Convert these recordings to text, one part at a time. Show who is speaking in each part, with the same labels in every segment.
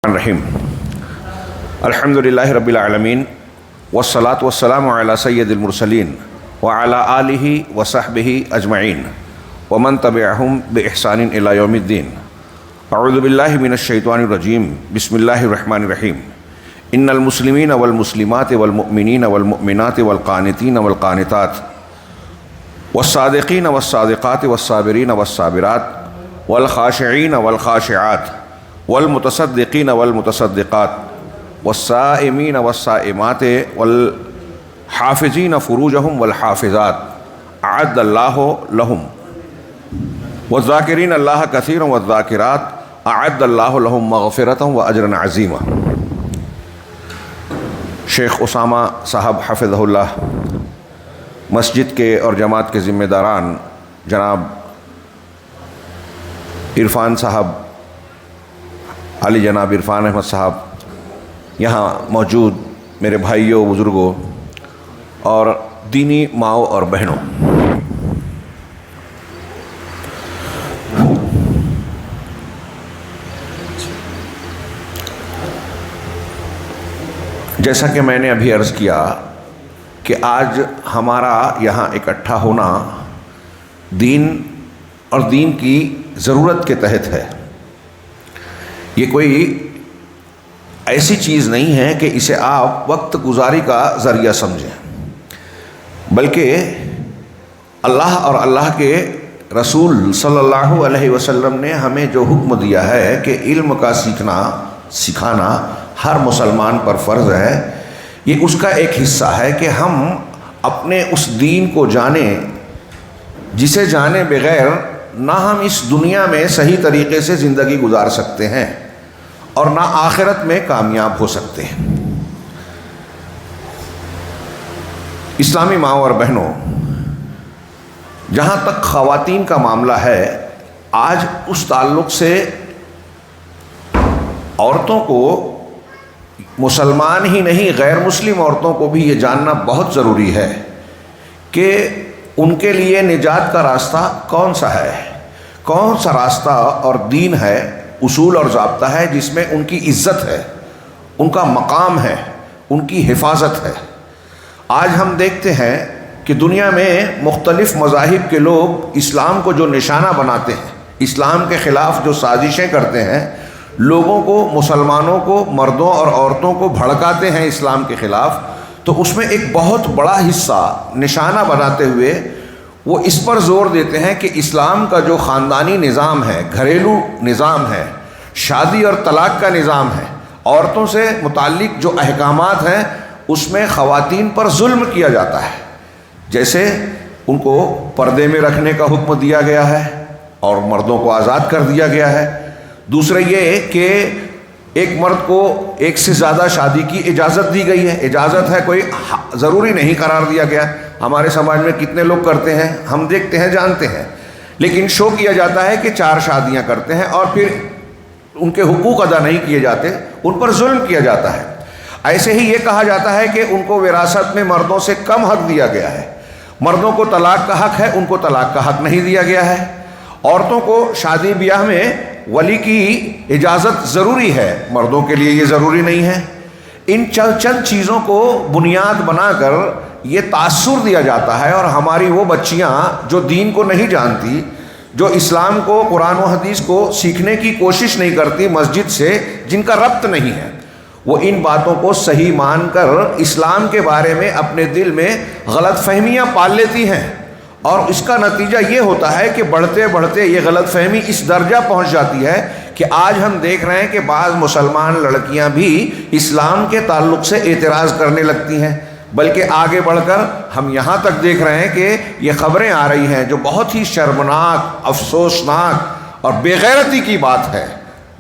Speaker 1: الرحیم الحمدللہ رب العالمین والصلاة والسلام علی سید المرسلین وعلی آلہ وصحبہ اجمعین ومن تبعہم بإحسان الی یوم الدین. اعوذ باللہ من الشیطان الرجیم. بسم اللہ الرحمن الرحیم. ان المسلمین والمسلمات والمؤمنین والمؤمنات والقانتین والقانتات والصادقین والصادقات والصابرین والصابرات والخاشعین والخاشعات والمتصدقین والمتصدقات والصائمین والصائمات والحافظین فروجہم والحافظات اعد اللہ لہم والذاکرین اللہ کثیرا والذاکرات اعد اللہ لہم مغفرۃ واجرا عظیما. شیخ اسامہ صاحب حفظہ اللہ، مسجد کے اور جماعت کے ذمہ داران جناب عرفان صاحب، علی جناب عرفان احمد صاحب، یہاں موجود میرے بھائیوں، بزرگوں اور دینی ماؤں اور بہنوں، جیسا کہ میں نے ابھی عرض کیا کہ آج ہمارا یہاں اکٹھا ہونا دین اور دین کی ضرورت کے تحت ہے. یہ کوئی ایسی چیز نہیں ہے کہ اسے آپ وقت گزاری کا ذریعہ سمجھیں، بلکہ اللہ اور اللہ کے رسول صلی اللہ علیہ وسلم نے ہمیں جو حکم دیا ہے کہ علم کا سیکھنا سکھانا ہر مسلمان پر فرض ہے، یہ اس کا ایک حصہ ہے کہ ہم اپنے اس دین کو جانیں جسے جانے بغیر نہ ہم اس دنیا میں صحیح طریقے سے زندگی گزار سکتے ہیں اور نہ آخرت میں کامیاب ہو سکتے ہیں. اسلامی ماؤں اور بہنوں، جہاں تک خواتین کا معاملہ ہے، آج اس تعلق سے عورتوں کو، مسلمان ہی نہیں غیر مسلم عورتوں کو بھی یہ جاننا بہت ضروری ہے کہ ان کے لیے نجات کا راستہ کون سا ہے، کون سا راستہ اور دین ہے، اصول اور ضابطہ ہے جس میں ان کی عزت ہے، ان کا مقام ہے، ان کی حفاظت ہے. آج ہم دیکھتے ہیں کہ دنیا میں مختلف مذاہب کے لوگ اسلام کو جو نشانہ بناتے ہیں، اسلام کے خلاف جو سازشیں کرتے ہیں، لوگوں کو، مسلمانوں کو، مردوں اور عورتوں کو بھڑکاتے ہیں اسلام کے خلاف، تو اس میں ایک بہت بڑا حصہ نشانہ بناتے ہوئے وہ اس پر زور دیتے ہیں کہ اسلام کا جو خاندانی نظام ہے، گھریلو نظام ہے، شادی اور طلاق کا نظام ہے، عورتوں سے متعلق جو احکامات ہیں، اس میں خواتین پر ظلم کیا جاتا ہے. جیسے ان کو پردے میں رکھنے کا حکم دیا گیا ہے اور مردوں کو آزاد کر دیا گیا ہے. دوسرے یہ کہ ایک مرد کو ایک سے زیادہ شادی کی اجازت دی گئی ہے. اجازت ہے، کوئی ضروری نہیں قرار دیا گیا. ہمارے سماج میں کتنے لوگ کرتے ہیں، ہم دیکھتے ہیں، جانتے ہیں، لیکن شو کیا جاتا ہے کہ 4 شادیاں کرتے ہیں اور پھر ان کے حقوق ادا نہیں کیے جاتے، ان پر ظلم کیا جاتا ہے. ایسے ہی یہ کہا جاتا ہے کہ ان کو وراثت میں مردوں سے کم حق دیا گیا ہے. مردوں کو طلاق کا حق ہے، ان کو طلاق کا حق نہیں دیا گیا ہے. عورتوں کو شادی بیاہ میں ولی کی اجازت ضروری ہے، مردوں کے لیے یہ ضروری نہیں ہے. ان چند چیزوں کو بنیاد بنا کر یہ تاثر دیا جاتا ہے، اور ہماری وہ بچیاں جو دین کو نہیں جانتی، جو اسلام کو، قرآن و حدیث کو سیکھنے کی کوشش نہیں کرتی مسجد سے، جن کا ربط نہیں ہے، وہ ان باتوں کو صحیح مان کر اسلام کے بارے میں اپنے دل میں غلط فہمیاں پال لیتی ہیں، اور اس کا نتیجہ یہ ہوتا ہے کہ بڑھتے بڑھتے یہ غلط فہمی اس درجہ پہنچ جاتی ہے کہ آج ہم دیکھ رہے ہیں کہ بعض مسلمان لڑکیاں بھی اسلام کے تعلق سے اعتراض کرنے لگتی ہیں. بلکہ آگے بڑھ کر ہم یہاں تک دیکھ رہے ہیں کہ یہ خبریں آ رہی ہیں جو بہت ہی شرمناک، افسوسناک اور بے غیرتی کی بات ہے،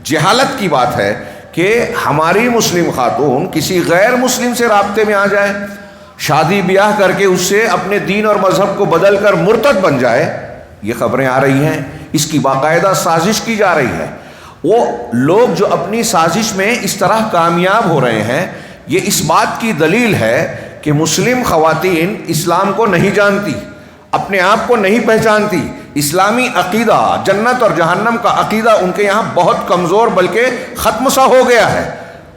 Speaker 1: جہالت کی بات ہے کہ ہماری مسلم خاتون کسی غیر مسلم سے رابطے میں آ جائے، شادی بیاہ کر کے اس سے اپنے دین اور مذہب کو بدل کر مرتد بن جائے. یہ خبریں آ رہی ہیں، اس کی باقاعدہ سازش کی جا رہی ہے. وہ لوگ جو اپنی سازش میں اس طرح کامیاب ہو رہے ہیں، یہ اس بات کی دلیل ہے کہ مسلم خواتین اسلام کو نہیں جانتی، اپنے آپ کو نہیں پہچانتی، اسلامی عقیدہ، جنت اور جہنم کا عقیدہ ان کے یہاں بہت کمزور بلکہ ختم سا ہو گیا ہے،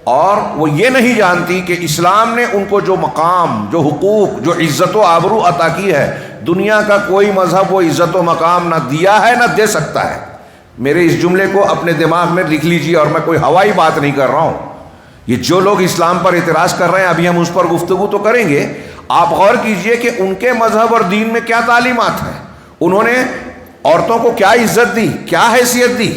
Speaker 1: اور وہ یہ نہیں جانتی کہ اسلام نے ان کو جو مقام، جو حقوق، جو عزت و آبرو عطا کی ہے، دنیا کا کوئی مذہب وہ عزت و مقام نہ دیا ہے نہ دے سکتا ہے۔ میرے اس جملے کو اپنے دماغ میں لکھ لیجیے، اور میں کوئی ہوائی بات نہیں کر رہا ہوں۔ یہ جو لوگ اسلام پر اعتراض کر رہے ہیں، ابھی ہم اس پر گفتگو تو کریں گے، آپ غور کیجئے کہ ان کے مذہب اور دین میں کیا تعلیمات ہیں، انہوں نے عورتوں کو کیا عزت دی، کیا حیثیت دی۔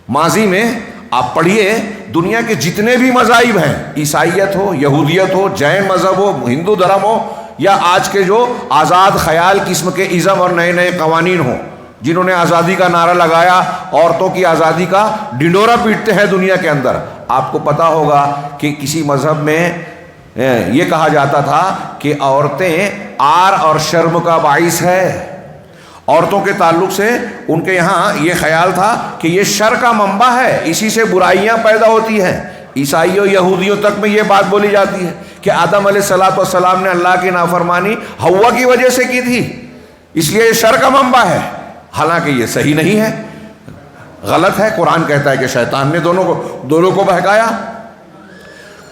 Speaker 1: ماضی میں آپ پڑھیے، دنیا کے جتنے بھی مذاہب ہیں، عیسائیت ہو، یہودیت ہو، جین مذہب ہو، ہندو دھرم ہو، یا آج کے جو آزاد خیال قسم کے ازم اور نئے نئے قوانین ہوں، جنہوں نے آزادی کا نعرہ لگایا، عورتوں کی آزادی کا ڈنڈورا پیٹتے ہیں دنیا کے اندر۔ آپ کو پتا ہوگا کہ کسی مذہب میں یہ کہا جاتا تھا کہ عورتیں عار اور شرم کا باعث ہے۔ عورتوں کے تعلق سے ان کے یہاں یہ خیال تھا کہ یہ شر کا منبع ہے، اسی سے برائیاں پیدا ہوتی ہیں۔ عیسائیوں، یہودیوں تک میں یہ بات بولی جاتی ہے کہ آدم علیہ السلام نے اللہ کی نافرمانی حوا کی وجہ سے کی تھی، اس لیے یہ شر کا منبع ہے۔ حالانکہ یہ صحیح نہیں ہے، غلط ہے۔ قرآن کہتا ہے کہ شیطان نے دونوں کو بہکایا،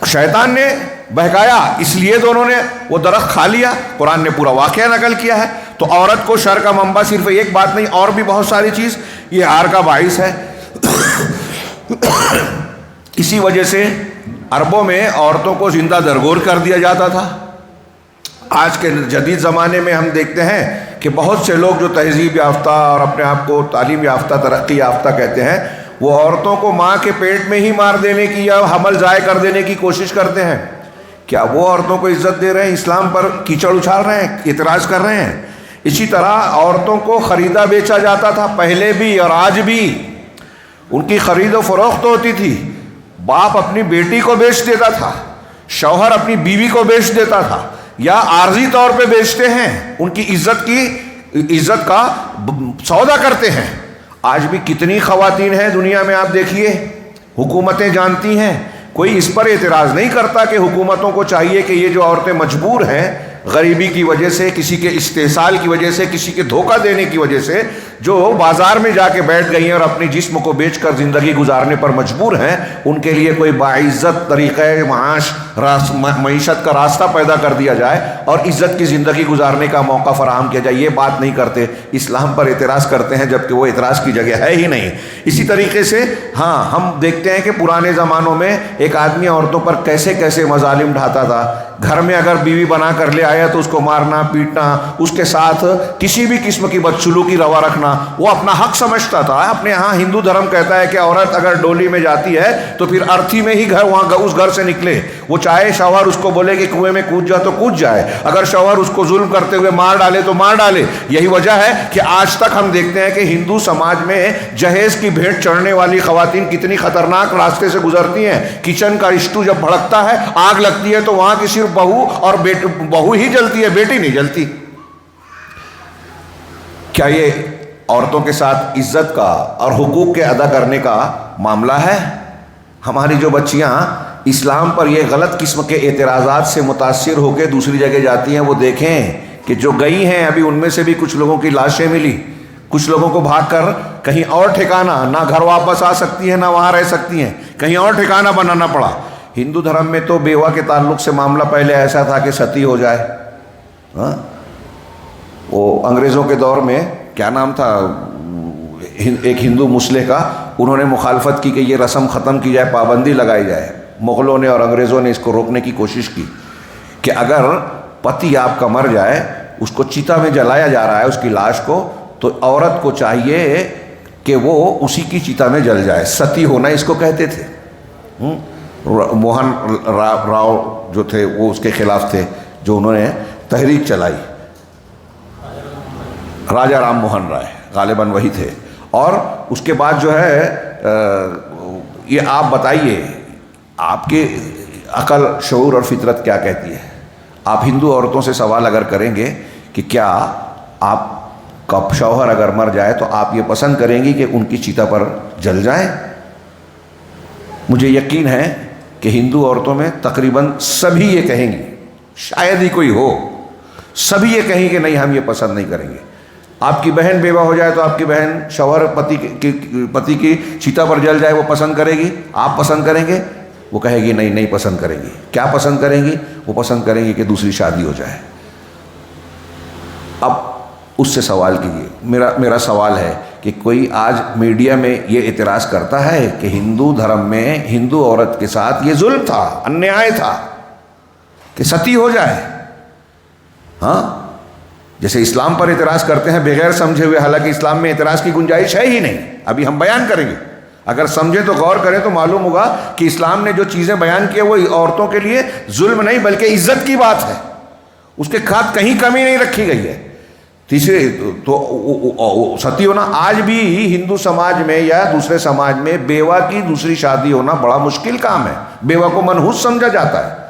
Speaker 1: شیطان نے بہکایا، اس لیے دونوں نے وہ درخت کھا لیا۔ قرآن نے پورا واقعہ نقل کیا ہے۔ تو عورت کو شر کا منبع صرف ایک بات نہیں، اور بھی بہت ساری چیز یہ عار کا باعث ہے۔ اسی وجہ سے عربوں میں عورتوں کو زندہ درگور کر دیا جاتا تھا۔ آج کے جدید زمانے میں ہم دیکھتے ہیں کہ بہت سے لوگ جو تہذیب یافتہ اور اپنے آپ کو تعلیم یافتہ، ترقی یافتہ کہتے ہیں، وہ عورتوں کو ماں کے پیٹ میں ہی مار دینے کی یا حمل ضائع کر دینے کی کوشش کرتے ہیں۔ کیا وہ عورتوں کو عزت دے رہے ہیں؟ اسلام پر کیچڑ اچھال رہے ہیں، اعتراض کر رہے ہیں۔ اسی طرح عورتوں کو خریدا بیچا جاتا تھا، پہلے بھی اور آج بھی ان کی خرید و فروخت ہوتی تھی۔ باپ اپنی بیٹی کو بیچ دیتا تھا، شوہر اپنی بیوی کو بیچ دیتا تھا، یا عارضی طور پہ بیچتے ہیں، ان کی عزت کا سودا کرتے ہیں۔ آج بھی کتنی خواتین ہیں دنیا میں، آپ دیکھیے، حکومتیں جانتی ہیں، کوئی اس پر اعتراض نہیں کرتا کہ حکومتوں کو چاہیے کہ یہ جو عورتیں مجبور ہیں غریبی کی وجہ سے، کسی کے استحصال کی وجہ سے، کسی کے دھوکہ دینے کی وجہ سے، جو بازار میں جا کے بیٹھ گئی ہیں اور اپنی جسم کو بیچ کر زندگی گزارنے پر مجبور ہیں، ان کے لیے کوئی باعزت طریقہ معاش، معیشت کا راستہ پیدا کر دیا جائے اور عزت کی زندگی گزارنے کا موقع فراہم کیا جائے۔ یہ بات نہیں کرتے، اسلام پر اعتراض کرتے ہیں جبکہ وہ اعتراض کی جگہ ہے ہی نہیں۔ اسی طریقے سے ہاں، ہم دیکھتے ہیں کہ پرانے زمانوں میں ایک آدمی عورتوں پر کیسے کیسے مظالم ڈھاتا تھا۔ گھر میں اگر بیوی بنا کر لے آیا تو اس کو مارنا، پیٹنا، اس کے ساتھ کسی بھی قسم کی بدسلوکی روا رکھنا، وہ اپنا حق سمجھتا تھا۔ اپنے ہاں ہندو دھرم کہتا ہے کہ عورت اگر ڈولی میں جاتی ہے تو پھر ارتھی میں ہی اس گھر سے نکلے، وہ چاہے شوہر اس کو بولے کہ کنویں میں کود جا تو کود جائے، اگر شوہر اس کو ظلم کرتے ہوئے مار ڈالے تو مار ڈالے۔ یہی وجہ ہے کہ آج تک ہم دیکھتے ہیں کہ ہندو سماج میں جہیز کی بھیٹ چڑھنے والی خواتین کتنی خطرناک راستے سے گزرتی ہیں۔ کچن کا اسٹو جب بھڑکتا ہے، آگ لگتی ہے، تو وہاں کی صرف بہو اور بہو ہی جلتی ہے، بیٹی نہیں جلتی۔ کیا یہ عورتوں کے ساتھ عزت کا اور حقوق کے ادا کرنے کا معاملہ ہے؟ ہماری جو بچیاں اسلام پر یہ غلط قسم کے اعتراضات سے متاثر ہو کے دوسری جگہ جاتی ہیں، وہ دیکھیں کہ جو گئی ہیں، ابھی ان میں سے بھی کچھ لوگوں کی لاشیں ملی، کچھ لوگوں کو بھاگ کر کہیں اور ٹھکانہ، نہ گھر واپس آ سکتی ہیں نہ وہاں رہ سکتی ہیں، کہیں اور ٹھکانہ بنانا پڑا۔ ہندو دھرم میں تو بیوہ کے تعلق سے معاملہ پہلے ایسا تھا کہ ستی ہو جائے۔ وہ انگریزوں کے دور میں کیا نام تھا، ایک ہندو مسلح کا، انہوں نے مخالفت کی کہ یہ رسم ختم کی جائے، پابندی لگائی جائے۔ مغلوں نے اور انگریزوں نے اس کو روکنے کی کوشش کی کہ اگر پتی آپ کا مر جائے، اس کو چتا میں جلایا جا رہا ہے اس کی لاش کو، تو عورت کو چاہیے کہ وہ اسی کی چتا میں جل جائے۔ ستی ہونا اس کو کہتے تھے۔ موہن راؤ جو تھے وہ اس کے خلاف تھے، جو انہوں نے تحریک چلائی، راجا رام موہن رائے غالباً وہی تھے۔ اور اس کے بعد جو ہے یہ آپ بتائیے، آپ کی عقل، شعور اور فطرت کیا کہتی ہے؟ آپ ہندو عورتوں سے سوال اگر کریں گے کہ کیا آپ کا شوہر اگر مر جائے تو آپ یہ پسند کریں گی کہ ان کی چیتا پر جل جائیں؟ مجھے یقین ہے کہ ہندو عورتوں میں تقریباً سبھی یہ کہیں گی، شاید ہی کوئی ہو، سبھی یہ کہیں کہ نہیں، ہم یہ پسند نہیں کریں گے۔ آپ کی بہن بیوہ ہو جائے تو آپ کی بہن شوہر پتی کی چیتا پر جل جائے، وہ پسند کرے گی؟ آپ پسند کریں گے؟ وہ کہے گی نہیں، نہیں پسند کریں گی۔ کیا پسند کریں گی؟ وہ پسند کریں گی کہ دوسری شادی ہو جائے۔ اب اس سے سوال کیجیے، میرا سوال ہے کہ کوئی آج میڈیا میں یہ اعتراض کرتا ہے کہ ہندو دھرم میں ہندو عورت کے ساتھ یہ ظلم تھا، انیائے تھا کہ ستی ہو جائے؟ ہاں، جیسے اسلام پر اعتراض کرتے ہیں بغیر سمجھے ہوئے، حالانکہ اسلام میں اعتراض کی گنجائش ہے ہی نہیں۔ ابھی ہم بیان کریں گے، اگر سمجھیں تو غور کریں تو معلوم ہوگا کہ اسلام نے جو چیزیں بیان کی وہ عورتوں کے لیے ظلم نہیں بلکہ عزت کی بات ہے، اس کے ساتھ کہیں کمی نہیں رکھی گئی ہے۔ تیسرے تو ستی ہونا آج بھی ہندو سماج میں یا دوسرے سماج میں بیوہ کی دوسری شادی ہونا بڑا مشکل کام ہے، بیوہ کو منحوس سمجھا جاتا ہے۔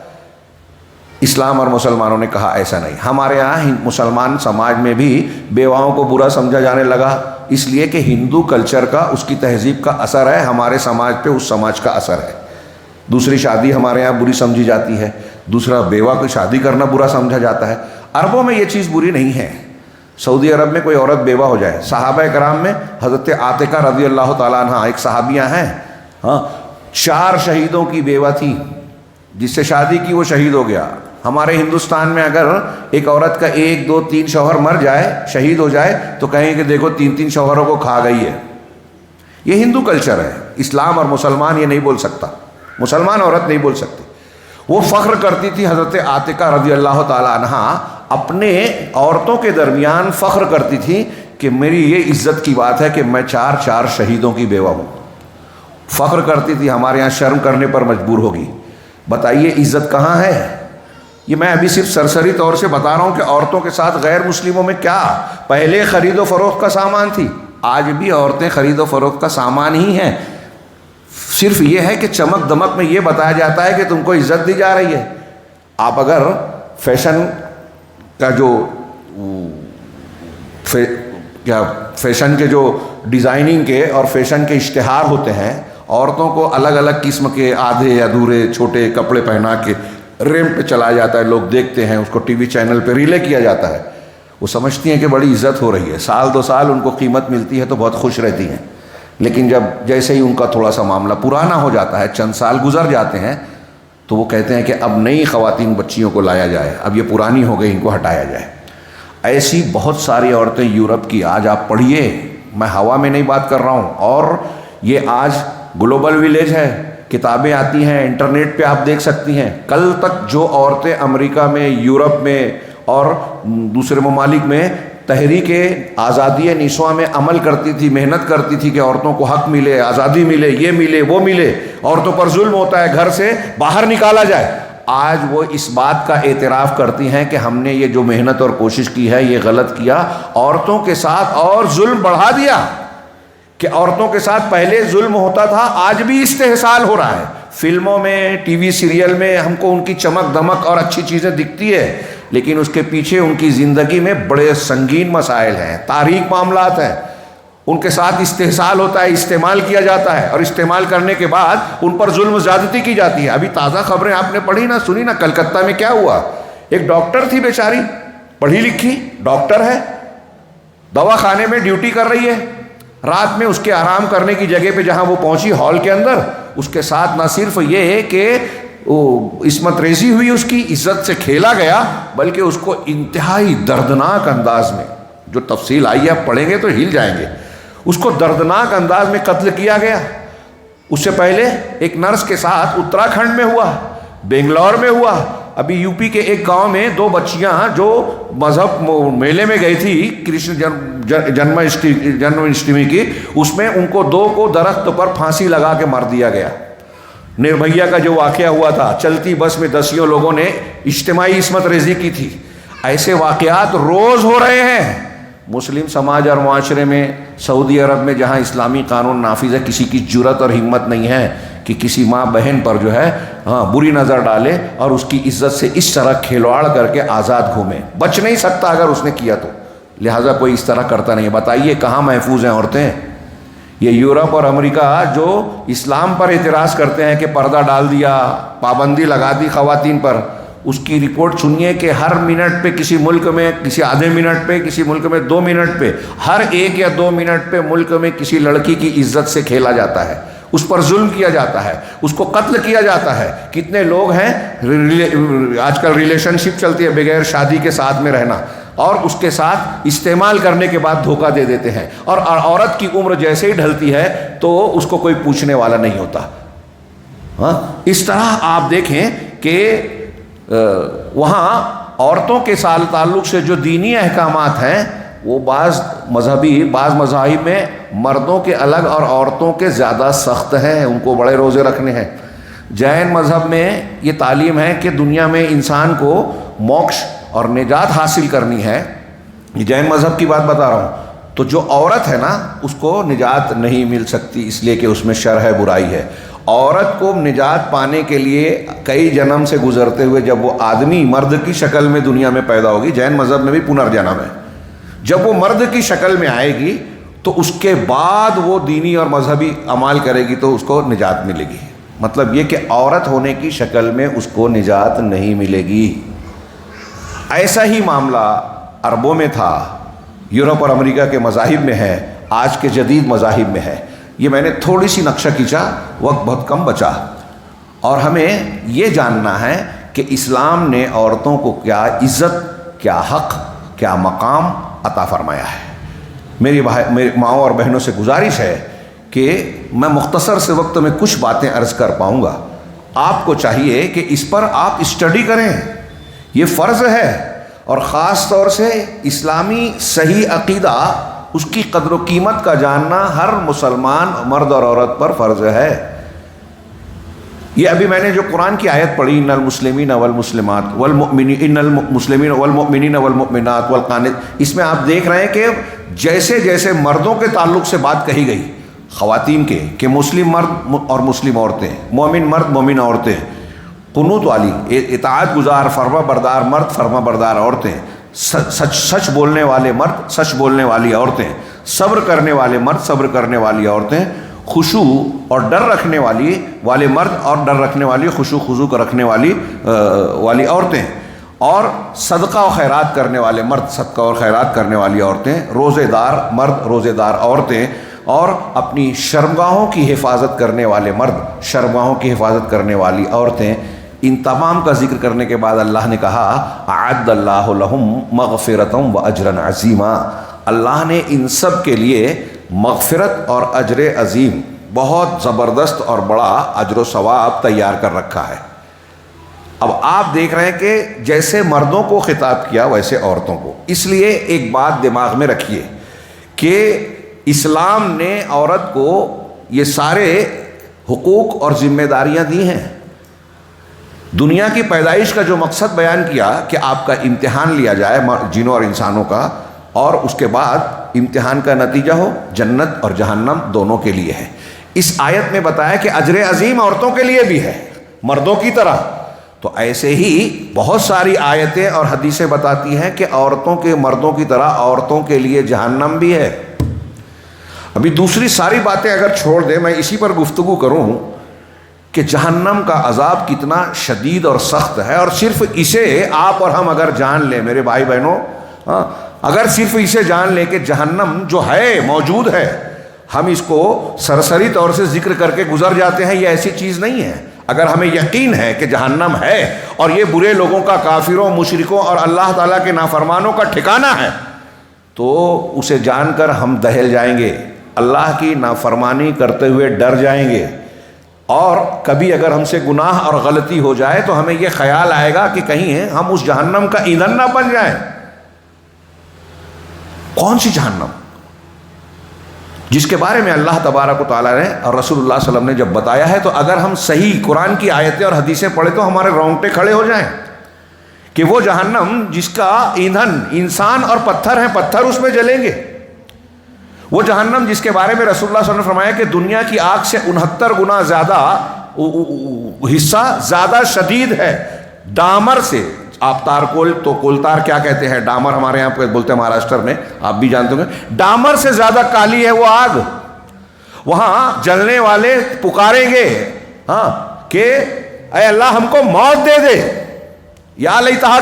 Speaker 1: اسلام اور مسلمانوں نے کہا ایسا نہیں۔ ہمارے ہاں مسلمان سماج میں بھی بیواؤں کو برا سمجھا جانے لگا، اس لیے کہ ہندو کلچر کا، اس کی تہذیب کا اثر ہے ہمارے سماج پہ، اس سماج کا اثر ہے۔ دوسری شادی ہمارے ہاں بری سمجھی جاتی ہے، دوسرا بیوہ کو شادی کرنا برا سمجھا جاتا ہے۔ عربوں میں یہ چیز بری نہیں ہے۔ سعودی عرب میں کوئی عورت بیوہ ہو جائے، صحابہ کرام میں حضرت عاتقہ رضی اللہ تعالیٰ عنہ ایک صحابیہ ہیں، 4 شہیدوں کی بیوہ تھی، جس سے شادی کی وہ شہید ہو گیا۔ ہمارے ہندوستان میں اگر ایک عورت کا 1 2 3 شوہر مر جائے، شہید ہو جائے، تو کہیں کہ دیکھو 3 شوہروں کو کھا گئی ہے۔ یہ ہندو کلچر ہے، اسلام اور مسلمان یہ نہیں بول سکتا، مسلمان عورت نہیں بول سکتی۔ وہ فخر کرتی تھی حضرت عاتقہ رضی اللہ تعالیٰ عنہ، اپنے عورتوں کے درمیان فخر کرتی تھی کہ میری یہ عزت کی بات ہے کہ میں 4 شہیدوں کی بیوہ ہوں۔ فخر کرتی تھی، ہمارے یہاں شرم کرنے پر مجبور ہوگی۔ بتائیے عزت کہاں ہے؟ یہ میں ابھی صرف سرسری طور سے بتا رہا ہوں کہ عورتوں کے ساتھ غیر مسلموں میں کیا، پہلے خرید و فروخت کا سامان تھی، آج بھی عورتیں خرید و فروخت کا سامان ہی ہیں۔ صرف یہ ہے کہ چمک دمک میں یہ بتایا جاتا ہے کہ تم کو عزت دی جا رہی ہے۔ آپ اگر فیشن کا جو فیشن کے جو ڈیزائننگ کے اور فیشن کے اشتہار ہوتے ہیں، عورتوں کو الگ الگ قسم کے آدھے ادھورے چھوٹے کپڑے پہنا کے ریمپ پہ چلایا جاتا ہے، لوگ دیکھتے ہیں، اس کو ٹی وی چینل پہ ریلے کیا جاتا ہے۔ وہ سمجھتی ہیں کہ بڑی عزت ہو رہی ہے، سال 2 سال ان کو قیمت ملتی ہے تو بہت خوش رہتی ہیں، لیکن جب جیسے ہی ان کا تھوڑا سا معاملہ پرانا ہو جاتا ہے، چند سال گزر جاتے ہیں، تو وہ کہتے ہیں کہ اب نئی خواتین بچیوں کو لایا جائے، اب یہ پرانی ہو گئی، ان کو ہٹایا جائے۔ ایسی بہت ساری عورتیں یورپ کی آج آپ پڑھیے، میں ہوا میں نہیں بات کر رہا ہوں، اور یہ آج گلوبل ویلیج ہے، کتابیں آتی ہیں، انٹرنیٹ پہ آپ دیکھ سکتی ہیں۔ کل تک جو عورتیں امریکہ میں، یورپ میں اور دوسرے ممالک میں تحریک آزادی نسواں میں عمل کرتی تھی، محنت کرتی تھی کہ عورتوں کو حق ملے، آزادی ملے، یہ ملے، وہ ملے، عورتوں پر ظلم ہوتا ہے، گھر سے باہر نکالا جائے، آج وہ اس بات کا اعتراف کرتی ہیں کہ ہم نے یہ جو محنت اور کوشش کی ہے یہ غلط کیا، عورتوں کے ساتھ اور ظلم بڑھا دیا، کہ عورتوں کے ساتھ پہلے ظلم ہوتا تھا، آج بھی استحصال ہو رہا ہے۔ فلموں میں، ٹی وی سیریل میں ہم کو ان کی چمک دمک اور اچھی چیزیں دکھتی ہے، لیکن اس کے پیچھے ان کی زندگی میں بڑے سنگین مسائل ہیں، تاریک معاملات ہیں، ان کے ساتھ استحصال ہوتا ہے، استعمال کیا جاتا ہے، اور استعمال کرنے کے بعد ان پر ظلم زیادتی کی جاتی ہے۔ ابھی تازہ خبریں آپ نے پڑھی نا، سنی نا، کلکتہ میں کیا ہوا؟ ایک ڈاکٹر تھی بیچاری، پڑھی لکھی ڈاکٹر ہے، دوا خانے میں ڈیوٹی کر رہی ہے، رات میں اس کے آرام کرنے کی جگہ پہ جہاں وہ پہنچی ہال کے اندر، اس کے ساتھ نہ صرف یہ ہے کہ عصمت ریزی ہوئی، اس کی عزت سے کھیلا گیا، بلکہ اس کو انتہائی دردناک انداز میں، جو تفصیل آئی ہے پڑھیں گے تو ہل جائیں گے، اس کو دردناک انداز میں قتل کیا گیا۔ اس سے پہلے ایک نرس کے ساتھ اتراکھنڈ میں ہوا، بنگلور میں ہوا، ابھی یو پی کے ایک گاؤں میں 2 بچیاں جو مذہب میلے میں گئی تھی کرشن جنم اشٹمی کی، اس میں ان کو 2 کو درخت پر پھانسی لگا کے مار دیا گیا۔ نربھیا کا جو واقعہ ہوا تھا، چلتی بس میں 10 لوگوں نے اجتماعی عصمت ریزی کی تھی۔ ایسے واقعات روز ہو رہے ہیں مسلم سماج اور معاشرے میں۔ سعودی عرب میں جہاں اسلامی قانون نافذ ہے، کسی کی جرت اور ہمت نہیں ہے کہ کسی ماں بہن پر جو ہے بری نظر ڈالے اور اس کی عزت سے اس طرح کھلواڑ کر کے آزاد گھومے۔ بچ نہیں سکتا اگر اس نے کیا تو، لہٰذا کوئی اس طرح کرتا نہیں ہے۔ بتائیے کہاں محفوظ ہیں عورتیں؟ یہ یورپ اور امریکہ جو اسلام پر اعتراض کرتے ہیں کہ پردہ ڈال دیا، پابندی لگا دی خواتین پر، اس کی رپورٹ سنیے کہ ہر منٹ پہ کسی ملک میں، کسی آدھے منٹ پہ، کسی ملک میں 2 منٹ پہ، ہر 1 یا 2 منٹ پہ ملک میں کسی لڑکی کی عزت سے کھیلا جاتا ہے، اس پر ظلم کیا جاتا ہے، اس کو قتل کیا جاتا ہے۔ کتنے لوگ ہیں آج کل ریلیشن شپ چلتی ہے بغیر شادی کے ساتھ میں رہنا، اور اس کے ساتھ استعمال کرنے کے بعد دھوکہ دے دیتے ہیں، اور عورت کی عمر جیسے ہی ڈھلتی ہے تو اس کو کوئی پوچھنے والا نہیں ہوتا۔ ہاں، اس طرح آپ دیکھیں کہ وہاں عورتوں کے ساتھ تعلق سے جو دینی احکامات ہیں وہ بعض مذاہب میں مردوں کے الگ اور عورتوں کے زیادہ سخت ہیں، ان کو بڑے روزے رکھنے ہیں۔ جین مذہب میں یہ تعلیم ہے کہ دنیا میں انسان کو موکش اور نجات حاصل کرنی ہے، یہ جین مذہب کی بات بتا رہا ہوں، تو جو عورت ہے نا اس کو نجات نہیں مل سکتی، اس لیے کہ اس میں شر ہے، برائی ہے۔ عورت کو نجات پانے کے لیے کئی جنم سے گزرتے ہوئے جب وہ آدمی مرد کی شکل میں دنیا میں پیدا ہوگی، جین مذہب میں بھی پنرجنم ہے، جب وہ مرد کی شکل میں آئے گی تو اس کے بعد وہ دینی اور مذہبی اعمال کرے گی تو اس کو نجات ملے گی۔ مطلب یہ کہ عورت ہونے کی شکل میں اس کو نجات نہیں ملے گی۔ ایسا ہی معاملہ عربوں میں تھا، یورپ اور امریکہ کے مذاہب میں ہے، آج کے جدید مذاہب میں ہے۔ یہ میں نے تھوڑی سی نقشہ کھینچا، وقت بہت کم بچا، اور ہمیں یہ جاننا ہے کہ اسلام نے عورتوں کو کیا عزت، کیا حق، کیا مقام عطا فرمایا ہے۔ میری ماؤں اور بہنوں سے گزارش ہے کہ میں مختصر سے وقت میں کچھ باتیں عرض کر پاؤں گا، آپ کو چاہیے کہ اس پر آپ اسٹڈی کریں، یہ فرض ہے، اور خاص طور سے اسلامی صحیح عقیدہ، اس کی قدر و قیمت کا جاننا ہر مسلمان مرد اور عورت پر فرض ہے۔ یہ ابھی میں نے جو قرآن کی آیت پڑھی، ان المسلمین والمسلمات ان المسلمین والمؤمنین والمؤمنات والقانت، اس میں آپ دیکھ رہے ہیں کہ جیسے جیسے مردوں کے تعلق سے بات کہی گئی، خواتین کے، کہ مسلم مرد اور مسلم عورتیں، مومن مرد مومن عورتیں، قنوت والی، اطاعت گزار فرما بردار مرد فرما بردار عورتیں، سچ بولنے والے مرد سچ بولنے والی عورتیں، صبر کرنے والے مرد صبر کرنے والی عورتیں، خشوع اور ڈر رکھنے والے مرد اور ڈر رکھنے والی خشوع خضوع رکھنے والی عورتیں، اور صدقہ و خیرات کرنے والے مرد صدقہ اور خیرات کرنے والی عورتیں، روزے دار مرد روزے دار عورتیں، اور اپنی شرمگاہوں کی حفاظت کرنے والے مرد شرمگاہوں کی حفاظت کرنے والی عورتیں۔ ان تمام کا ذکر کرنے کے بعد اللہ نے کہا اعد اللہ لہم مغفرۃ و اجرا عظیما، اللہ نے ان سب کے لیے مغفرت اور اجر عظیم، بہت زبردست اور بڑا اجر و ثواب تیار کر رکھا ہے۔ اب آپ دیکھ رہے ہیں کہ جیسے مردوں کو خطاب کیا ویسے عورتوں کو، اس لیے ایک بات دماغ میں رکھیے کہ اسلام نے عورت کو یہ سارے حقوق اور ذمہ داریاں دی ہیں۔ دنیا کی پیدائش کا جو مقصد بیان کیا کہ آپ کا امتحان لیا جائے جنوں اور انسانوں کا، اور اس کے بعد امتحان کا نتیجہ ہو جنت اور جہنم دونوں کے لیے ہے۔ اس آیت میں بتایا کہ اجر عظیم عورتوں کے لیے بھی ہے مردوں کی طرح، تو ایسے ہی بہت ساری آیتیں اور حدیثیں بتاتی ہیں کہ عورتوں کے مردوں کی طرح عورتوں کے لیے جہنم بھی ہے۔ ابھی دوسری ساری باتیں اگر چھوڑ دیں، میں اسی پر گفتگو کروں کہ جہنم کا عذاب کتنا شدید اور سخت ہے، اور صرف اسے آپ اور ہم اگر جان لیں میرے بھائی بہنوں، اگر صرف اسے جان لیں کہ جہنم جو ہے موجود ہے، ہم اس کو سرسری طور سے ذکر کر کے گزر جاتے ہیں، یہ ایسی چیز نہیں ہے۔ اگر ہمیں یقین ہے کہ جہنم ہے اور یہ برے لوگوں کا، کافروں، مشرکوں اور اللہ تعالیٰ کے نافرمانوں کا ٹھکانہ ہے، تو اسے جان کر ہم دہل جائیں گے، اللہ کی نافرمانی کرتے ہوئے ڈر جائیں گے، اور کبھی اگر ہم سے گناہ اور غلطی ہو جائے تو ہمیں یہ خیال آئے گا کہ کہیں ہم اس جہنم کا ایندھن نہ بن جائیں۔ کون سی جہنم؟ جس کے بارے میں اللہ تبارک و تعالیٰ نے اور رسول اللہ صلی اللہ علیہ وسلم نے جب بتایا ہے، تو اگر ہم صحیح قرآن کی آیتیں اور حدیثیں پڑھیں تو ہمارے رونگٹے کھڑے ہو جائیں کہ وہ جہنم جس کا ایندھن انسان اور پتھر ہیں، پتھر اس میں جلیں گے، وہ جہنم جس کے بارے میں رسول اللہ صلی اللہ علیہ وسلم نے فرمایا کہ دنیا کی آگ سے 69 گنا زیادہ حصہ زیادہ شدید ہے، ڈامر سے۔ آپ تارکول تو کولتار کیا کہتے ہیں، ڈامر ہمارے یہاں پہ بولتے ہیں مہاراشٹر میں، آپ بھی جانتے ہوں گے، ڈامر سے زیادہ کالی ہے وہ آگ۔ وہاں جلنے والے پکاریں گے کہ اے اللہ ہم کو موت دے دے، یا لیتہا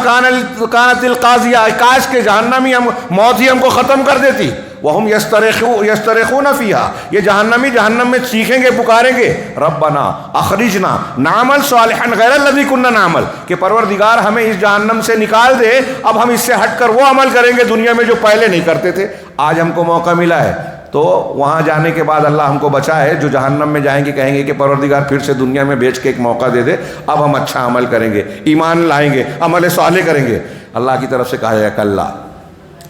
Speaker 1: کانت القاضیہ، کاش کے جہنمی موت ہی ہم کو ختم کر دیتی. وہم یسترخون فیہا، یہ جہنمی جہنم میں چیخیں گے، پکاریں گے ربنا اخرجنا نعمل صالحا غیر الذی کنا نعمل، کہ پروردگار ہمیں اس جہنم سے نکال دے، اب ہم اس سے ہٹ کر وہ عمل کریں گے دنیا میں جو پہلے نہیں کرتے تھے. آج ہم کو موقع ملا ہے تو وہاں جانے کے بعد اللہ ہم کو بچائے، جو جہنم میں جائیں گے کہیں گے کہ پروردگار پھر سے دنیا میں بیچ کے ایک موقع دے دے، اب ہم اچھا عمل کریں گے، ایمان لائیں گے، عمل صالح کریں گے. اللہ کی طرف سے کہا جائے کہ اللہ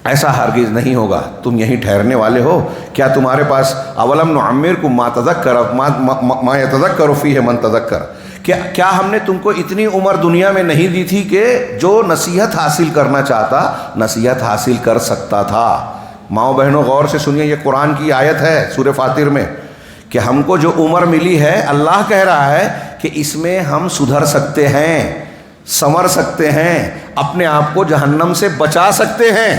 Speaker 1: ایسا ہرگز نہیں ہوگا، تم یہیں ٹھہرنے والے ہو. کیا تمہارے پاس اولم نعمرکم ما تذکر ما یتذکر فیہ من تذکر، کیا ہم نے تم کو اتنی عمر دنیا میں نہیں دی تھی کہ جو نصیحت حاصل کرنا چاہتا نصیحت حاصل کر سکتا تھا. ماؤں بہنوں غور سے سنیے، یہ قرآن کی آیت ہے سورہ فاطر میں، کہ ہم کو جو عمر ملی ہے اللہ کہہ رہا ہے کہ اس میں ہم سدھر سکتے ہیں، سنور سکتے ہیں، اپنے آپ کو جہنم سے بچا سکتے ہیں.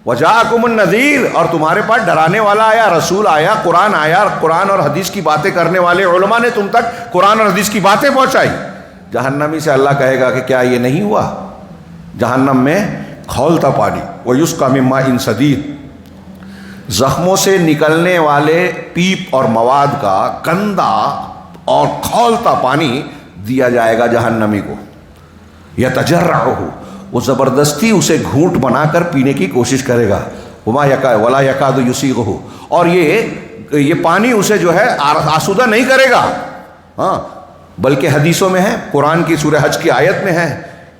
Speaker 1: وجاءکم النذیر، اور تمہارے پاس ڈرانے والا آیا، رسول آیا، قرآن اور حدیث کی باتیں کرنے والے علماء نے تم تک قرآن اور حدیث کی باتیں پہنچائی. جہنمی سے اللہ کہے گا کہ کیا یہ نہیں ہوا؟ جہنم میں کھولتا پانی، وَيُسْقَى مِن مَّاءٍ صَدِيدٍ، زخموں سے نکلنے والے پیپ اور مواد کا گندا اور کھولتا پانی دیا جائے گا جہنمی کو. یتجرعہ، وہ زبردستی اسے گھونٹ بنا کر پینے کی کوشش کرے گا. ولا یکاد یسیغہ، اور یہ پانی اسے جو ہے آسودہ نہیں کرے گا. ہاں، بلکہ حدیثوں میں ہے، قرآن کی سورہ حج کی آیت میں ہے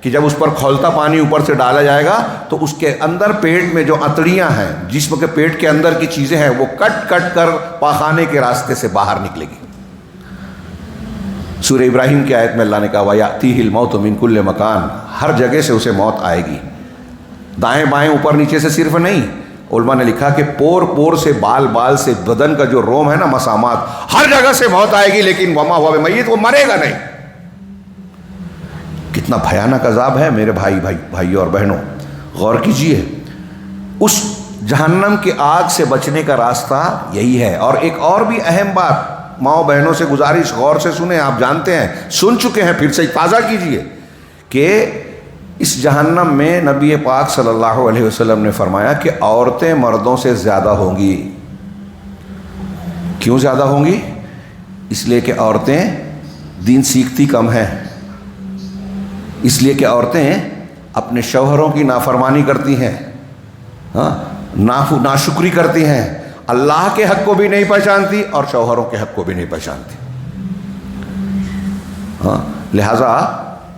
Speaker 1: کہ جب اس پر کھولتا پانی اوپر سے ڈالا جائے گا تو اس کے اندر پیٹ میں جو اتڑیاں ہیں، جسم کے پیٹ کے اندر کی چیزیں ہیں، وہ کٹ کٹ کر پاخانے کے راستے سے باہر نکلے گی. سورہ ابراہیم کی آیت میں اللہ نے کہا وَيَأْتِيهِ الْمَوْتُ مِنْ كُلِّ مَكَانٍ، ہر جگہ سے اسے موت آئے گی، دائیں بائیں اوپر نیچے سے صرف نہیں. علماء نے لکھا کہ پور پور سے، بال بال سے، بدن کا جو روم ہے نا، مسامات، ہر جگہ سے موت آئے گی، لیکن وما ہوا بمیت، وہ مرے گا نہیں. کتنا بھیانک عذاب ہے میرے بھائیوں اور بہنوں، غور کیجئے. اس جہنم کی آگ سے بچنے کا راستہ یہی ہے. اور ایک اور بھی اہم بات ماؤں بہنوں سے گزارش، غور سے سنیں، آپ جانتے ہیں، سن چکے ہیں، پھر سے تازہ کیجئے کہ اس جہنم میں نبی پاک صلی اللہ علیہ وسلم نے فرمایا کہ عورتیں مردوں سے زیادہ ہوں گی. کیوں زیادہ ہوں گی؟ اس لیے کہ عورتیں دین سیکھتی کم ہیں، اس لیے کہ عورتیں اپنے شوہروں کی نافرمانی کرتی ہیں، ناشکری کرتی ہیں، اللہ کے حق کو بھی نہیں پہچانتی اور شوہروں کے حق کو بھی نہیں پہچانتی. لہٰذا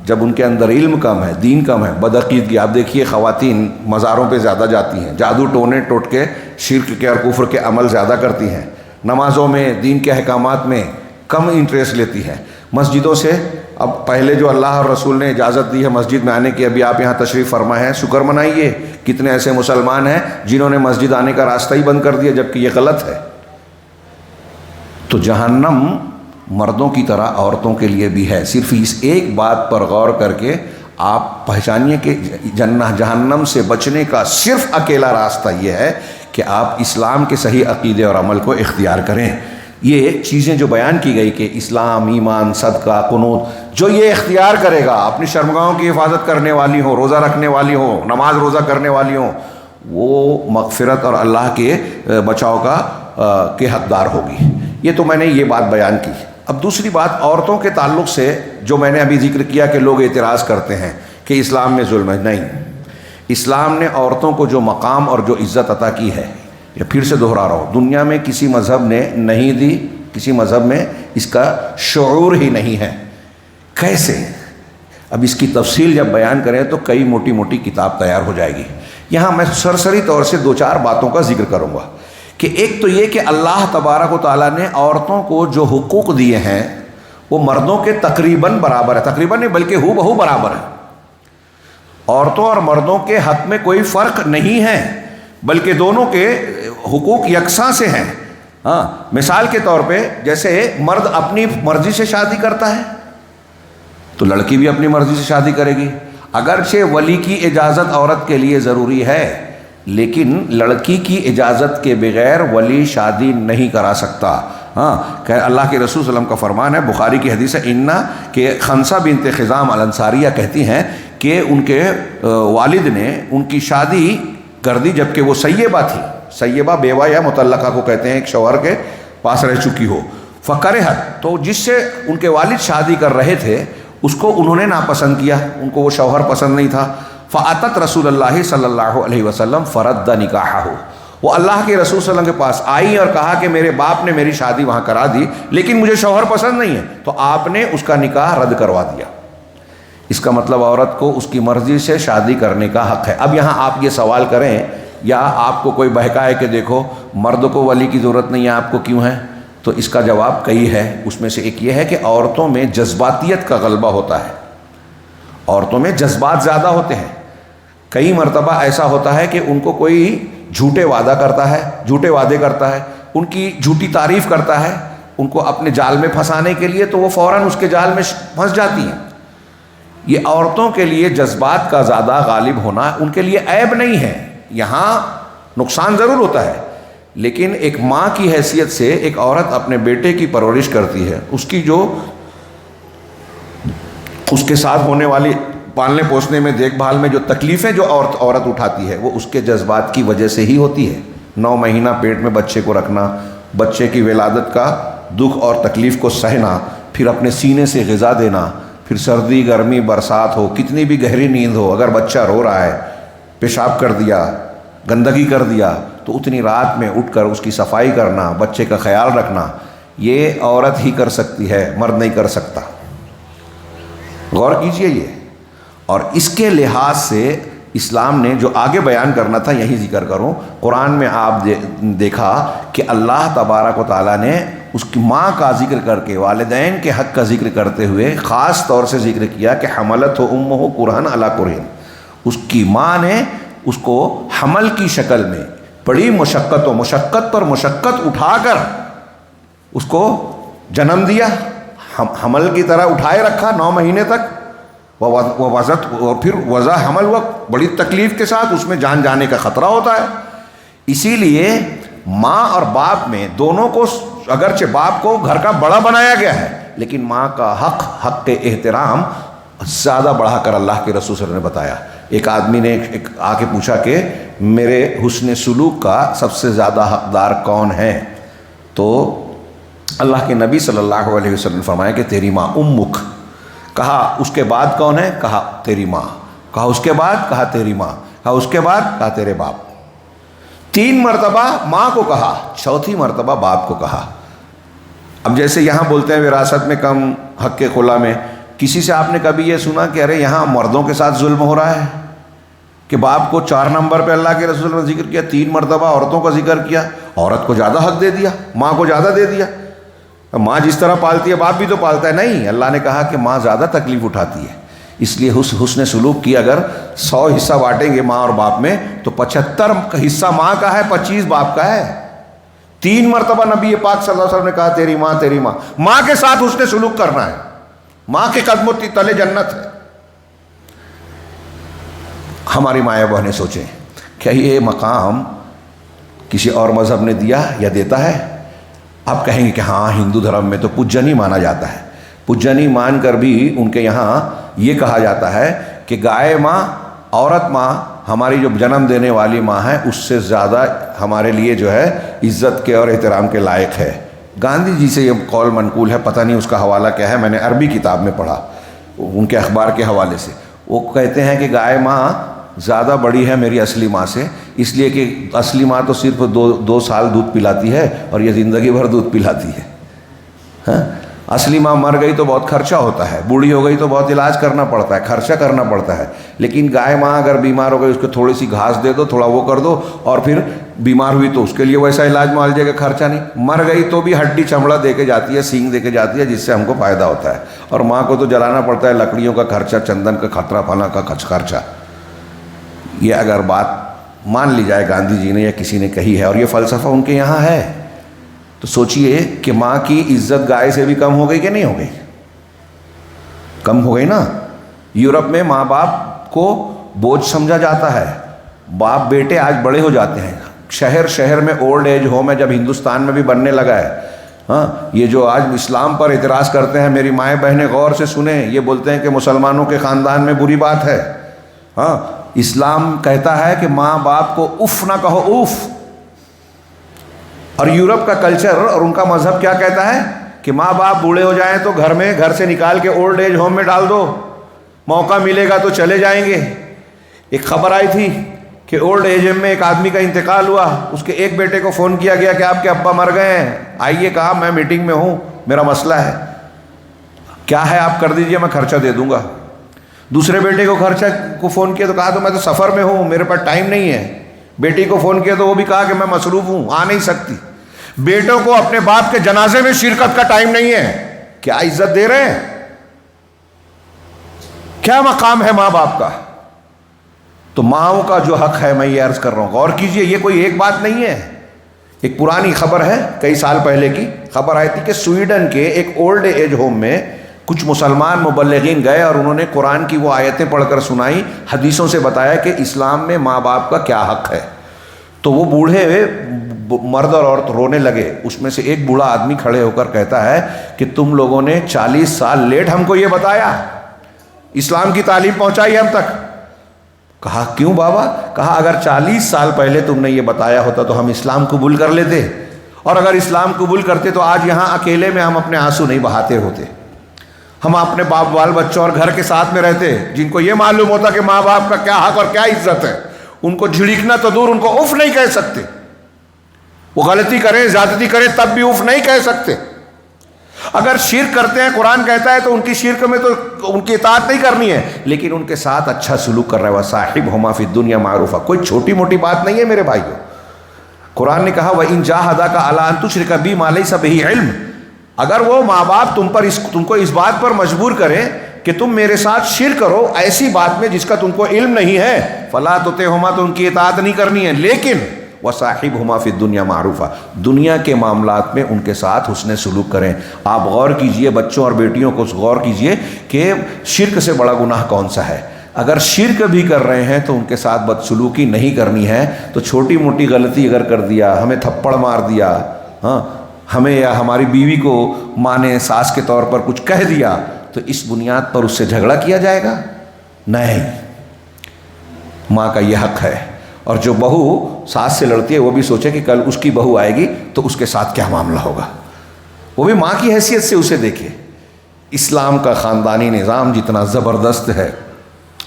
Speaker 1: جب ان کے اندر علم کم ہے، دین کم ہے، بدعقیدگی، آپ دیکھیے خواتین مزاروں پہ زیادہ جاتی ہیں، جادو ٹونے ٹوٹ کے شرک کے اور کفر کے عمل زیادہ کرتی ہیں، نمازوں میں، دین کے احکامات میں کم انٹریسٹ لیتی ہیں. مسجدوں سے اب پہلے جو اللہ اور رسول نے اجازت دی ہے مسجد میں آنے کی، ابھی آپ یہاں تشریف فرما ہیں، شکر منائیے. کتنے ایسے مسلمان ہیں جنہوں نے مسجد آنے کا راستہ ہی بند کر دیا، جبکہ یہ غلط ہے. تو جہنم مردوں کی طرح عورتوں کے لیے بھی ہے. صرف اس ایک بات پر غور کر کے آپ پہچانیے کہ جہنم سے بچنے کا صرف اکیلا راستہ یہ ہے کہ آپ اسلام کے صحیح عقیدے اور عمل کو اختیار کریں. یہ چیزیں جو بیان کی گئی کہ اسلام، ایمان، صدقہ، قنوت، جو یہ اختیار کرے گا، اپنی شرمگاہوں کی حفاظت کرنے والی ہوں، روزہ رکھنے والی ہوں، نماز روزہ کرنے والی ہوں، وہ مغفرت اور اللہ کے بچاؤ کے حقدار ہوگی. یہ تو میں نے یہ بات بیان کی. اب دوسری بات عورتوں کے تعلق سے جو میں نے ابھی ذکر کیا کہ لوگ اعتراض کرتے ہیں کہ اسلام میں ظلم ہے. نہیں، اسلام نے عورتوں کو جو مقام اور جو عزت عطا کی ہے، یہ پھر سے دہرا رہا ہوں، دنیا میں کسی مذہب نے نہیں دی، کسی مذہب میں اس کا شعور ہی نہیں ہے. کیسے؟ اب اس کی تفصیل جب بیان کریں تو کئی موٹی موٹی کتاب تیار ہو جائے گی. یہاں میں سرسری طور سے دو چار باتوں کا ذکر کروں گا کہ ایک تو یہ کہ اللہ تبارک و تعالیٰ نے عورتوں کو جو حقوق دیے ہیں وہ مردوں کے تقریباً برابر ہے، تقریباً نہیں بلکہ ہو بہو برابر ہے. عورتوں اور مردوں کے حق میں کوئی فرق نہیں ہے، بلکہ دونوں کے حقوق یکساں سے ہیں. مثال کے طور پہ جیسے مرد اپنی مرضی سے شادی کرتا ہے تو لڑکی بھی اپنی مرضی سے شادی کرے گی. اگرچہ ولی کی اجازت عورت کے لیے ضروری ہے، لیکن لڑکی کی اجازت کے بغیر ولی شادی نہیں کرا سکتا. کہ اللہ کے رسول صلی اللہ علیہ وسلم کا فرمان ہے، بخاری کی حدیث ہے، کہ خنسہ بنت خزام الانصاریہ کہتی ہیں کہ ان کے والد نے ان کی شادی کر دی جبکہ وہ سیبہ تھی. سیبہ بیوہ یا مطلقہ کو کہتے ہیں، ایک شوہر کے پاس رہ چکی ہو. فکرہت، تو جس سے ان کے والد شادی کر رہے تھے اس کو انہوں نے ناپسند کیا، ان کو وہ شوہر پسند نہیں تھا. فاتت رسول اللہ صلی اللہ علیہ وسلم فرد نکاحہ، وہ اللہ کے رسول صلی اللہ علیہ وسلم کے پاس آئی اور کہا کہ میرے باپ نے میری شادی وہاں کرا دی لیکن مجھے شوہر پسند نہیں ہے، تو آپ نے اس کا نکاح رد کروا دیا. اس کا مطلب عورت کو اس کی مرضی سے شادی کرنے کا حق ہے. اب یہاں آپ یہ سوال کریں یا آپ کو کوئی بہکائے کہ دیکھو مرد کو ولی کی ضرورت نہیں ہے، آپ کو کیوں ہے، تو اس کا جواب کئی ہے. اس میں سے ایک یہ ہے کہ عورتوں میں جذباتیت کا غلبہ ہوتا ہے، عورتوں میں جذبات زیادہ ہوتے ہیں. کئی مرتبہ ایسا ہوتا ہے کہ ان کو کوئی جھوٹے وعدہ کرتا ہے، جھوٹے وعدے کرتا ہے، ان کی جھوٹی تعریف کرتا ہے ان کو اپنے جال میں پھنسانے کے لیے، تو وہ فوراً اس کے جال میں پھنس جاتی ہیں. یہ عورتوں کے لیے جذبات کا زیادہ غالب ہونا ان کے لیے عیب نہیں ہے. یہاں نقصان ضرور ہوتا ہے لیکن ایک ماں کی حیثیت سے ایک عورت اپنے بیٹے کی پرورش کرتی ہے، اس کی جو اس کے ساتھ ہونے والی پالنے پوسنے میں دیکھ بھال میں جو تکلیفیں جو عورت اٹھاتی ہے وہ اس کے جذبات کی وجہ سے ہی ہوتی ہے. 9 مہینہ پیٹ میں بچے کو رکھنا، بچے کی ولادت کا دکھ اور تکلیف کو سہنا، پھر اپنے سینے سے غذا دینا، پھر سردی گرمی برسات ہو، کتنی بھی گہری نیند ہو، اگر بچہ رو رہا ہے، پیشاب کر دیا، گندگی کر دیا، تو اتنی رات میں اٹھ کر اس کی صفائی کرنا، بچے کا خیال رکھنا، یہ عورت ہی کر سکتی ہے، مرد نہیں کر سکتا. غور کیجئے یہ. اور اس کے لحاظ سے اسلام نے جو آگے بیان کرنا تھا یہی ذکر کروں. قرآن میں آپ دیکھا کہ اللہ تبارک و تعالیٰ نے اس کی ماں کا ذکر کر کے، والدین کے حق کا ذکر کرتے ہوئے خاص طور سے ذکر کیا کہ حملت ہو امہ کرہن علی کرہن، اس کی ماں نے اس کو حمل کی شکل میں بڑی مشقت پر مشقت اٹھا کر اس کو جنم دیا، حمل کی طرح اٹھائے رکھا 9 مہینے تک. وضعت، اور پھر وضع حمل وقت بڑی تکلیف کے ساتھ، اس میں جان جانے کا خطرہ ہوتا ہے. اسی لیے ماں اور باپ میں دونوں کو، اگرچہ باپ کو گھر کا بڑا بنایا گیا ہے لیکن ماں کا حق احترام زیادہ بڑھا کر اللہ کے رسول صلی اللہ علیہ وسلم نے بتایا. ایک آدمی نے آ کے پوچھا کہ میرے حسن سلوک کا سب سے زیادہ حقدار کون ہے، تو اللہ کے نبی صلی اللہ علیہ وسلم نے فرمایا کہ تیری ماں امک. کہا اس کے بعد کون ہے؟ کہا تیری ماں. کہا اس کے بعد؟ کہا تیری ماں. کہا اس کے بعد؟ کہا تیرے باپ. 3 مرتبہ ماں کو کہا، 4تھی مرتبہ باپ کو کہا. اب جیسے یہاں بولتے ہیں وراثت میں کم حق خلا میں، کسی سے آپ نے کبھی یہ سنا کہ ارے یہاں مردوں کے ساتھ ظلم ہو رہا ہے، کہ باپ کو 4 نمبر پہ اللہ کے رسول نے ذکر کیا، 3 مرتبہ عورتوں کا ذکر کیا، عورت کو زیادہ حق دے دیا، ماں کو زیادہ دے دیا. ماں جس طرح پالتی ہے باپ بھی تو پالتا ہے. نہیں، اللہ نے کہا کہ ماں زیادہ تکلیف اٹھاتی ہے. اس لیے حسن سلوک کی اگر 100 حصہ بانٹیں گے ماں اور باپ میں تو 75 حصہ ماں کا ہے، 25 باپ کا ہے. 3 مرتبہ نبی پاک صلی اللہ علیہ وسلم نے کہا تیری ماں تیری ماں. ماں کے ساتھ حسن سلوک کرنا ہے، ماں کے قدموں تلے جنت ہے. ہماری مائیں بہنیں سوچیں کیا یہ مقام کسی اور مذہب نے دیا یا دیتا ہے؟ آپ کہیں گے کہ ہاں ہندو دھرم میں تو پجنی مانا جاتا ہے. پجنی مان کر بھی ان کے یہاں یہ کہا جاتا ہے کہ گائے ماں، عورت ماں، ہماری جو جنم دینے والی ماں ہے اس سے زیادہ ہمارے لیے جو ہے عزت کے اور احترام کے لائق ہے. گاندھی جی سے یہ قول منقول ہے، پتہ نہیں اس کا حوالہ کیا ہے، میں نے عربی کتاب میں پڑھا ان کے اخبار کے حوالے سے. وہ کہتے ہیں کہ گائے ماں زیادہ بڑی ہے میری اصلی ماں سے، اس لیے کہ اصلی ماں تو صرف 2 سال دودھ پلاتی ہے اور یہ زندگی بھر دودھ پلاتی ہے. ہاں، اصلی ماں مر گئی تو بہت خرچہ ہوتا ہے، بوڑھی ہو گئی تو بہت علاج کرنا پڑتا ہے، خرچہ کرنا پڑتا ہے. لیکن گائے ماں اگر بیمار ہو گئی اس کو تھوڑی سی گھاس دے دو، تھوڑا وہ کر دو، اور پھر بیمار ہوئی تو اس کے لیے ویسا علاج معالجے کا خرچہ نہیں. مر گئی تو بھی ہڈی چمڑا دے کے جاتی ہے، سینگ دے کے جاتی ہے، جس سے ہم کو فائدہ ہوتا ہے. اور ماں کو تو جلانا پڑتا ہے، لکڑیوں کا خرچہ، چندن کا خطرہ، فلاں کا خرچہ. یہ اگر بات مان لی جائے گاندھی جی نے یا کسی نے کہی ہے اور یہ فلسفہ ان کے یہاں ہے، تو سوچئے کہ ماں کی عزت گائے سے بھی کم ہو گئی کہ نہیں ہو گئی؟ کم ہو گئی نا. یورپ میں ماں باپ کو بوجھ سمجھا جاتا ہے. باپ بیٹے آج بڑے ہو جاتے ہیں. شہر میں اولڈ ایج ہوم ہے، جب ہندوستان میں بھی بننے لگا ہے ہاں، یہ جو آج اسلام پر اعتراض کرتے ہیں، میری مائیں بہنیں غور سے سنیں، یہ بولتے ہیں کہ مسلمانوں کے خاندان میں بری بات ہے۔ ہاں، اسلام کہتا ہے کہ ماں باپ کو اف نہ کہو، اف۔ اور یورپ کا کلچر اور ان کا مذہب کیا کہتا ہے کہ ماں باپ بوڑھے ہو جائیں تو گھر سے نکال کے اولڈ ایج ہوم میں ڈال دو، موقع ملے گا تو چلے جائیں گے۔ ایک خبر آئی تھی کہ اولڈ ایج میں ایک آدمی کا انتقال ہوا، اس کے ایک بیٹے کو فون کیا گیا کہ آپ کے ابا مر گئے ہیں، آئیے، کہا میں میٹنگ میں ہوں، میرا مسئلہ ہے، کیا ہے آپ کر دیجئے، میں خرچہ دے دوں گا۔ دوسرے بیٹے کو خرچہ کو فون کیا تو کہا تو میں تو سفر میں ہوں، میرے پاس ٹائم نہیں ہے۔ بیٹی کو فون کیا تو وہ بھی کہا کہ میں مصروف ہوں، آ نہیں سکتی۔ بیٹوں کو اپنے باپ کے جنازے میں شرکت کا ٹائم نہیں ہے۔ کیا عزت دے رہے ہیں؟ کیا مقام ہے ماں باپ کا؟ تو ماؤں کا جو حق ہے، میں یہ عرض کر رہا ہوں، غور کیجئے، یہ کوئی ایک بات نہیں ہے۔ ایک پرانی خبر ہے، کئی سال پہلے کی خبر آئی تھی کہ سویڈن کے ایک اولڈ ایج ہوم میں کچھ مسلمان مبلغین گئے اور انہوں نے قرآن کی وہ آیتیں پڑھ کر سنائی، حدیثوں سے بتایا کہ اسلام میں ماں باپ کا کیا حق ہے۔ تو وہ بوڑھے مرد اور عورت رونے لگے۔ اس میں سے ایک بوڑھا آدمی کھڑے ہو کر کہتا ہے کہ تم لوگوں نے 40 سال لیٹ ہم کو یہ بتایا، اسلام کی تعلیم پہنچائی ہم تک۔ کہا کیوں بابا؟ کہا اگر 40 سال پہلے تم نے یہ بتایا ہوتا تو ہم اسلام قبول کر لیتے، اور اگر اسلام قبول کرتے تو آج یہاں اکیلے میں ہم اپنے آنسو نہیں بہاتے ہوتے، ہم اپنے باپ بال بچوں اور گھر کے ساتھ میں رہتے، جن کو یہ معلوم ہوتا کہ ماں باپ کا کیا حق اور کیا عزت ہے۔ ان کو جھڑکنا تو دور، ان کو اف نہیں کہہ سکتے، وہ غلطی کریں، زیادتی کریں، تب بھی اف نہیں کہہ سکتے۔ اگر شرک کرتے ہیں، قرآن کہتا ہے، تو ان کی شرک میں تو ان کی اطاعت نہیں کرنی ہے، لیکن ان کے ساتھ اچھا سلوک کر رہا ہے۔ وَصَاحِبْهُمَا فِي الدُّنْيَا مَعْرُوفًا، کوئی چھوٹی موٹی بات نہیں ہے میرے بھائیو۔ قرآن نے کہا وَإِن جَاهَدَاكَ عَلَىٰ أَن تُشْرِكَ بِي مَا لَيْسَ بِهِ عِلْمٌ، اگر وہ ماں باپ تم کو اس بات پر مجبور کریں کہ تم میرے ساتھ شرک کرو ایسی بات میں جس کا تم کو علم نہیں ہے، فَلَا تُطِعْهُمَا، تو ان کی اطاعت نہیں کرنی ہے، لیکن وَصَاحِبْهُمَا فِي الدُّنْيَا مَعْرُوفًا، دنیا کے معاملات میں ان کے ساتھ حسن سلوک کریں۔ آپ غور کیجئے، بچوں اور بیٹیوں کو غور کیجئے کہ شرک سے بڑا گناہ کون سا ہے۔ اگر شرک بھی کر رہے ہیں تو ان کے ساتھ بدسلوکی نہیں کرنی ہے۔ تو چھوٹی موٹی غلطی اگر کر دیا، ہمیں تھپڑ مار دیا، ہاں، ہمیں یا ہماری بیوی کو ماں نے ساس کے طور پر کچھ کہہ دیا، تو اس بنیاد پر اس سے جھگڑا کیا جائے گا؟ نہیں، ماں کا یہ حق ہے۔ اور جو بہو ساس سے لڑتی ہے وہ بھی سوچے کہ کل اس کی بہو آئے گی تو اس کے ساتھ کیا معاملہ ہوگا، وہ بھی ماں کی حیثیت سے اسے دیکھے۔ اسلام کا خاندانی نظام جتنا زبردست ہے،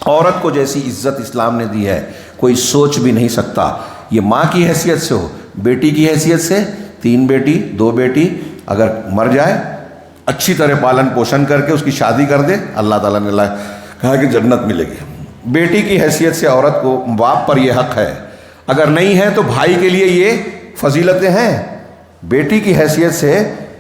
Speaker 1: عورت کو جیسی عزت اسلام نے دی ہے کوئی سوچ بھی نہیں سکتا۔ یہ ماں کی حیثیت سے ہو، بیٹی کی حیثیت سے، 3 بیٹی 2 بیٹی اگر مر جائے، اچھی طرح پالن پوشن کر کے اس کی شادی کر دے، اللہ تعالیٰ نے کہا کہ جنت ملے گی۔ بیٹی کی حیثیت سے عورت کو باپ پر یہ حق ہے، اگر نہیں ہے تو بھائی کے لیے یہ فضیلتیں ہیں۔ بیٹی کی حیثیت سے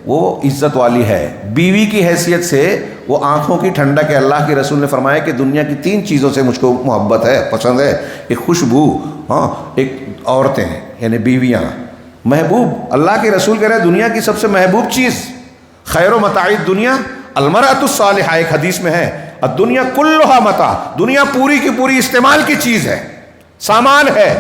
Speaker 1: وہ عزت والی ہے، بیوی کی حیثیت سے وہ آنکھوں کی ٹھنڈک ہے۔ اللہ کے رسول نے فرمایا کہ دنیا کی 3 چیزوں سے مجھ کو محبت ہے، پسند ہے، ایک خوشبو، ہاں، ایک عورتیں یعنی بیویاں۔ محبوب، اللہ کے رسول کہہ رہے ہیں دنیا کی سب سے محبوب چیز، خیر و متاع الدنیا المرأۃ الصالحہ، ایک حدیث میں ہے الدنیا کلھا متاع، دنیا پوری کی پوری استعمال کی چیز ہے، سامان ہے،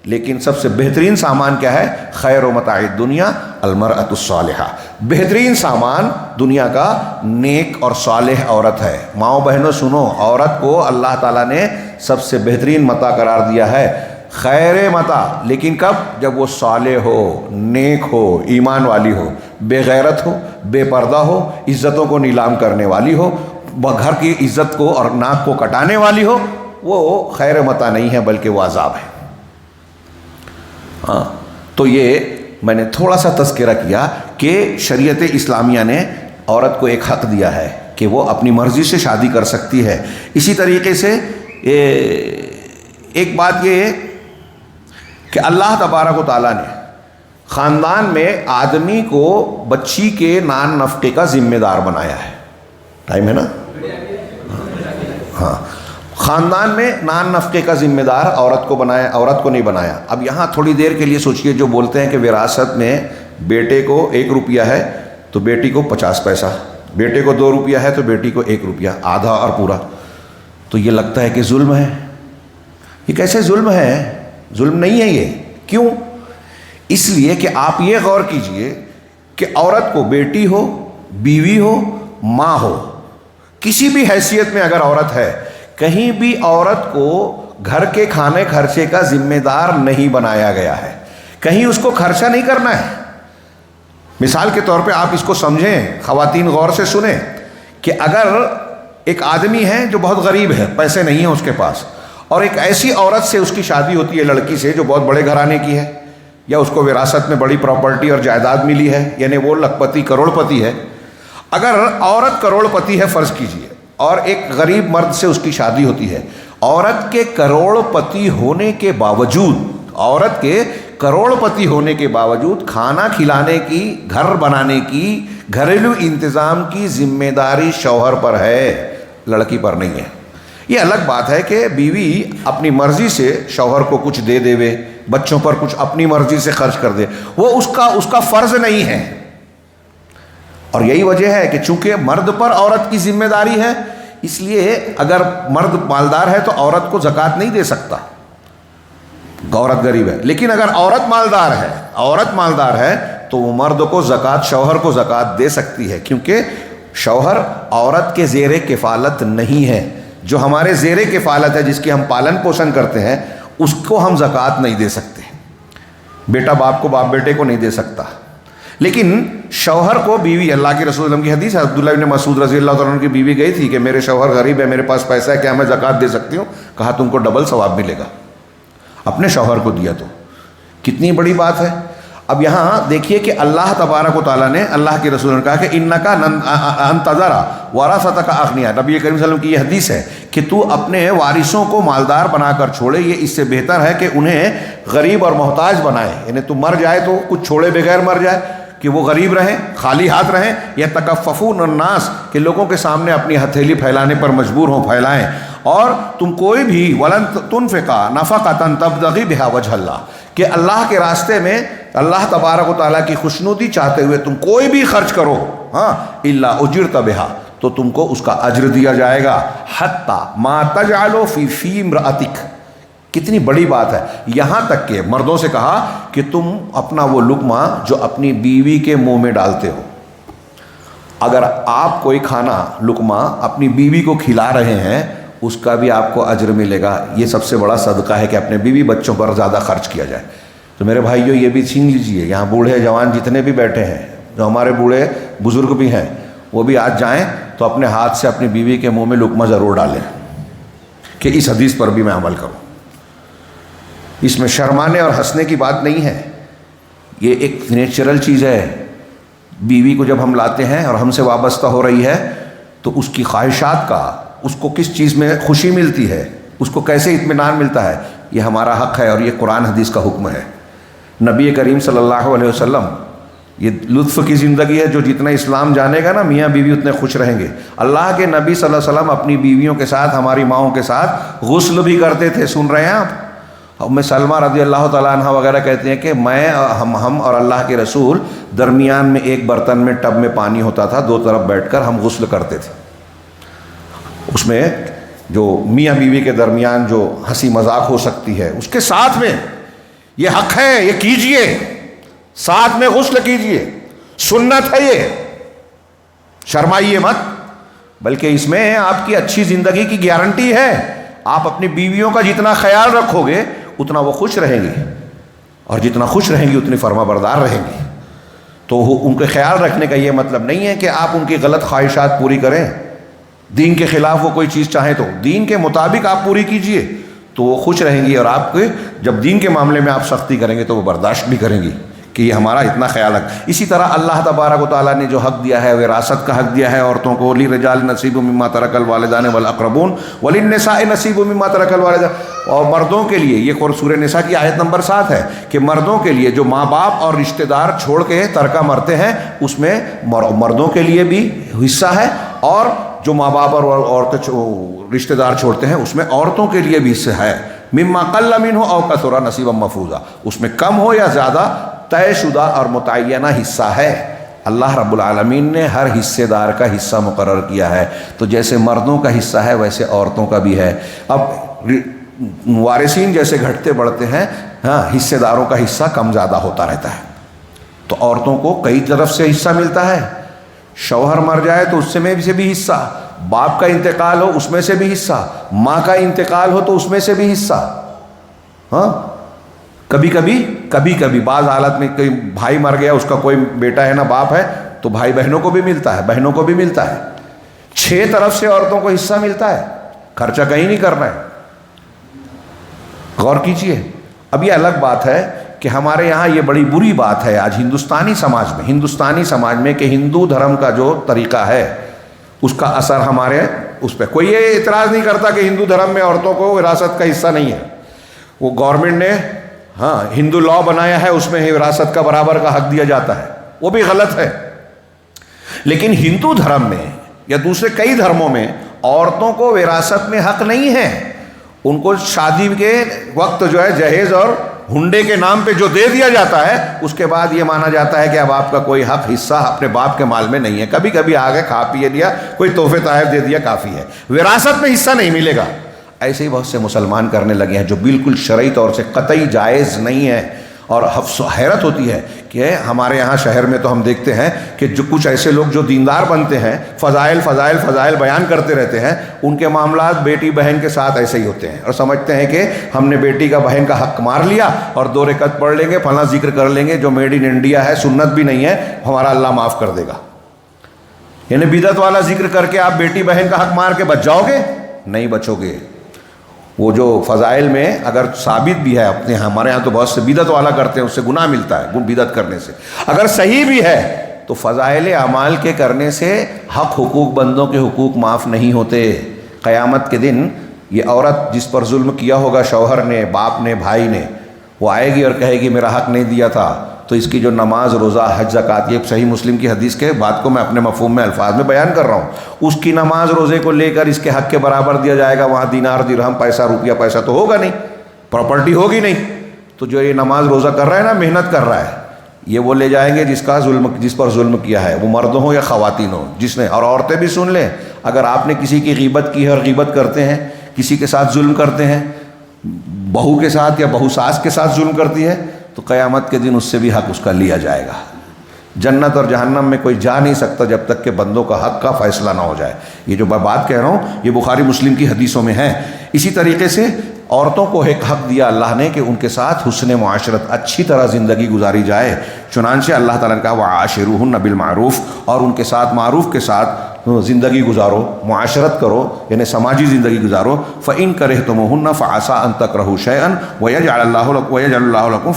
Speaker 1: لیکن سب سے بہترین سامان کیا ہے؟ خیر و متاع الدنیا المرأۃ الصالحہ، بہترین سامان دنیا کا نیک اور صالح عورت ہے۔ ماؤں بہنوں سنو، عورت کو اللہ تعالیٰ نے سب سے بہترین متاع قرار دیا ہے، خیر متاع، لیکن کب؟ جب وہ صالح ہو، نیک ہو، ایمان والی ہو، بے غیرت ہو، بے پردہ ہو، عزتوں کو نیلام کرنے والی ہو، گھر کی عزت کو اور ناک کو کٹانے والی ہو، وہ خیر متاع نہیں ہے بلکہ وہ عذاب ہے۔ ہاں، تو یہ میں نے تھوڑا سا تذکرہ کیا کہ شریعت اسلامیہ نے عورت کو ایک حق دیا ہے کہ وہ اپنی مرضی سے شادی کر سکتی ہے۔ اسی طریقے سے ایک بات یہ ہے کہ اللہ تبارک و تعالیٰ نے خاندان میں آدمی کو بچی کے نان نفقے کا ذمہ دار بنایا ہے۔ ٹائم ہے نا؟ ہاں، خاندان میں نان نفقے کا ذمہ دار عورت کو بنایا، عورت کو نہیں بنایا۔ اب یہاں تھوڑی دیر کے لیے سوچئے، جو بولتے ہیں کہ وراثت میں بیٹے کو 1 روپیہ ہے تو بیٹی کو 50 پیسہ، بیٹے کو 2 روپیہ ہے تو بیٹی کو 1 روپیہ، آدھا اور پورا، تو یہ لگتا ہے کہ ظلم ہے۔ یہ کیسے ظلم ہے؟ ظلم نہیں ہے یہ۔ کیوں؟ اس لیے کہ آپ یہ غور کیجئے کہ عورت کو بیٹی ہو، بیوی ہو، ماں ہو، کسی بھی حیثیت میں اگر عورت ہے، کہیں بھی عورت کو گھر کے کھانے خرچے کا ذمہ دار نہیں بنایا گیا ہے، کہیں اس کو خرچہ نہیں کرنا ہے۔ مثال کے طور پہ آپ اس کو سمجھیں، خواتین غور سے سنیں، کہ اگر ایک آدمی ہے جو بہت غریب ہے، پیسے نہیں ہیں اس کے پاس، اور ایک ایسی عورت سے اس کی شادی ہوتی ہے، لڑکی سے جو بہت بڑے گھرانے کی ہے، یا اس کو وراثت میں بڑی پراپرٹی اور جائیداد ملی ہے، یعنی وہ لکھپتی کروڑ پتی ہے۔ اگر عورت کروڑ پتی ہے فرض کیجئے، اور ایک غریب مرد سے اس کی شادی ہوتی ہے، عورت کے کروڑ پتی ہونے کے باوجود کھانا کھلانے کی، گھر بنانے کی، گھریلو انتظام کی ذمہ داری شوہر پر ہے، لڑکی پر نہیں ہے۔ یہ الگ بات ہے کہ بیوی اپنی مرضی سے شوہر کو کچھ دے دے، بچوں پر کچھ اپنی مرضی سے خرچ کر دے، وہ اس کا فرض نہیں ہے۔ اور یہی وجہ ہے کہ چونکہ مرد پر عورت کی ذمہ داری ہے، اس لیے اگر مرد مالدار ہے تو عورت کو زکوٰۃ نہیں دے سکتا، عورت غریب ہے۔ لیکن اگر عورت مالدار ہے تو وہ مرد کو زکوٰۃ، شوہر کو زکوٰۃ دے سکتی ہے، کیونکہ شوہر عورت کے زیر کفالت نہیں ہے۔ جو ہمارے زیر کفالت ہے، جس کی ہم پالن پوشن کرتے ہیں، اس کو ہم زکوٰۃ نہیں دے سکتے۔ بیٹا باپ کو، باپ بیٹے کو نہیں دے سکتا، لیکن شوہر کو بیوی، اللہ کے رسول اللہ کی حدیث ہے، عبداللہ بن مسعود رضی اللہ تعالیٰ عنہ کی بیوی گئی تھی کہ میرے شوہر غریب ہے، میرے پاس پیسہ ہے، کیا میں زکوٰۃ دے سکتی ہوں؟ کہا تم کو ڈبل ثواب ملے گا، اپنے شوہر کو دیا تو کتنی بڑی بات ہے۔ اب یہاں دیکھیے کہ اللہ تبارک و تعالیٰ نے، اللہ کے رسول نے کہا کہ انکا ان تذر ورثتک اغنیاء، نبی کریم صلی اللہ علیہ وسلم کی یہ حدیث ہے کہ تو اپنے وارثوں کو مالدار بنا کر چھوڑے، یہ اس سے بہتر ہے کہ انہیں غریب اور محتاج بنائے، یعنی تو مر جائے تو کچھ چھوڑے بغیر مر جائے، کہ وہ غریب رہیں، خالی ہاتھ رہیں، یا تکففون الناس، کہ لوگوں کے سامنے اپنی ہتھیلی پھیلانے پر مجبور ہوں، پھیلائیں۔ اور تم کوئی بھی ولن تنفقا نفقۃ تبتغی بہا وجہ اللہ، کہ اللہ کے راستے میں اللہ تبارک و تعالیٰ کی خوشنودی چاہتے ہوئے تم کوئی بھی خرچ کرو، الا اجرت بہا، تو تم کو اس کا اجر دیا جائے گا، حتی ما تجعل فی امرأتک، کتنی بڑی بات ہے، یہاں تک کہ مردوں سے کہا کہ تم اپنا وہ لقمہ جو اپنی بیوی کے منہ میں ڈالتے ہو، اگر آپ کوئی کھانا لقمہ اپنی بیوی کو کھلا رہے ہیں، اس کا بھی آپ کو اجر ملے گا۔ یہ سب سے بڑا صدقہ ہے کہ اپنے بیوی بچوں پر زیادہ خرچ کیا جائے۔ تو میرے بھائیوں، یہ بھی چھین لیجئے، یہاں بوڑھے جوان جتنے بھی بیٹھے ہیں، جو ہمارے بوڑھے بزرگ بھی ہیں، وہ بھی آج جائیں تو اپنے ہاتھ سے اپنی بیوی کے منہ میں لقمہ ضرور ڈالیں، کہ اس حدیث پر بھی میں عمل کروں۔ اس میں شرمانے اور ہنسنے کی بات نہیں ہے، یہ ایک نیچرل چیز ہے۔ بیوی کو جب ہم لاتے ہیں اور ہم سے وابستہ ہو رہی ہے، تو اس کی خواہشات کا، اس کو کس چیز میں خوشی ملتی ہے، اس کو کیسے اطمینان ملتا ہے، یہ ہمارا حق ہے، اور یہ قرآن حدیث کا حکم ہے۔ نبی کریم صلی اللہ علیہ وسلم، یہ لطف کی زندگی ہے، جو جتنا اسلام جانے گا نا، میاں بیوی اتنے خوش رہیں گے۔ اللہ کے نبی صلی اللہ علیہ وسلم اپنی بیویوں کے ساتھ، ہماری ماؤں کے ساتھ غسل بھی کرتے تھے، سن رہے ہیں آپ؟ ام سلمہ رضی اللہ تعالیٰ عنہ وغیرہ کہتے ہیں کہ ہم اور اللہ کے رسول درمیان میں ایک برتن میں، ٹب میں پانی ہوتا تھا، دو طرف بیٹھ کر ہم غسل کرتے تھے۔ اس میں جو میاں بیوی کے درمیان جو ہنسی مذاق ہو سکتی ہے، اس کے ساتھ میں یہ حق ہے، یہ کیجئے، ساتھ میں غسل کیجئے، سنت ہے، یہ شرمائیے مت، بلکہ اس میں آپ کی اچھی زندگی کی گارنٹی ہے۔ آپ اپنی بیویوں کا جتنا خیال رکھو گے، اتنا وہ خوش رہیں گی، اور جتنا خوش رہیں گی اتنی فرما بردار رہیں گی۔ تو ان کے خیال رکھنے کا یہ مطلب نہیں ہے کہ آپ ان کی غلط خواہشات پوری کریں، دین کے خلاف وہ کوئی چیز چاہیں تو دین کے مطابق آپ پوری کیجئے، تو وہ خوش رہیں گی، اور آپ کے جب دین کے معاملے میں آپ سختی کریں گے تو وہ برداشت بھی کریں گی کہ یہ ہمارا اتنا خیال رکھ۔ اسی طرح اللہ تبارک و تعالیٰ نے جو حق دیا ہے، وراثت کا حق دیا ہے عورتوں کو، لِلرِّجَالِ نَصِیبٌ مِّمَّا تَرَکَ الْوَالِدَانِ وَالْأَقْرَبُونَ وَلِلنِّسَاءِ نَصِیبٌ مِّمَّا تَرَکَ الْوَالِدَانِ، اور مردوں کے لیے، یہ سورہ نساء کی آیت نمبر 7 ہے کہ مردوں کے لیے جو ماں باپ اور رشتہ دار چھوڑ کے ترکہ مرتے ہیں، اس میں مردوں کے لیے بھی حصہ ہے، اور جو ماں باپ اور عورتیں رشتہ دار چھوڑتے ہیں، اس میں عورتوں کے لیے بھی حصہ ہے۔ مما قل منہ او کثر نصیبا مفروضا، اس میں کم ہو یا زیادہ طے شدہ اور متعینہ حصہ ہے۔ اللہ رب العالمین نے ہر حصے دار کا حصہ مقرر کیا ہے، تو جیسے مردوں کا حصہ ہے ویسے عورتوں کا بھی ہے۔ اب وارثین جیسے گھٹتے بڑھتے ہیں، حصے داروں کا حصہ کم زیادہ ہوتا رہتا ہے۔ تو عورتوں کو کئی طرف سے حصہ ملتا ہے. شوہر مر جائے تو اس میں سے بھی حصہ، باپ کا انتقال ہو اس میں سے بھی حصہ، ماں کا انتقال ہو تو اس میں سے بھی حصہ. ہاں کبھی کبھی بعض حالت میں کوئی بھائی مر گیا، اس کا کوئی بیٹا ہے نہ باپ ہے، تو بھائی بہنوں کو بھی ملتا ہے، بہنوں کو بھی ملتا ہے. 6 طرف سے عورتوں کو حصہ ملتا ہے، خرچہ کہیں نہیں کرنا ہے. غور کیجئے. اب یہ الگ بات ہے کہ ہمارے یہاں یہ بڑی بری بات ہے آج ہندوستانی سماج میں کہ ہندو دھرم کا جو طریقہ ہے اس کا اثر ہمارے اس پہ. کوئی یہ اعتراض نہیں کرتا کہ ہندو دھرم میں عورتوں کو وراثت کا حصہ نہیں ہے. وہ گورنمنٹ نے ہندو لا بنایا ہے، اس میں وراثت کا برابر کا حق دیا جاتا ہے، وہ بھی غلط ہے. لیکن ہندو دھرم میں یا دوسرے کئی دھرموں میں عورتوں کو وراثت میں حق نہیں ہے. ان کو شادی کے وقت جو ہے جہیز اور ہنڈے کے نام پہ جو دے دیا جاتا ہے، اس کے بعد یہ مانا جاتا ہے کہ اب آپ کا کوئی حق حصہ اپنے باپ کے مال میں نہیں ہے. کبھی کبھی آگے کھا پیے لیا، کوئی تحفے تحائف دے دیا، کافی ہے، وراثت میں حصہ نہیں ملے گا. ایسے ہی بہت سے مسلمان کرنے لگے ہیں جو بالکل شرعی طور سے قطعی جائز نہیں ہے. اور حیرت ہوتی ہے کہ ہمارے یہاں شہر میں تو ہم دیکھتے ہیں کہ جو کچھ ایسے لوگ جو دیندار بنتے ہیں، فضائل بیان کرتے رہتے ہیں، ان کے معاملات بیٹی بہن کے ساتھ ایسے ہی ہوتے ہیں اور سمجھتے ہیں کہ ہم نے بیٹی کا بہن کا حق مار لیا اور 2 رکعت پڑھ لیں گے، فلاں ذکر کر لیں گے جو میڈ ان انڈیا ہے، سنت بھی نہیں ہے، ہمارا اللہ معاف کر دے گا. یعنی بدعت والا ذکر کر کے آپ بیٹی بہن کا حق مار کے بچ جاؤ گے؟ نہیں بچو گے. وہ جو فضائل میں اگر ثابت بھی ہے، اپنے ہمارے ہاں تو بہت سے بدعت والا کرتے ہیں، اس سے گناہ ملتا ہے بدعت کرنے سے. اگر صحیح بھی ہے تو فضائل اعمال کے کرنے سے حق حقوق بندوں کے حقوق معاف نہیں ہوتے. قیامت کے دن یہ عورت جس پر ظلم کیا ہوگا شوہر نے، باپ نے، بھائی نے، وہ آئے گی اور کہے گی میرا حق نہیں دیا تھا، تو اس کی جو نماز، روزہ، حج، زکوٰۃ، یہ صحیح مسلم کی حدیث کے بات کو میں اپنے مفہوم میں الفاظ میں بیان کر رہا ہوں، اس کی نماز روزے کو لے کر اس کے حق کے برابر دیا جائے گا. وہاں دینار درہم پیسہ روپیہ پیسہ تو ہوگا نہیں، پراپرٹی ہوگی نہیں. تو جو یہ نماز روزہ کر رہا ہے نا، محنت کر رہا ہے، یہ وہ لے جائیں گے جس پر ظلم کیا ہے، وہ مرد ہوں یا خواتین ہوں، جس نے. اور عورتیں بھی سن لیں، اگر آپ نے کسی کی غیبت کی ہے اور غیبت کرتے ہیں، کسی کے ساتھ ظلم کرتے ہیں، بہو کے ساتھ یا بہو ساس کے ساتھ ظلم کرتی ہے، تو قیامت کے دن اس سے بھی حق اس کا لیا جائے گا. جنت اور جہنم میں کوئی جا نہیں سکتا جب تک کہ بندوں کا حق کا فیصلہ نہ ہو جائے. یہ جو میں بات کہہ رہا ہوں یہ بخاری مسلم کی حدیثوں میں ہے. اسی طریقے سے عورتوں کو ایک حق دیا اللہ نے کہ ان کے ساتھ حسن معاشرت، اچھی طرح زندگی گزاری جائے. چنانچہ اللہ تعالیٰ نے کہا وعاشروہن بالمعروف، اور ان کے ساتھ معروف کے ساتھ زندگی گزارو، معاشرت کرو، یعنی سماجی زندگی گزارو. فَإِن كَرِهْتُمُوهُنَّ فَعَسَىٰ أَن تَكْرَهُوا شَيْئًا وَيَجْعَلَ اللَّهُ لَكُمْ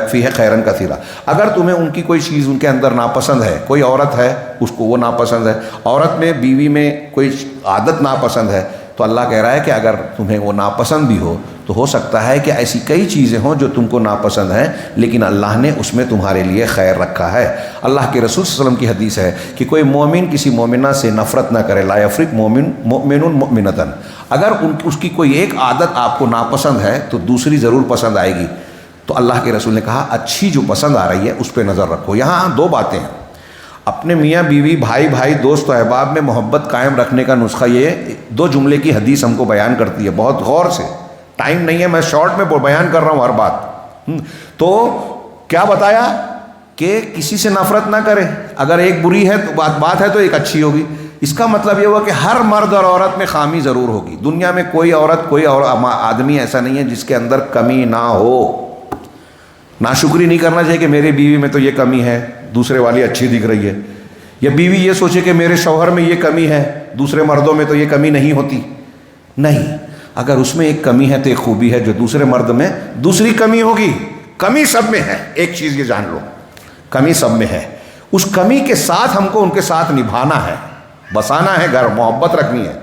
Speaker 1: فِيهِ خَيْرًا كَثِيرًا. اگر تمہیں ان کی کوئی چیز ان کے اندر ناپسند ہے، کوئی عورت ہے اس کو وہ ناپسند ہے، عورت میں بیوی میں کوئی عادت ناپسند ہے، تو اللہ کہہ رہا ہے کہ اگر تمہیں وہ ناپسند بھی ہو تو ہو سکتا ہے کہ ایسی کئی چیزیں ہوں جو تم کو ناپسند ہیں، لیکن اللہ نے اس میں تمہارے لیے خیر رکھا ہے. اللہ کے رسول صلی اللہ علیہ وسلم کی حدیث ہے کہ کوئی مومن کسی مومنہ سے نفرت نہ کرے. لا یفرق مؤمن مؤمنۃ. اگر اس کی کوئی ایک عادت آپ کو ناپسند ہے تو دوسری ضرور پسند آئے گی. تو اللہ کے رسول نے کہا اچھی جو پسند آ رہی ہے اس پہ نظر رکھو. یہاں 2 باتیں ہیں. اپنے میاں بیوی، بھائی دوست و احباب میں محبت قائم رکھنے کا نسخہ یہ 2 جملے کی حدیث ہم کو بیان کرتی ہے. بہت غور سے، ٹائم نہیں ہے، میں شارٹ میں بیان کر رہا ہوں ہر بات. تو کیا بتایا کہ کسی سے نفرت نہ کرے. اگر ایک بری ہے تو بات ہے تو ایک اچھی ہوگی. اس کا مطلب یہ ہوا کہ ہر مرد اور عورت میں خامی ضرور ہوگی. دنیا میں کوئی عورت، کوئی آدمی ایسا نہیں ہے جس کے اندر کمی نہ ہو. ناشکری نہیں کرنا چاہیے کہ میری بیوی میں تو یہ کمی ہے، دوسرے والی اچھی دکھ رہی ہے. یا بیوی یہ سوچے کہ میرے شوہر میں یہ کمی ہے، دوسرے مردوں میں تو یہ کمی نہیں ہوتی. نہیں، اگر اس میں ایک کمی ہے تو ایک خوبی ہے جو دوسرے مرد میں دوسری کمی ہوگی. کمی سب میں ہے، ایک چیز یہ جان لو، کمی سب میں ہے. اس کمی کے ساتھ ہم کو ان کے ساتھ نبھانا ہے، بسانا ہے گھر، محبت رکھنی ہے.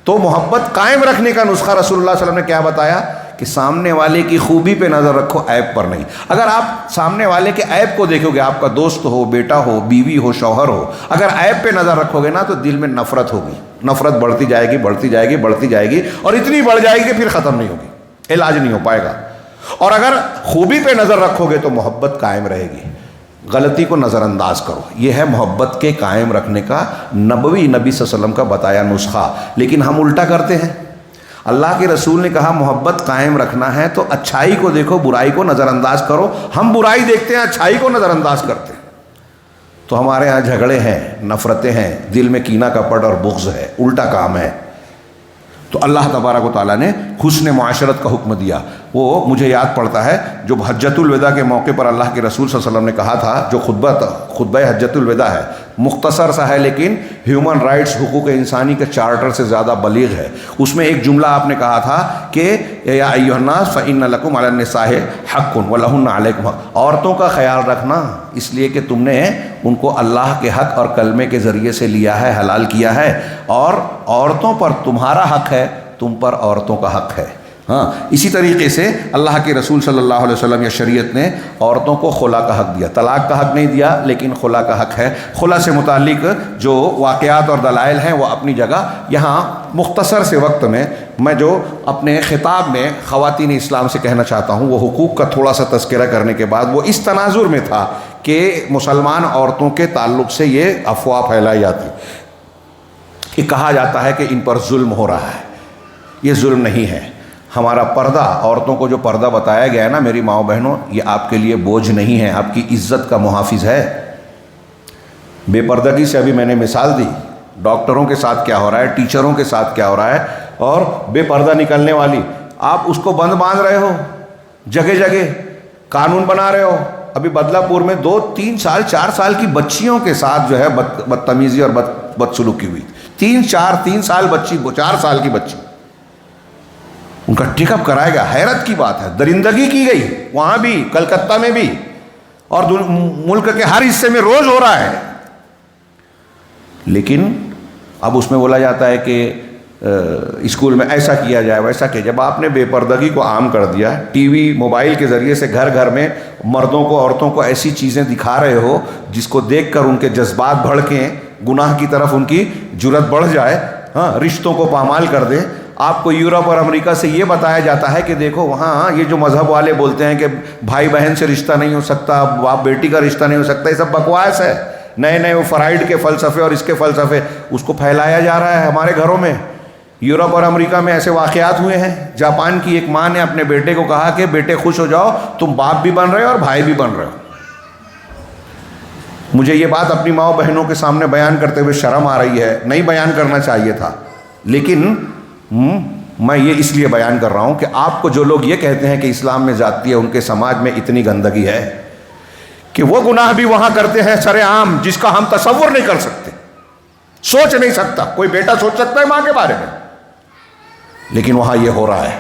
Speaker 1: تو محبت قائم رکھنے کا نسخہ رسول اللہ صلی اللہ علیہ وسلم نے کیا بتایا کہ سامنے والے کی خوبی پہ نظر رکھو، عیب پر نہیں. اگر آپ سامنے والے کے عیب کو دیکھو گے، آپ کا دوست ہو، بیٹا ہو، بیوی ہو، شوہر ہو، اگر عیب پہ نظر رکھو گے نا تو دل میں نفرت ہوگی. نفرت بڑھتی جائے گی اور اتنی بڑھ جائے گی کہ پھر ختم نہیں ہوگی، علاج نہیں ہو پائے گا. اور اگر خوبی پہ نظر رکھو گے تو محبت قائم رہے گی. غلطی کو نظر انداز کرو. یہ ہے محبت کے قائم رکھنے کا نبی صلی اللہ علیہ وسلم کا بتایا نسخہ. لیکن ہم الٹا کرتے ہیں. اللہ کے رسول نے کہا محبت قائم رکھنا ہے تو اچھائی کو دیکھو، برائی کو نظر انداز کرو. ہم برائی دیکھتے ہیں، اچھائی کو نظر انداز کرتے ہیں. تو ہمارے ہاں جھگڑے ہیں، نفرتیں ہیں، دل میں کینہ کپٹ اور بغض ہے، الٹا کام ہے۔ تو اللہ تبارک و تعالیٰ نے حسن معاشرت کا حکم دیا۔ وہ مجھے یاد پڑتا ہے جو حجۃ الوداع کے موقع پر اللہ کے رسول صلی اللہ علیہ وسلم نے کہا تھا، جو خطبہ حجۃ الوداع ہے، مختصر سا ہے لیکن ہیومن رائٹس، حقوق انسانی کے چارٹر سے زیادہ بلیغ ہے۔ اس میں ایک جملہ آپ نے کہا تھا کہ یا ایھا الناس فإن لکم علی النساء حق ولہن علیکم حق، عورتوں کا خیال رکھنا، اس لیے کہ تم نے ان کو اللہ کے حق اور کلمے کے ذریعے سے لیا ہے، حلال کیا ہے، اور عورتوں پر تمہارا حق ہے، تم پر عورتوں کا حق ہے۔ ہاں، اسی طریقے سے اللہ کے رسول صلی اللہ علیہ وسلم یا شریعت نے عورتوں کو خلا کا حق دیا، طلاق کا حق نہیں دیا لیکن خلا کا حق ہے۔ خلا سے متعلق جو واقعات اور دلائل ہیں وہ اپنی جگہ۔ یہاں مختصر سے وقت میں میں جو اپنے خطاب میں خواتین اسلام سے کہنا چاہتا ہوں، وہ حقوق کا تھوڑا سا تذکرہ کرنے کے بعد وہ اس تناظر میں تھا کہ مسلمان عورتوں کے تعلق سے یہ افواہ پھیلائی جاتی کہ کہا جاتا ہے کہ ان پر ظلم ہو رہا ہے۔ یہ ظلم نہیں ہے۔ ہمارا پردہ، عورتوں کو جو پردہ بتایا گیا ہے نا میری ماؤں بہنوں، یہ آپ کے لیے بوجھ نہیں ہے، آپ کی عزت کا محافظ ہے۔ بے پردگی سے ابھی میں نے مثال دی، ڈاکٹروں کے ساتھ کیا ہو رہا ہے، ٹیچروں کے ساتھ کیا ہو رہا ہے، اور بے پردہ نکلنے والی آپ اس کو بند باندھ رہے ہو، جگہ جگہ قانون بنا رہے ہو۔ ابھی بدلہ پور میں 2 3 سال 4 سال کی بچیوں کے ساتھ جو ہے بدتمیزی اور بدسلوکی ہوئی۔ 3 سال بچی، 4 سال کی بچی، ان کا ٹیک اپ کرایا گیا۔ حیرت کی بات ہے، درندگی کی گئی وہاں بھی، کلکتہ میں بھی، اور ملک کے ہر حصے میں روز ہو رہا ہے۔ لیکن اب اس میں بولا جاتا ہے کہ اسکول میں ایسا کیا جائے ویسا کیا جائے۔ جب آپ نے بے پردگی کو عام کر دیا، ٹی وی موبائل کے ذریعے سے گھر گھر میں مردوں کو عورتوں کو ایسی چیزیں دکھا رہے ہو جس کو دیکھ کر ان کے جذبات بھڑکیں، گناہ کی طرف ان کی جرت بڑھ جائے، ہاں، رشتوں کو پامال کر دیں۔ آپ کو یورپ اور امریکہ سے یہ بتایا جاتا ہے کہ دیکھو وہاں یہ جو مذہب والے بولتے ہیں کہ بھائی بہن سے رشتہ نہیں ہو سکتا، باپ بیٹی کا رشتہ نہیں ہو سکتا، یہ سب بکواس ہے۔ نئے نئے وہ فرائڈ کے فلسفے اور اس کے فلسفے، اس کو پھیلایا جا رہا ہے ہمارے گھروں میں۔ یورپ اور امریکہ میں ایسے واقعات ہوئے ہیں۔ جاپان کی ایک ماں نے اپنے بیٹے کو کہا کہ بیٹے خوش ہو جاؤ، تم باپ بھی بن رہے ہو اور بھائی بھی بن رہے ہو۔ مجھے یہ بات اپنی ماؤں بہنوں کے سامنے بیان کرتے ہوئے شرم آ رہی ہے، نہیں بیان کرنا چاہیے تھا، لیکن میں یہ اس لیے بیان کر رہا ہوں کہ آپ کو جو لوگ یہ کہتے ہیں کہ اسلام میں زیادتی ہے، ان کے سماج میں اتنی گندگی ہے کہ وہ گناہ بھی وہاں کرتے ہیں سر عام، جس کا ہم تصور نہیں کر سکتے، سوچ نہیں سکتا۔ کوئی بیٹا سوچ سکتا ہے ماں کے بارے میں، لیکن وہاں یہ ہو رہا ہے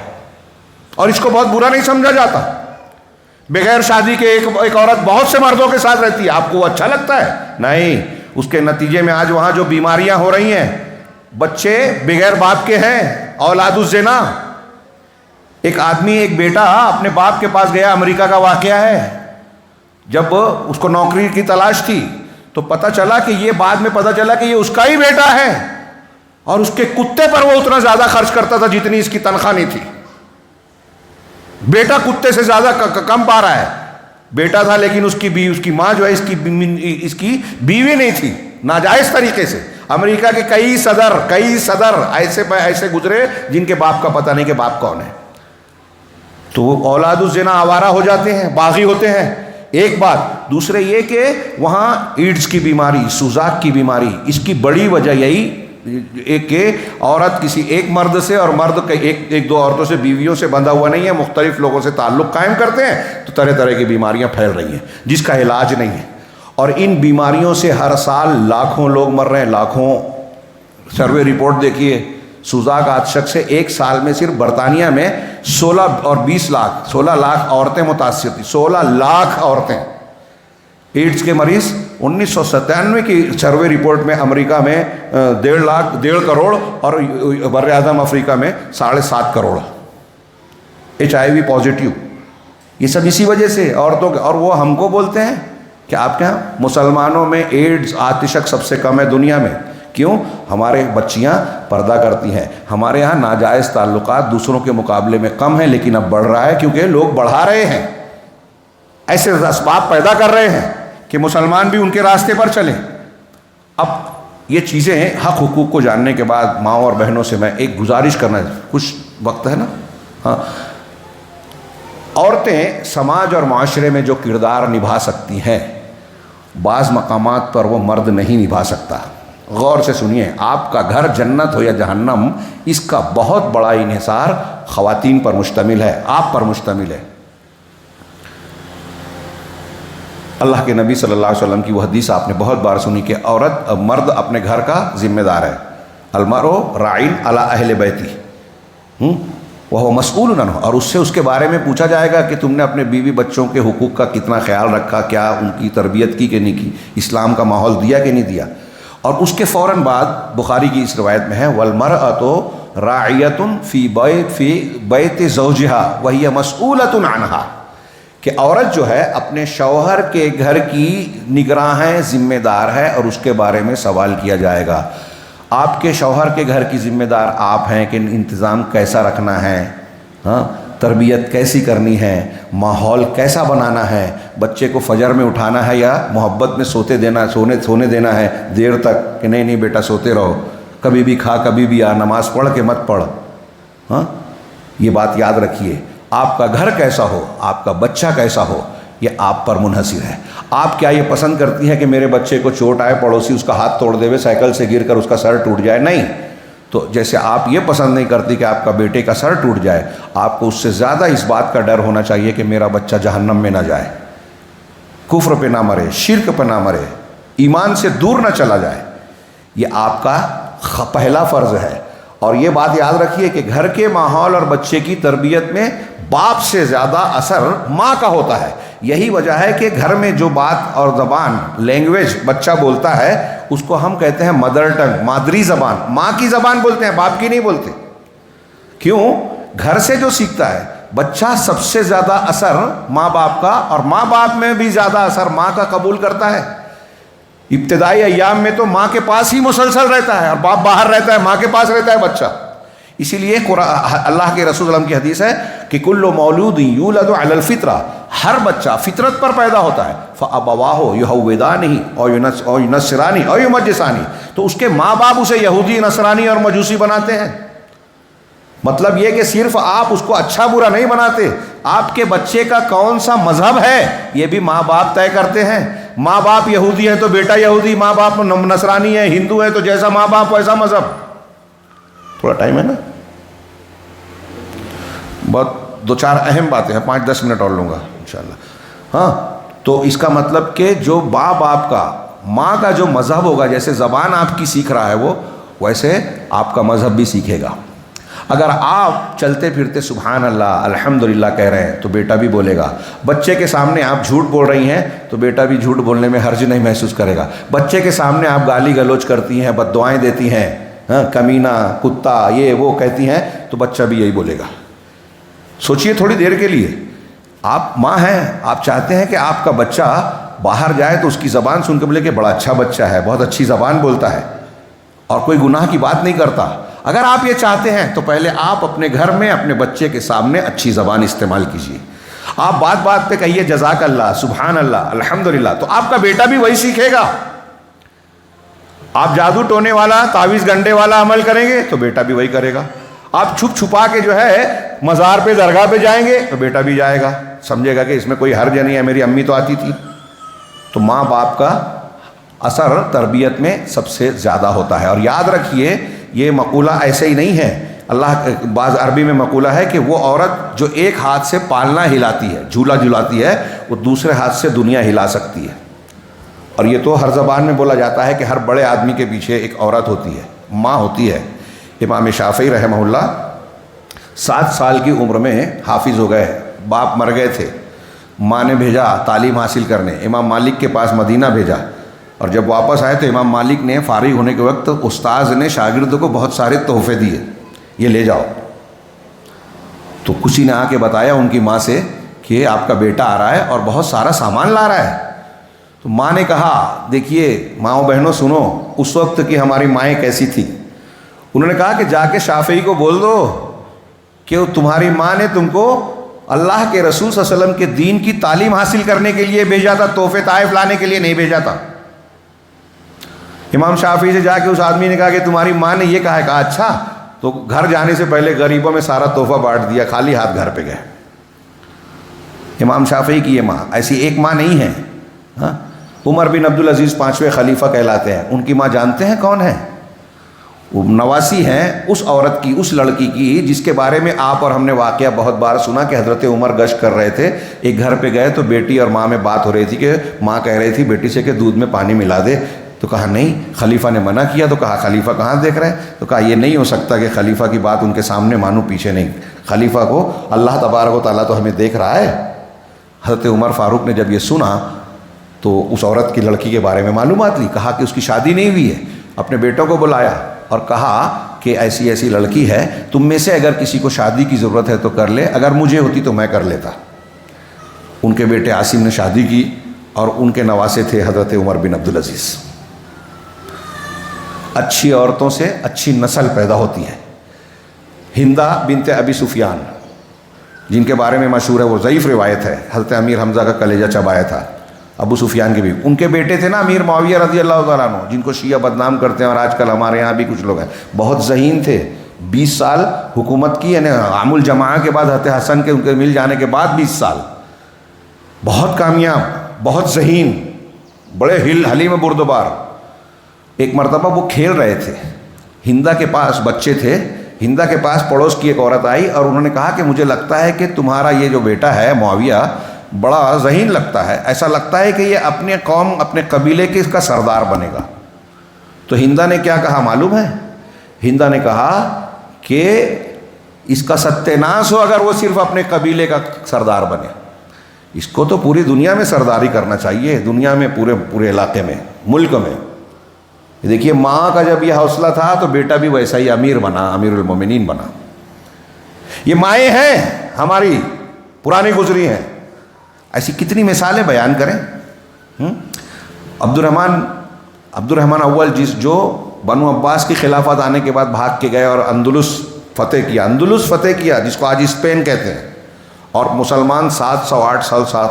Speaker 1: اور اس کو بہت برا نہیں سمجھا جاتا۔ بغیر شادی کے ایک عورت بہت سے مردوں کے ساتھ رہتی ہے، آپ کو وہ اچھا لگتا ہے؟ نہیں، اس کے نتیجے میں آج وہاں جو بیماریاں ہو رہی ہیں، بچے بغیر باپ کے ہیں، اولاد الزنا۔ ایک آدمی، ایک بیٹا اپنے باپ کے پاس گیا، امریکہ کا واقعہ ہے، جب اس کو نوکری کی تلاش تھی تو پتہ چلا کہ یہ، بعد میں پتہ چلا کہ یہ اس کا ہی بیٹا ہے، اور اس کے کتے پر وہ اتنا زیادہ خرچ کرتا تھا جتنی اس کی تنخواہ نہیں تھی۔ بیٹا کتے سے زیادہ کم پا رہا ہے۔ بیٹا تھا لیکن اس کی ماں جو ہے اس کی بیوی نہیں تھی، ناجائز طریقے سے۔ امریکہ کے کئی صدر ایسے گزرے جن کے باپ کا پتہ نہیں کہ باپ کون ہے۔ تو وہ اولاد الزنا آوارہ ہو جاتے ہیں، باغی ہوتے ہیں۔ ایک بات، دوسرے یہ کہ وہاں ایڈز کی بیماری، سوزاک کی بیماری، اس کی بڑی وجہ یہی ایک کہ عورت کسی ایک مرد سے، اور مرد ایک دو عورتوں سے، بیویوں سے بندھا ہوا نہیں ہے، مختلف لوگوں سے تعلق قائم کرتے ہیں، تو طرح طرح کی بیماریاں پھیل رہی ہیں جس کا علاج نہیں ہے۔ اور ان بیماریوں سے ہر سال لاکھوں لوگ مر رہے ہیں، لاکھوں۔ سروے رپورٹ دیکھیے، سوزاک عطشک سے ایک سال میں صرف برطانیہ میں 16 لاکھ عورتیں متاثر تھیں، 16 لاکھ عورتیں۔ ایڈز کے مریض 1997 کی سروے رپورٹ میں امریکہ میں 1.5 کروڑ اور بر اعظم افریقہ میں 7.5 کروڑ HIV پازیٹیو۔ یہ سب اسی وجہ سے عورتوں کے، اور وہ ہم کو بولتے ہیں کہ آپ کے ہاں مسلمانوں میں ایڈز عاطشک سب سے کم ہے دنیا میں۔ کیوں؟ ہمارے بچیاں پردہ کرتی ہیں، ہمارے ہاں ناجائز تعلقات دوسروں کے مقابلے میں کم ہیں، لیکن اب بڑھ رہا ہے کیونکہ لوگ بڑھا رہے ہیں، ایسے اسباب پیدا کر رہے ہیں کہ مسلمان بھی ان کے راستے پر چلیں۔ اب یہ چیزیں حق حقوق کو جاننے کے بعد ماؤں اور بہنوں سے میں ایک گزارش کرنا، کچھ وقت ہے نا؟ ہاں، عورتیں سماج اور معاشرے میں جو کردار نبھا سکتی ہیں بعض مقامات پر وہ مرد نہیں نبھا سکتا۔ غور سے سنیے، آپ کا گھر جنت ہو یا جہنم، اس کا بہت بڑا انحصار خواتین پر مشتمل ہے، آپ پر مشتمل ہے۔ اللہ کے نبی صلی اللہ علیہ وسلم کی وہ حدیث آپ نے بہت بار سنی کہ مرد اپنے گھر کا ذمہ دار ہے، المرء راعٍ علی اہل بیتی وہو مسئول عنہ، اور اس سے اس کے بارے میں پوچھا جائے گا کہ تم نے اپنے بیوی بچوں کے حقوق کا کتنا خیال رکھا، کیا ان کی تربیت کی کہ نہیں کی، اسلام کا ماحول دیا کہ نہیں دیا۔ اور اس کے فوراً بعد بخاری کی اس روایت میں ہے وَالْمَرْأَةُ رَاعِيَةٌ فِي بَيْتِ زَوْجِهَا وَهِيَ مَسْئُولَةٌ عَنْهَا، کہ عورت جو ہے اپنے شوہر کے گھر کی نگراں ہے، ذمہ دار ہے، اور اس کے بارے میں سوال کیا جائے گا۔ آپ کے شوہر کے گھر کی ذمہ دار آپ ہیں کہ انتظام کیسا رکھنا ہے، تربیت کیسی کرنی ہے، ماحول کیسا بنانا ہے، بچے کو فجر میں اٹھانا ہے یا محبت میں سونے دینا ہے دیر تک کہ نہیں بیٹا سوتے رہو، کبھی بھی کھا کبھی بھی آ، نماز پڑھ کے مت پڑھ۔ یہ بات یاد رکھیے، آپ کا گھر کیسا ہو، آپ کا بچہ کیسا ہو، یہ آپ پر منحصر ہے۔ آپ کیا یہ پسند کرتی ہے کہ میرے بچے کو چوٹ آئے، پڑوسی اس کا ہاتھ توڑ دے ہوئے، سائیکل سے گر کر اس کا سر ٹوٹ جائے؟ نہیں۔ تو جیسے آپ یہ پسند نہیں کرتی کہ آپ کا بیٹے کا سر ٹوٹ جائے، آپ کو اس سے زیادہ اس بات کا ڈر ہونا چاہیے کہ میرا بچہ جہنم میں نہ جائے، کفر پہ نہ مرے، شرک پہ نہ مرے، ایمان سے دور نہ چلا جائے۔ یہ آپ کا پہلا فرض ہے۔ اور یہ بات یاد رکھیے کہ گھر کے ماحول اور بچے کی تربیت میں باپ سے زیادہ اثر ماں کا ہوتا ہے۔ یہی وجہ ہے کہ گھر میں جو بات اور زبان، لینگویج بچہ بولتا ہے، اس کو ہم کہتے ہیں مدر ٹنگ، مادری زبان، ماں کی زبان بولتے ہیں، باپ کی نہیں بولتے۔ کیوں؟ گھر سے جو سیکھتا ہے بچہ، سب سے زیادہ اثر ماں باپ کا، اور ماں باپ میں بھی زیادہ اثر ماں کا قبول کرتا ہے۔ ابتدائی ایام میں تو ماں کے پاس ہی مسلسل رہتا ہے، اور باپ باہر رہتا ہے، ماں کے پاس رہتا ہے بچہ۔ اسی لیے اللہ کے رسول صلی اللہ علیہ وسلم کی حدیث ہے کہ کل مولود یولد علی الفطرہ، ہر بچہ فطرت پر پیدا ہوتا ہے، فابواہ یہودانہ او ینصرانہ او یمجسانہ، تو اس کے ماں باپ اسے یہودی، نصرانی اور مجوسی بناتے ہیں۔ مطلب یہ کہ صرف آپ اس کو اچھا برا نہیں بناتے، آپ کے بچے کا کون سا مذہب ہے یہ بھی ماں باپ طے کرتے ہیں۔ ماں باپ یہودی ہے تو بیٹا یہودی، ماں باپ نصرانی ہے، ہندو ہے تو جیسا ماں باپ ویسا مذہب۔ تھوڑا ٹائم ہے نا، بہت دو چار اہم باتیں ہیں، 5-10 منٹ اور لوں گا انشاءاللہ۔ تو اس کا مطلب کہ جو باپ کا، ماں کا جو مذہب ہوگا، جیسے زبان آپ کی سیکھ رہا ہے وہ، ویسے آپ کا مذہب بھی سیکھے گا۔ اگر آپ چلتے پھرتے سبحان اللہ الحمدللہ کہہ رہے ہیں تو بیٹا بھی بولے گا۔ بچے کے سامنے آپ جھوٹ بول رہی ہیں تو بیٹا بھی جھوٹ بولنے میں حرج نہیں محسوس کرے گا۔ بچے کے سامنے آپ گالی گلوچ کرتی ہیں، بد دعائیں دیتی ہیں، کمینہ، کتا، یہ وہ کہتی ہیں، تو بچہ بھی یہی بولے گا۔ سوچئے تھوڑی دیر کے لیے، آپ ماں ہیں، آپ چاہتے ہیں کہ آپ کا بچہ باہر جائے تو اس کی زبان سن کے بولے کہ بڑا اچھا بچہ ہے، بہت اچھی زبان بولتا ہے اور کوئی گناہ کی بات نہیں کرتا۔ اگر آپ یہ چاہتے ہیں تو پہلے آپ اپنے گھر میں اپنے بچے کے سامنے اچھی زبان استعمال کیجیے۔ آپ بات بات پہ کہیے جزاک اللہ، سبحان اللہ، الحمدللہ، تو آپ کا بیٹا بھی وہی سیکھے گا۔ آپ جادو ٹونے والا، تعویذ گنڈے والا عمل کریں گے تو بیٹا بھی وہی کرے گا۔ آپ چھپ چھپا کے جو ہے مزار پہ، درگاہ پہ جائیں گے تو بیٹا بھی جائے گا، سمجھے گا کہ اس میں کوئی حرج نہیں ہے، میری امی تو آتی تھی۔ تو ماں باپ کا اثر تربیت میں سب سے زیادہ ہوتا ہے۔ اور یاد رکھیے یہ مقولہ ایسے ہی نہیں ہے، بعض عربی میں مقولہ ہے کہ وہ عورت جو ایک ہاتھ سے پالنا ہلاتی ہے، جھولا جھلاتی ہے، وہ دوسرے ہاتھ سے دنیا ہلا سکتی ہے۔ اور یہ تو ہر زبان میں بولا جاتا ہے کہ ہر بڑے آدمی کے پیچھے ایک عورت ہوتی ہے، ماں ہوتی ہے۔ امام شافعی رحمہ اللہ 7 سال کی عمر میں حافظ ہو گئے، باپ مر گئے تھے، ماں نے بھیجا تعلیم حاصل کرنے، امام مالک کے پاس مدینہ بھیجا، اور جب واپس آئے تو امام مالک نے فارغ ہونے کے وقت استاذ نے شاگرد کو بہت سارے تحفے دیے، یہ لے جاؤ۔ تو کسی نے آ کے بتایا ان کی ماں سے کہ آپ کا بیٹا آ رہا ہے اور بہت سارا سامان لا رہا ہے۔ تو ماں نے کہا دیکھیے ماؤں بہنوں سنو، اس وقت کی ہماری مائیں کیسی تھی۔ انہوں نے کہا کہ جا کے شافعی کو بول دو کہ تمہاری ماں نے تم کو اللہ کے رسول صلی اللہ علیہ وسلم کے دین کی تعلیم حاصل کرنے کے لیے بھیجا تھا، تحفے تحائف لانے کے لیے نہیں بھیجا تھا۔ امام شافعی سے جا کے اس آدمی نے کہا کہ تمہاری ماں نے یہ کہا ہے، کہا اچھا، تو گھر جانے سے پہلے غریبوں میں سارا تحفہ بانٹ دیا، خالی ہاتھ گھر پہ گئے۔ امام شافعی کی یہ ماں ایسی ایک ماں نہیں ہے۔ عمر بن عبدالعزیز 5ویں خلیفہ کہلاتے ہیں. ان کی ماں جانتے ہیں کون ہیں؟ وہ نواسی ہیں اس عورت کی، اس لڑکی کی جس کے بارے میں آپ اور ہم نے واقعہ بہت بار سنا کہ حضرت عمر گشت کر رہے تھے، ایک گھر پہ گئے تو بیٹی اور ماں میں بات ہو رہی تھی کہ ماں کہہ رہی تھی بیٹی سے کہ دودھ میں پانی ملا دے، تو کہا نہیں. خلیفہ نے منع کیا تو کہا خلیفہ کہاں دیکھ رہے ہیں؟ تو کہا یہ نہیں ہو سکتا کہ خلیفہ کی بات ان کے سامنے مانو، پیچھے نہیں. خلیفہ کو اللہ تبارک و تعالیٰ تو ہمیں دیکھ رہا ہے. حضرت عمر فاروق نے جب یہ سنا تو اس عورت کی لڑکی کے بارے میں معلومات لی. کہا کہ اس کی شادی نہیں ہوئی ہے. اپنے بیٹوں کو بلایا اور کہا کہ ایسی ایسی لڑکی ہے، تم میں سے اگر کسی کو شادی کی ضرورت ہے تو کر لے، اگر مجھے ہوتی تو میں کر لیتا. ان کے بیٹے عاصم نے شادی کی اور ان کے نواسے تھے حضرت عمر بن عبدالعزیز. اچھی عورتوں سے اچھی نسل پیدا ہوتی ہے. ہندہ بنت ابی سفیان جن کے بارے میں مشہور ہے، وہ ضعیف روایت ہے، حضرت امیر حمزہ کا کلیجہ چبایا تھا ابو سفیان کے بھی. ان کے بیٹے تھے نا امیر معاویہ رضی اللہ تعالیٰ عنہ، جن کو شیعہ بدنام کرتے ہیں اور آج کل ہمارے یہاں بھی کچھ لوگ ہیں. بہت ذہین تھے، 20 سال حکومت کی، یعنی عام الجماعہ کے بعد حضرت حسن کے ان کے مل جانے کے بعد 20 سال. بہت کامیاب، بہت ذہین، بڑے حلیم بردبار. ایک مرتبہ وہ کھیل رہے تھے، ہندہ کے پاس بچے تھے، ہندہ کے پاس پڑوس کی ایک عورت آئی اور انہوں نے کہا کہ مجھے لگتا ہے کہ تمہارا یہ جو بیٹا ہے معاویہ بڑا ذہین لگتا ہے، ایسا لگتا ہے کہ یہ اپنے قوم اپنے قبیلے کے اس کا سردار بنے گا. تو ہندہ نے کیا کہا معلوم ہے؟ ہندہ نے کہا کہ اس کا ستیہ ناش ہو اگر وہ صرف اپنے قبیلے کا سردار بنے. اس کو تو پوری دنیا میں سرداری کرنا چاہیے، دنیا میں پورے علاقے میں، ملک میں. دیکھیے ماں کا جب یہ حوصلہ تھا تو بیٹا بھی ویسا ہی امیر بنا، امیر المومنین بنا. یہ مائیں ہیں ہماری پرانی گزری ہیں. ایسی کتنی مثالیں بیان کریں. عبد الرحمن اول جو بنو عباس کی خلافت آنے کے بعد بھاگ کے گئے اور اندلس فتح کیا جس کو آج اسپین کہتے ہیں، اور مسلمان 708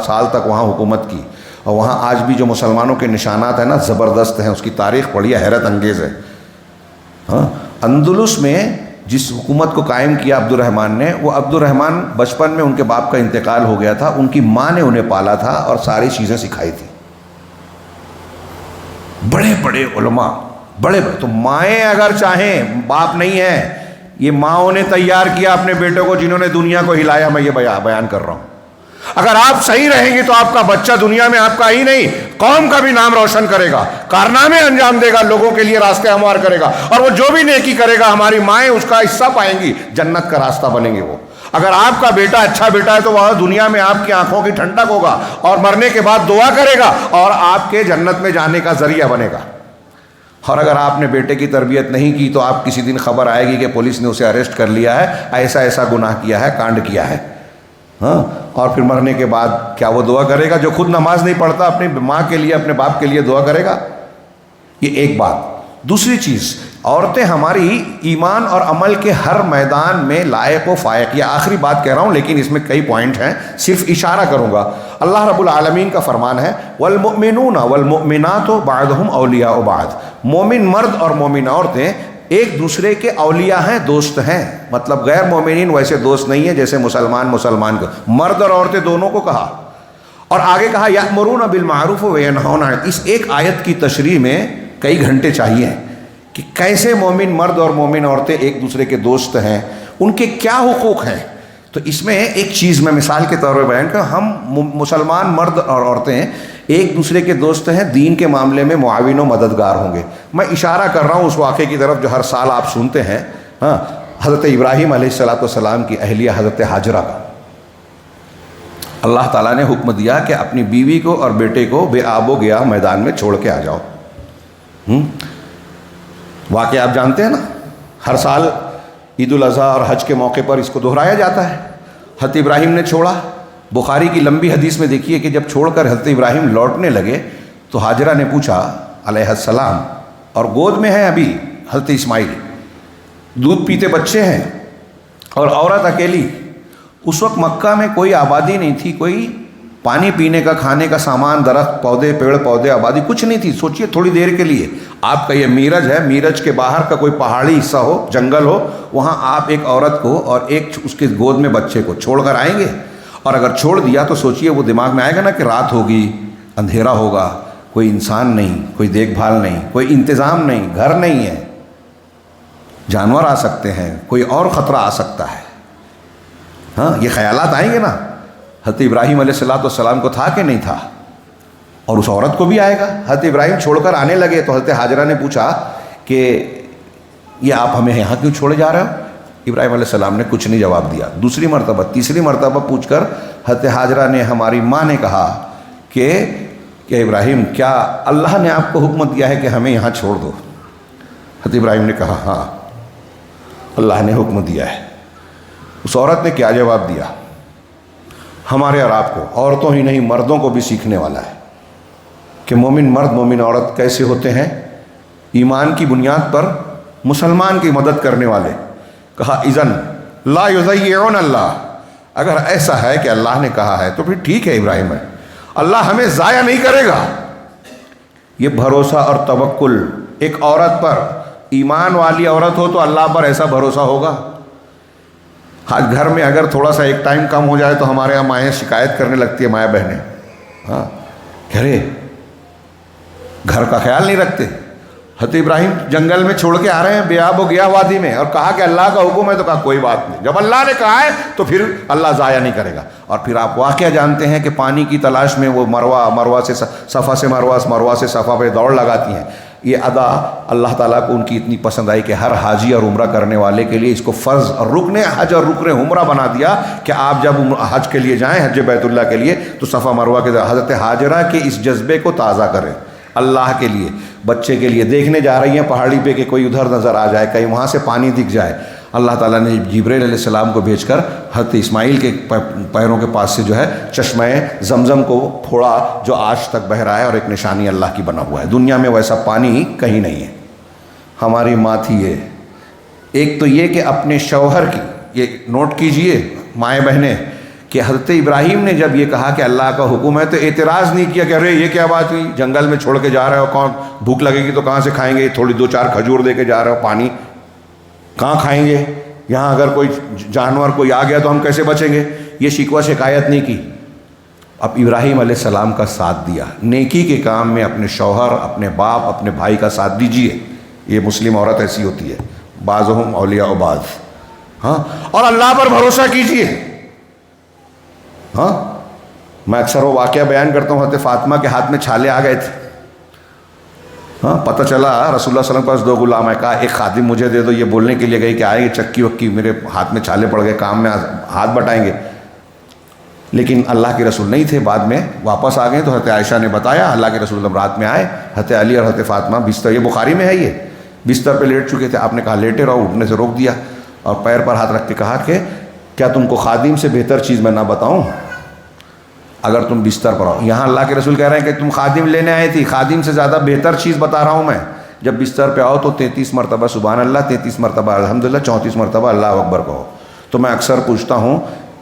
Speaker 1: سال تک وہاں حکومت کی. اور وہاں آج بھی جو مسلمانوں کے نشانات ہیں نا زبردست ہیں، اس کی تاریخ پڑھیے، حیرت انگیز ہے. اندلس میں جس حکومت کو قائم کیا عبد الرحمن نے، وہ عبد الرحمن بچپن میں ان کے باپ کا انتقال ہو گیا تھا، ان کی ماں نے انہیں پالا تھا اور ساری چیزیں سکھائی تھی. بڑے بڑے علماء، بڑے تو مائیں اگر چاہیں، باپ نہیں ہے، یہ ماؤں نے تیار کیا اپنے بیٹوں کو جنہوں نے دنیا کو ہلایا. میں یہ بیان کر رہا ہوں. اگر آپ صحیح رہیں گے تو آپ کا بچہ دنیا میں آپ کا ہی نہیں قوم کا بھی نام روشن کرے گا، کارنامے انجام دے گا، لوگوں کے لیے راستے ہموار کرے گا، اور وہ جو بھی نیکی کرے گا ہماری مائیں اس کا حصہ پائیں گی، جنت کا راستہ بنیں گے وہ. اگر آپ کا بیٹا اچھا بیٹا ہے تو وہ دنیا میں آپ کی آنکھوں کی ٹھنڈک ہوگا اور مرنے کے بعد دعا کرے گا اور آپ کے جنت میں جانے کا ذریعہ بنے گا. اور اگر آپ نے بیٹے کی تربیت نہیں کی تو آپ کسی دن خبر آئے گی کہ پولیس نے اسے اریسٹ کر لیا ہے، ایسا ایسا گناہ کیا ہے، کانڈ کیا ہے. اور پھر مرنے کے بعد کیا وہ دعا کرے گا؟ جو خود نماز نہیں پڑھتا اپنی ماں کے لیے، اپنے باپ کے لیے دعا کرے گا؟ یہ ایک بات. دوسری چیز، عورتیں ہماری ایمان اور عمل کے ہر میدان میں لائق و فائق. یہ آخری بات کہہ رہا ہوں لیکن اس میں کئی پوائنٹ ہیں، صرف اشارہ کروں گا. اللہ رب العالمین کا فرمان ہے والمؤمنون والمؤمنات بعضهم اولیاء بعض. مومن مرد اور مومن عورتیں ایک دوسرے کے اولیاء ہیں، دوست ہیں. مطلب غیر مومنین ویسے دوست نہیں ہیں جیسے مسلمان کو. مرد اور عورتیں دونوں کو کہا، اور آگے کہا یأمرون بالمعروف وینہون. اس ایک آیت کی تشریح میں کئی گھنٹے چاہیے کہ کیسے مومن مرد اور مومن عورتیں ایک دوسرے کے دوست ہیں، ان کے کیا حقوق ہیں. تو اس میں ایک چیز میں مثال کے طور پر بیان کروں، ہم مسلمان مرد اور عورتیں ایک دوسرے کے دوست ہیں، دین کے معاملے میں معاون و مددگار ہوں گے. میں اشارہ کر رہا ہوں اس واقعے کی طرف جو ہر سال آپ سنتے ہیں، حضرت ابراہیم علیہ السلام کی اہلیہ حضرت ہاجرہ کا. اللہ تعالیٰ نے حکم دیا کہ اپنی بیوی کو اور بیٹے کو بے آب و گیا میدان میں چھوڑ کے آ جاؤ. واقعہ آپ جانتے ہیں نا، ہر سال عید الاضحیٰ اور حج کے موقع پر اس کو دہرایا جاتا ہے. حضرت ابراہیم نے چھوڑا. بخاری کی لمبی حدیث میں دیکھیے کہ جب چھوڑ کر حضرت ابراہیم لوٹنے لگے تو ہاجرہ نے پوچھا علیہ السلام، اور گود میں ہے ابھی حضرت اسماعیل، دودھ پیتے بچے ہیں اور عورت اکیلی. اس وقت مکہ میں کوئی آبادی نہیں تھی، کوئی پانی پینے کا، کھانے کا سامان، درخت پودے، پیڑ پودے، آبادی کچھ نہیں تھی. سوچئے تھوڑی دیر کے لیے آپ کا یہ میرج ہے، میرج کے باہر کا کوئی پہاڑی حصہ ہو، جنگل ہو، وہاں آپ ایک عورت کو اور ایک اس کے گود میں بچے کو چھوڑ کر آئیں گے؟ اور اگر چھوڑ دیا تو سوچئے وہ دماغ میں آئے گا نا کہ رات ہوگی، اندھیرا ہوگا، کوئی انسان نہیں، کوئی دیکھ بھال نہیں، کوئی انتظام نہیں، گھر نہیں ہے، جانور آ سکتے ہیں، کوئی اور خطرہ آ سکتا ہے. ہاں یہ خیالات آئیں گے نا. حضرت ابراہیم علیہ السلام کو تھا کہ نہیں تھا؟ اور اس عورت کو بھی آئے گا. حضرت ابراہیم چھوڑ کر آنے لگے تو حضرت حاجرہ نے پوچھا کہ یہ آپ ہمیں یہاں کیوں چھوڑے جا رہے ہو؟ ابراہیم علیہ السلام نے کچھ نہیں جواب دیا. دوسری مرتبہ تیسری مرتبہ پوچھ کر حضرت حاجرہ نے، ہماری ماں نے کہا کہ ابراہیم کیا اللہ نے آپ کو حکم دیا ہے کہ ہمیں یہاں چھوڑ دو؟ حضرت ابراہیم نے کہا ہاں اللہ نے حکم دیا ہے. اس عورت نے کیا جواب دیا؟ ہمارے اور آپ کو، عورتوں ہی نہیں مردوں کو بھی سیکھنے والا ہے کہ مومن مرد مومن عورت کیسے ہوتے ہیں، ایمان کی بنیاد پر مسلمان کی مدد کرنے والے. کہا اذن لا یضیعون اللہ، اگر ایسا ہے کہ اللہ نے کہا ہے تو پھر ٹھیک ہے ابراہیم ہے، اللہ ہمیں ضائع نہیں کرے گا. یہ بھروسہ اور توکل ایک عورت پر، ایمان والی عورت ہو تو اللہ پر ایسا بھروسہ ہوگا. آج گھر میں اگر تھوڑا سا ایک ٹائم کم ہو جائے تو ہمارے یہاں مائیں شکایت کرنے لگتی ہے، مائیں بہنیں، ہاں کہہ رہے گھر کا خیال نہیں رکھتے. حضرت ابراہیم جنگل میں چھوڑ کے آ رہے ہیں، بے آب و گیا وادی میں، اور کہا کہ اللہ کا حکم ہے، تو کہا کوئی بات نہیں، جب اللہ نے کہا ہے تو پھر اللہ ضائع نہیں کرے گا. اور پھر آپ واقعہ جانتے ہیں کہ پانی کی تلاش میں وہ مروہ سے صفا سے مروہ سے صفا پہ دوڑ لگاتی ہیں. یہ ادا اللہ تعالیٰ کو ان کی اتنی پسند آئی کہ ہر حاجی اور عمرہ کرنے والے کے لیے اس کو فرض اور رکن حج اور رکن عمرہ بنا دیا کہ آپ جب حج کے لیے جائیں، حج بیت اللہ کے لیے، تو صفا مروہ کے حضرت حاجرہ کے اس جذبے کو تازہ کریں اللہ کے لیے. بچے کے لیے دیکھنے جا رہی ہیں پہاڑی پہ کہ کوئی ادھر نظر آ جائے، کہیں وہاں سے پانی دکھ جائے. اللہ تعالیٰ نے جبرائیل علیہ السلام کو بھیج کر حضرت اسماعیل کے پیروں کے پاس سے جو ہے چشمہ زمزم کو پھوڑا، جو آج تک بہہ رہا ہے، اور ایک نشانی اللہ کی بنا ہوا ہے. دنیا میں ویسا پانی کہیں نہیں ہے. ہماری ماں تھی یہ. ایک تو یہ کہ اپنے شوہر کی، یہ نوٹ کیجئے مائیں بہنیں، کہ حضرت ابراہیم نے جب یہ کہا کہ اللہ کا حکم ہے تو اعتراض نہیں کیا کہ ارے یہ کیا بات ہوئی، جنگل میں چھوڑ کے جا رہے ہو، کون بھوک لگے گی تو کہاں سے کھائیں گے، تھوڑی 2-4 کھجور دے کے جا رہے ہو، پانی کہاں کھائیں گے، یہاں اگر کوئی جانور کوئی آ گیا تو ہم کیسے بچیں گے. یہ شکوہ شکایت نہیں کی. اب ابراہیم علیہ السلام کا ساتھ دیا. نیکی کے کام میں اپنے شوہر، اپنے باپ، اپنے بھائی کا ساتھ دیجیے. یہ مسلم عورت ایسی ہوتی ہے، بعضهم اولیاء بعض. ہاں، اور اللہ پر بھروسہ کیجیے. ہاں، میں اکثر وہ واقعہ بیان کرتا ہوں، حضرت فاطمہ کے ہاتھ میں چھالے آ گئے تھے. ہاں، پتہ چلا رسول اللہ صلی اللہ علیہ وسلم کے پاس 2 غلام ہے. کہا ایک خادم مجھے دے دو. یہ بولنے کے لیے گئی کہ آئے گے چکی وکی، میرے ہاتھ میں چھالے پڑ گئے، کام میں ہاتھ بٹائیں گے. لیکن اللہ کے رسول نہیں تھے. بعد میں واپس آ گئے تو حضرت عائشہ نے بتایا اللہ کے رسول رات میں آئے، حضرت علی اور حضرت فاطمہ بستر، یہ بخاری میں ہے، یہ بستر پہ لیٹ چکے تھے. آپ نے کہا لیٹے رہو، اٹھنے سے روک دیا اور پیر پر ہاتھ رکھ کے کہا کہ کیا تم کو خادم سے بہتر چیز میں نہ بتاؤں اگر تم بستر پر آؤ. یہاں اللہ کے رسول کہہ رہے ہیں کہ تم خادم لینے آئی تھی، خادم سے زیادہ بہتر چیز بتا رہا ہوں میں. جب بستر پہ آؤ تو 33 مرتبہ سبحان اللہ، 33 مرتبہ الحمدللہ، 34 مرتبہ اللہ اکبر کہو. تو میں اکثر پوچھتا ہوں،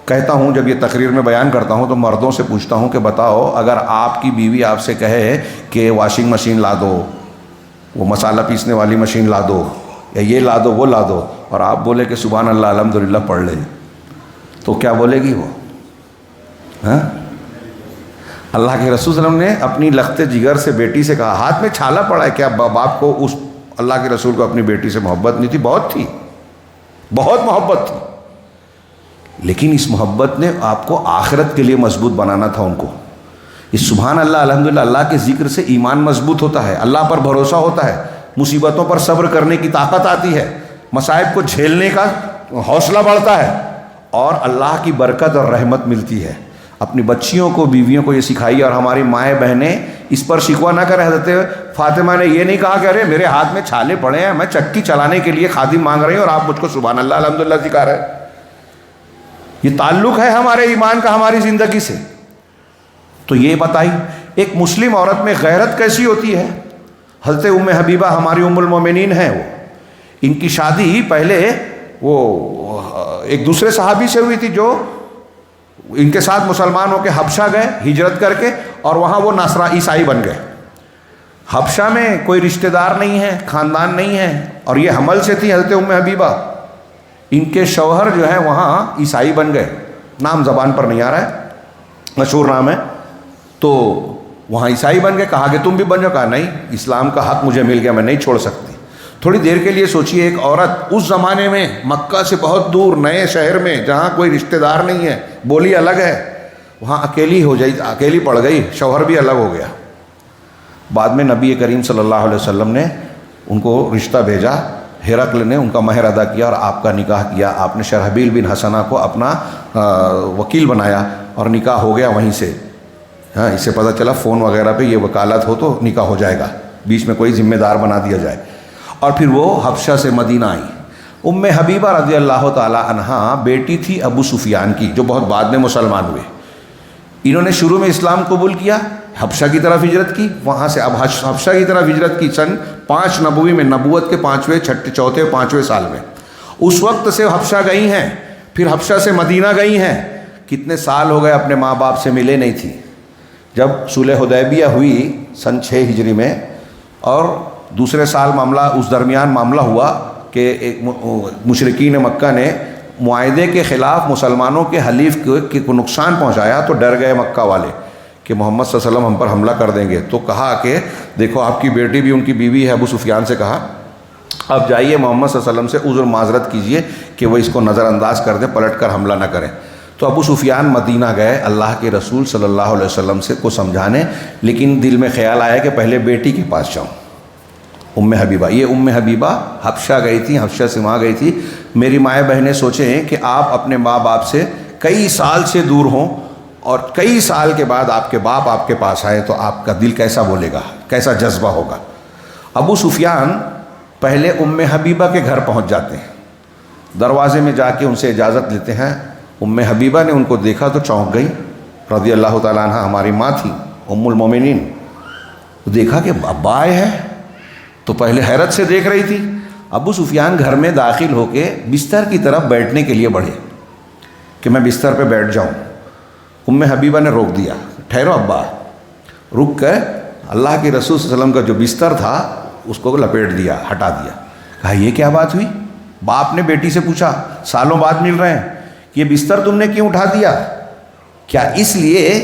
Speaker 1: کہتا ہوں، جب یہ تقریر میں بیان کرتا ہوں تو مردوں سے پوچھتا ہوں کہ بتاؤ اگر آپ کی بیوی آپ سے کہے کہ واشنگ مشین لا دو، وہ مسالہ پیسنے والی مشین لا دو، یا یہ لا دو وہ لا دو، اور آپ بولے کہ سبحان اللہ الحمدللہ پڑھ لے، تو کیا بولے گی وہ؟ ہاں، اللہ کے رسول صلی اللہ علیہ وسلم نے اپنی لخت جگر سے بیٹی سے کہا، ہاتھ میں چھالا پڑا ہے، کیا باپ کو اس اللہ کے رسول کو اپنی بیٹی سے محبت نہیں تھی؟ بہت تھی، بہت محبت تھی. لیکن اس محبت نے آپ کو آخرت کے لیے مضبوط بنانا تھا ان کو. اس سبحان اللہ الحمدللہ اللہ کے ذکر سے ایمان مضبوط ہوتا ہے، اللہ پر بھروسہ ہوتا ہے، مصیبتوں پر صبر کرنے کی طاقت آتی ہے، مصائب کو جھیلنے کا حوصلہ بڑھتا ہے، اور اللہ کی برکت اور رحمت ملتی ہے. اپنی بچیوں کو، بیویوں کو یہ سکھائیے. اور ہماری مائیں بہنیں اس پر شکوہ نہ کریں. حضرت فاطمہ نے یہ نہیں کہا کہ ارے میرے ہاتھ میں چھالے پڑے ہیں، میں چکی چلانے کے لیے خادم مانگ رہی ہوں اور آپ مجھ کو سبحان اللہ الحمدللہ سکھا رہے ہیں. یہ تعلق ہے ہمارے ایمان کا ہماری زندگی سے. تو یہ بتائی ایک مسلم عورت میں غیرت کیسی ہوتی ہے. حضرت ام حبیبہ ہماری ام المومنین ہیں، وہ ان کی شادی پہلے وہ ایک دوسرے صحابی سے ہوئی تھی جو ان کے ساتھ مسلمان ہو کے حبشہ گئے ہجرت کر کے، اور وہاں وہ عیسائی بن گئے. حبشہ میں کوئی رشتہ دار نہیں ہے، خاندان نہیں ہے، اور یہ حمل سے تھی حضرت ام حبیبہ. ان کے شوہر جو ہیں وہاں عیسائی بن گئے، نام زبان پر نہیں آ رہا ہے، مشہور نام ہے. تو وہاں عیسائی بن گئے. کہا کہ تم بھی بن جاؤ. کہا نہیں، اسلام کا حق مجھے مل گیا، میں نہیں چھوڑ سکتی. تھوڑی دیر کے لیے سوچیے، ایک عورت اس زمانے میں مکہ سے بہت دور نئے شہر میں جہاں کوئی رشتہ دار نہیں ہے، بولی الگ ہے، وہاں اکیلی پڑ گئی، شوہر بھی الگ ہو گیا. بعد میں نبی کریم صلی اللہ علیہ وسلم نے ان کو رشتہ بھیجا. ہرقل نے ان کا مہر ادا کیا اور آپ کا نکاح کیا. آپ نے شرحبیل بن حسنہ کو اپنا وکیل بنایا اور نکاح ہو گیا وہیں سے. ہاں، اس سے پتہ چلا فون وغیرہ پہ یہ وکالت ہو تو نکاح ہو جائے گا، بیچ میں کوئی ذمہ دار بنا دیا جائے. اور پھر وہ حبشہ سے مدینہ آئی. ام حبیبہ رضی اللہ تعالی عنہا بیٹی تھی ابو سفیان کی، جو بہت بعد میں مسلمان ہوئے. انہوں نے شروع میں اسلام قبول کیا، حبشہ کی طرف ہجرت کی. وہاں سے اب حبشہ کی طرف ہجرت کی سن 5 نبوی میں، نبوت کے 5ویں 4 5ویں سال میں. اس وقت سے حبشہ گئی ہیں، پھر حبشہ سے مدینہ گئی ہیں. کتنے سال ہو گئے اپنے ماں باپ سے ملے نہیں تھی. جب صلح حدیبیہ ہوئی سن 6 ہجری میں، اور دوسرے سال معاملہ، اس درمیان معاملہ ہوا کہ مشرکین مکہ نے معاہدے کے خلاف مسلمانوں کے حلیف کو نقصان پہنچایا، تو ڈر گئے مکہ والے کہ محمد صلی اللہ علیہ وسلم ہم پر حملہ کر دیں گے. تو کہا کہ دیکھو آپ کی بیٹی بھی ان کی بیوی ہے. ابو سفیان سے کہا اب جائیے محمد صلی اللہ علیہ وسلم سے عذر معذرت کیجئے کہ وہ اس کو نظر انداز کر دیں، پلٹ کر حملہ نہ کریں. تو ابو سفیان مدینہ گئے اللہ کے رسول صلی اللہ علیہ وسلم سے کو سمجھانے، لیکن دل میں خیال آیا کہ پہلے بیٹی کے پاس جاؤں. ام حبیبہ، یہ ام حبیبہ حبشہ گئی تھی، حبشہ سے وہاں گئی تھی. میری مائیں بہنیں سوچیں کہ آپ اپنے ماں باپ سے کئی سال سے دور ہوں اور کئی سال کے بعد آپ کے باپ آپ کے پاس آئے تو آپ کا دل کیسا بولے گا، کیسا جذبہ ہوگا. ابو سفیان پہلے ام حبیبہ کے گھر پہنچ جاتے ہیں، دروازے میں جا کے ان سے اجازت لیتے ہیں. ام حبیبہ نے ان کو دیکھا تو چونک گئی، رضی اللہ تعالیٰ عنہ ہماری ماں تھی ام المومنین. دیکھا کہ ابا آئے ہیں تو پہلے حیرت سے دیکھ رہی تھی. ابو سفیان گھر میں داخل ہو کے بستر کی طرف بیٹھنے کے لیے بڑھے کہ میں بستر پہ بیٹھ جاؤں. ام حبیبہ نے روک دیا، ٹھہرو ابا. رک کر اللہ کے رسول صلی اللہ علیہ وسلم کا جو بستر تھا اس کو لپیٹ دیا، ہٹا دیا. کہا یہ کیا بات ہوئی؟ باپ نے بیٹی سے پوچھا، سالوں بعد مل رہے ہیں، یہ بستر تم نے کیوں اٹھا دیا؟ کیا اس لیے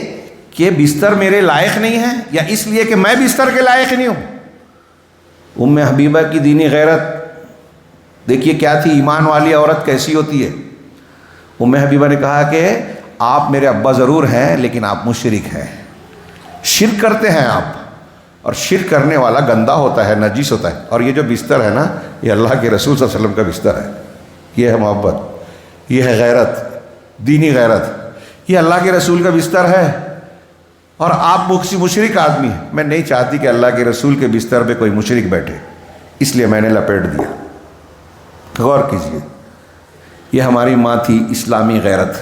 Speaker 1: کہ بستر میرے لائق نہیں ہے، یا اس لیے کہ میں بستر کے لائق نہیں ہوں؟ ام حبیبہ کی دینی غیرت دیکھیے کیا تھی، ایمان والی عورت کیسی ہوتی ہے. ام حبیبہ نے کہا کہ آپ میرے ابا ضرور ہیں لیکن آپ مشرک ہیں، شرک کرتے ہیں آپ، اور شرک کرنے والا گندا ہوتا ہے، نجیس ہوتا ہے. اور یہ جو بستر ہے نا، یہ اللہ کے رسول صلی اللہ علیہ وسلم کا بستر ہے. یہ ہے محبت، یہ ہے غیرت، دینی غیرت. یہ اللہ کے رسول کا بستر ہے اور آپ مشرک آدمی ہیں. میں نہیں چاہتی کہ اللہ کے رسول کے بستر پہ کوئی مشرک بیٹھے، اس لیے میں نے لپیٹ دیا. غور کیجیے، یہ ہماری ماں تھی، اسلامی غیرت.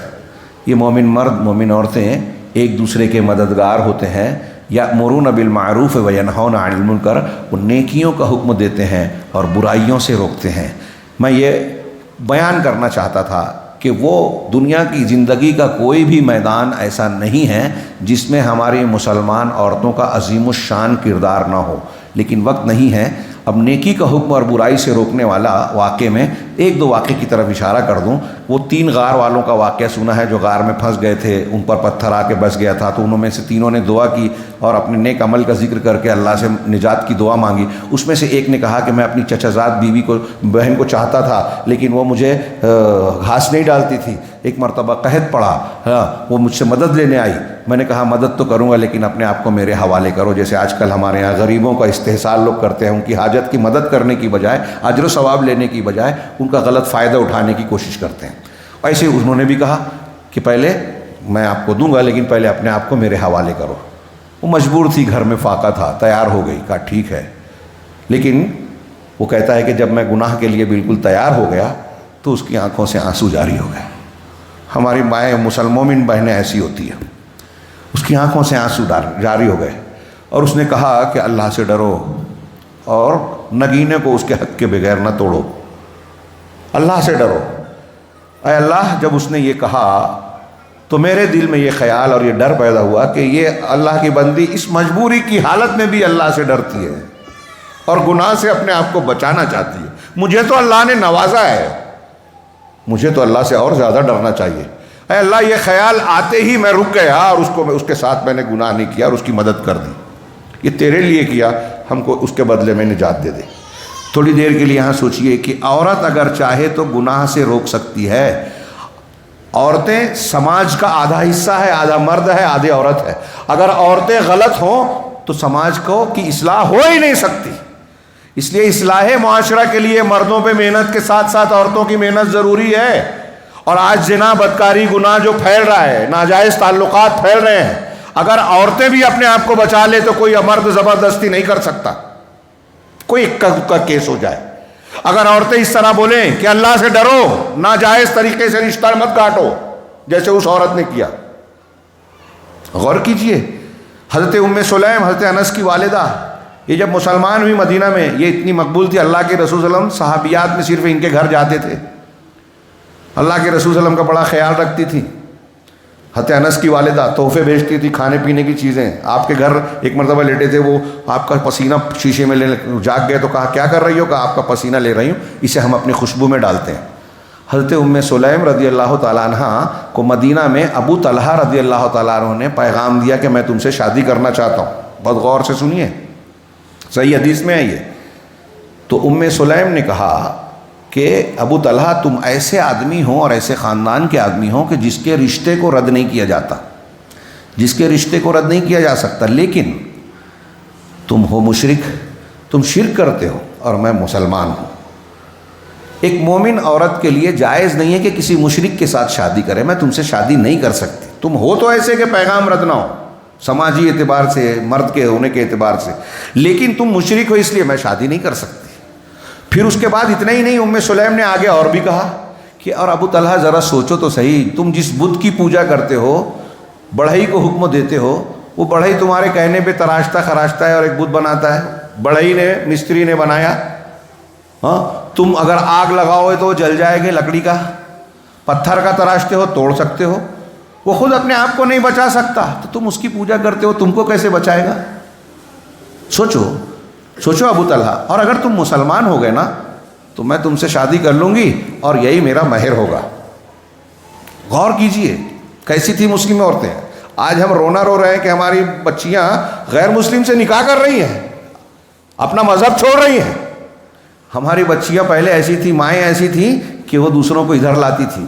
Speaker 1: یہ مومن مرد مومن عورتیں ایک دوسرے کے مددگار ہوتے ہیں. یأمرون بالمعروف وینہون عن المنکر، وہ نیکیوں کا حکم دیتے ہیں اور برائیوں سے روکتے ہیں. میں یہ بیان کرنا چاہتا تھا کہ وہ دنیا کی زندگی کا کوئی بھی میدان ایسا نہیں ہے جس میں ہماری مسلمان عورتوں کا عظیم الشان کردار نہ ہو، لیکن وقت نہیں ہے. اب نیکی کا حکم اور برائی سے روکنے والا واقعے میں ایک دو واقعے کی طرف اشارہ کر دوں. وہ 3 غار والوں کا واقعہ سنا ہے جو غار میں پھنس گئے تھے، ان پر پتھر آ کے بس گیا تھا، تو انہوں میں سے 3 نے دعا کی اور اپنے نیک عمل کا ذکر کر کے اللہ سے نجات کی دعا مانگی. اس میں سے ایک نے کہا کہ میں اپنی چچا زاد بیوی کو، بہن کو چاہتا تھا لیکن وہ مجھے گھاس نہیں ڈالتی تھی. ایک مرتبہ قحط پڑا، وہ مجھ سے مدد لینے آئی. میں نے کہا مدد تو کروں گا لیکن اپنے آپ کو میرے حوالے کرو. جیسے آج کل ہمارے یہاں غریبوں کا استحصال لوگ کرتے ہیں، ان کی حاجت کی مدد کرنے کی بجائے، اجر و ثواب لینے کی بجائے ان کا غلط فائدہ اٹھانے کی کوشش کرتے ہیں. ایسے انہوں نے بھی کہا کہ پہلے میں آپ کو دوں گا لیکن پہلے اپنے آپ کو میرے حوالے کرو. وہ مجبور تھی، گھر میں فاقہ تھا، تیار ہو گئی. کہا ٹھیک ہے. لیکن وہ کہتا ہے کہ جب میں گناہ کے لیے بالکل تیار ہو گیا تو اس کی آنکھوں سے آنسو جاری ہو گئے. ہماری مائیں مسلمومن بہنیں ایسی ہوتی ہیں، اس کی آنکھوں سے آنسو جاری ہو گئے. اور اس نے کہا کہ اللہ سے ڈرو اور نگینے کو اس کے حق کے بغیر نہ توڑو، اللہ سے ڈرو. اے اللہ، جب اس نے یہ کہا تو میرے دل میں یہ خیال اور یہ ڈر پیدا ہوا کہ یہ اللہ کی بندی اس مجبوری کی حالت میں بھی اللہ سے ڈرتی ہے اور گناہ سے اپنے آپ کو بچانا چاہتی ہے. مجھے تو اللہ نے نوازا ہے، مجھے تو اللہ سے اور زیادہ ڈرنا چاہیے. اے اللہ یہ خیال آتے ہی میں رک گیا اور اس کے ساتھ میں نے گناہ نہیں کیا اور اس کی مدد کر دی، یہ تیرے لیے کیا، ہم کو اس کے بدلے میں نجات دے دے۔ تھوڑی دیر کے لیے یہاں سوچئے کہ عورت اگر چاہے تو گناہ سے روک سکتی ہے۔ عورتیں سماج کا آدھا حصہ ہے، آدھا مرد ہے، آدھی عورت ہے۔ اگر عورتیں غلط ہوں تو سماج کی اصلاح ہو ہی نہیں سکتی۔ اس لیے اصلاح معاشرہ کے لیے مردوں پہ محنت کے ساتھ ساتھ عورتوں کی محنت ضروری ہے۔ اور آج زنا، بدکاری، گناہ جو پھیل رہا ہے، ناجائز تعلقات پھیل رہے ہیں، اگر عورتیں بھی اپنے آپ کو بچا لے تو کوئی مرد زبردستی نہیں کر سکتا، کوئی اکا دکا کیس ہو جائے۔ اگر عورتیں اس طرح بولیں کہ اللہ سے ڈرو، ناجائز طریقے سے رشتہ مت کاٹو، جیسے اس عورت نے کیا۔ غور کیجئے، حضرت ام سلیم، حضرت انس کی والدہ، یہ جب مسلمان ہوئی مدینہ میں، یہ اتنی مقبول تھی، اللہ کے رسول صلی اللہ علیہ وسلم صحابیات میں صرف ان کے گھر جاتے تھے، اللہ کے رسول صلی اللہ علیہ وسلم کا بڑا خیال رکھتی تھی۔ حضرت انس کی والدہ تحفے بھیجتی تھی، کھانے پینے کی چیزیں۔ آپ کے گھر ایک مرتبہ لیٹے تھے، وہ آپ کا پسینہ شیشے میں جاگ گئے تو کہا کیا کر رہی ہو؟ کہا آپ کا پسینہ لے رہی ہوں، اسے ہم اپنی خوشبو میں ڈالتے ہیں۔ حضرت ام سلیم رضی اللہ تعالیٰ عنہ کو مدینہ میں ابو طلحہ رضی اللہ تعالیٰ عنہ نے پیغام دیا کہ میں تم سے شادی کرنا چاہتا ہوں۔ بہت غور سے سنیے، صحیح حدیث میں ہے یہ۔ تو ام سلیم نے کہا کہ ابو طلحہ تم ایسے آدمی ہو اور ایسے خاندان کے آدمی ہو کہ جس کے رشتے کو رد نہیں کیا جاتا، جس کے رشتے کو رد نہیں کیا جا سکتا، لیکن تم ہو مشرک، تم شرک کرتے ہو اور میں مسلمان ہوں۔ ایک مومن عورت کے لیے جائز نہیں ہے کہ کسی مشرک کے ساتھ شادی کرے، میں تم سے شادی نہیں کر سکتی۔ تم ہو تو ایسے کہ پیغام رد نہ ہو سماجی اعتبار سے، مرد کے ہونے کے اعتبار سے، لیکن تم مشرک ہو اس لیے میں شادی نہیں کر سکتی۔ پھر اس کے بعد اتنا ہی نہیں، ام سلیم نے آگے اور بھی کہا کہ اور ابو طلحہ ذرا سوچو تو صحیح، تم جس بت کی پوجا کرتے ہو، بڑھئی کو حکم دیتے ہو، وہ بڑھئی تمہارے کہنے پہ تراشتا خراشتا ہے اور ایک بت بناتا ہے، بڑھئی نے، مستری نے بنایا۔ ہاں، تم اگر آگ لگاؤ تو وہ جل جائے گے، لکڑی کا، پتھر کا تراشتے ہو، توڑ سکتے ہو، وہ خود اپنے آپ کو نہیں بچا سکتا تو تم اس کی پوجا کرتے ہو، تم کو کیسے بچائے گا؟ سوچو ابو طلحہ، اور اگر تم مسلمان ہو گئے نا تو میں تم سے شادی کر لوں گی اور یہی میرا مہر ہوگا۔ غور کیجئے کیسی تھی مسلم عورتیں۔ آج ہم رونا رو رہے ہیں کہ ہماری بچیاں غیر مسلم سے نکاح کر رہی ہیں، اپنا مذہب چھوڑ رہی ہیں۔ ہماری بچیاں پہلے ایسی تھی، مائیں ایسی تھیں کہ وہ دوسروں کو ادھر لاتی تھی۔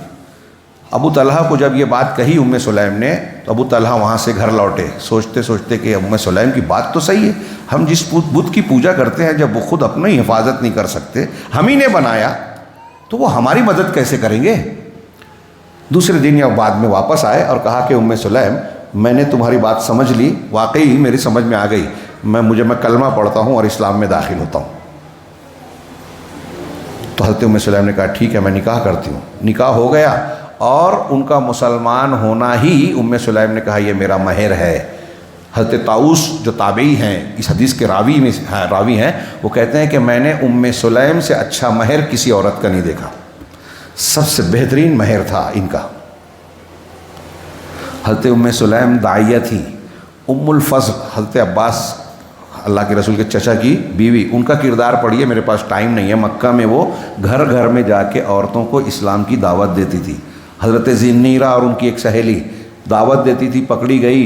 Speaker 1: ابو طلحہ کو جب یہ بات کہی ام سلیم نے تو ابو طلحہ وہاں سے گھر لوٹے سوچتے سوچتے کہ ام سلیم کی بات تو صحیح ہے، ہم جس بت کی پوجا کرتے ہیں جب وہ خود اپنی حفاظت نہیں کر سکتے، ہم ہی نے بنایا، تو وہ ہماری مدد کیسے کریں گے؟ دوسرے دن یا بعد میں واپس آئے اور کہا کہ ام سلیم میں نے تمہاری بات سمجھ لی، واقعی میری سمجھ میں آ گئی، میں کلمہ پڑھتا ہوں اور اسلام میں داخل ہوتا ہوں۔ تو حضرت ام سلیم نے کہا ٹھیک ہے میں نکاح کرتی ہوں۔ نکاح ہو گیا اور ان کا مسلمان ہونا ہی ام سلیم نے کہا یہ میرا مہر ہے۔ حضرت طاؤس جو تابعی ہیں، اس حدیث کے راوی ہیں، وہ کہتے ہیں کہ میں نے ام سلیم سے اچھا مہر کسی عورت کا نہیں دیکھا، سب سے بہترین مہر تھا ان کا۔ حضرت ام سلیم داعیہ تھی۔ ام الفضل حضرت عباس اللہ کے رسول کے چچا کی بیوی، ان کا کردار پڑھیے، میرے پاس ٹائم نہیں ہے۔ مکہ میں وہ گھر گھر میں جا کے عورتوں کو اسلام کی دعوت دیتی تھی۔ حضرت ذنیرہ اور ان کی ایک سہیلی دعوت دیتی تھی، پکڑی گئی،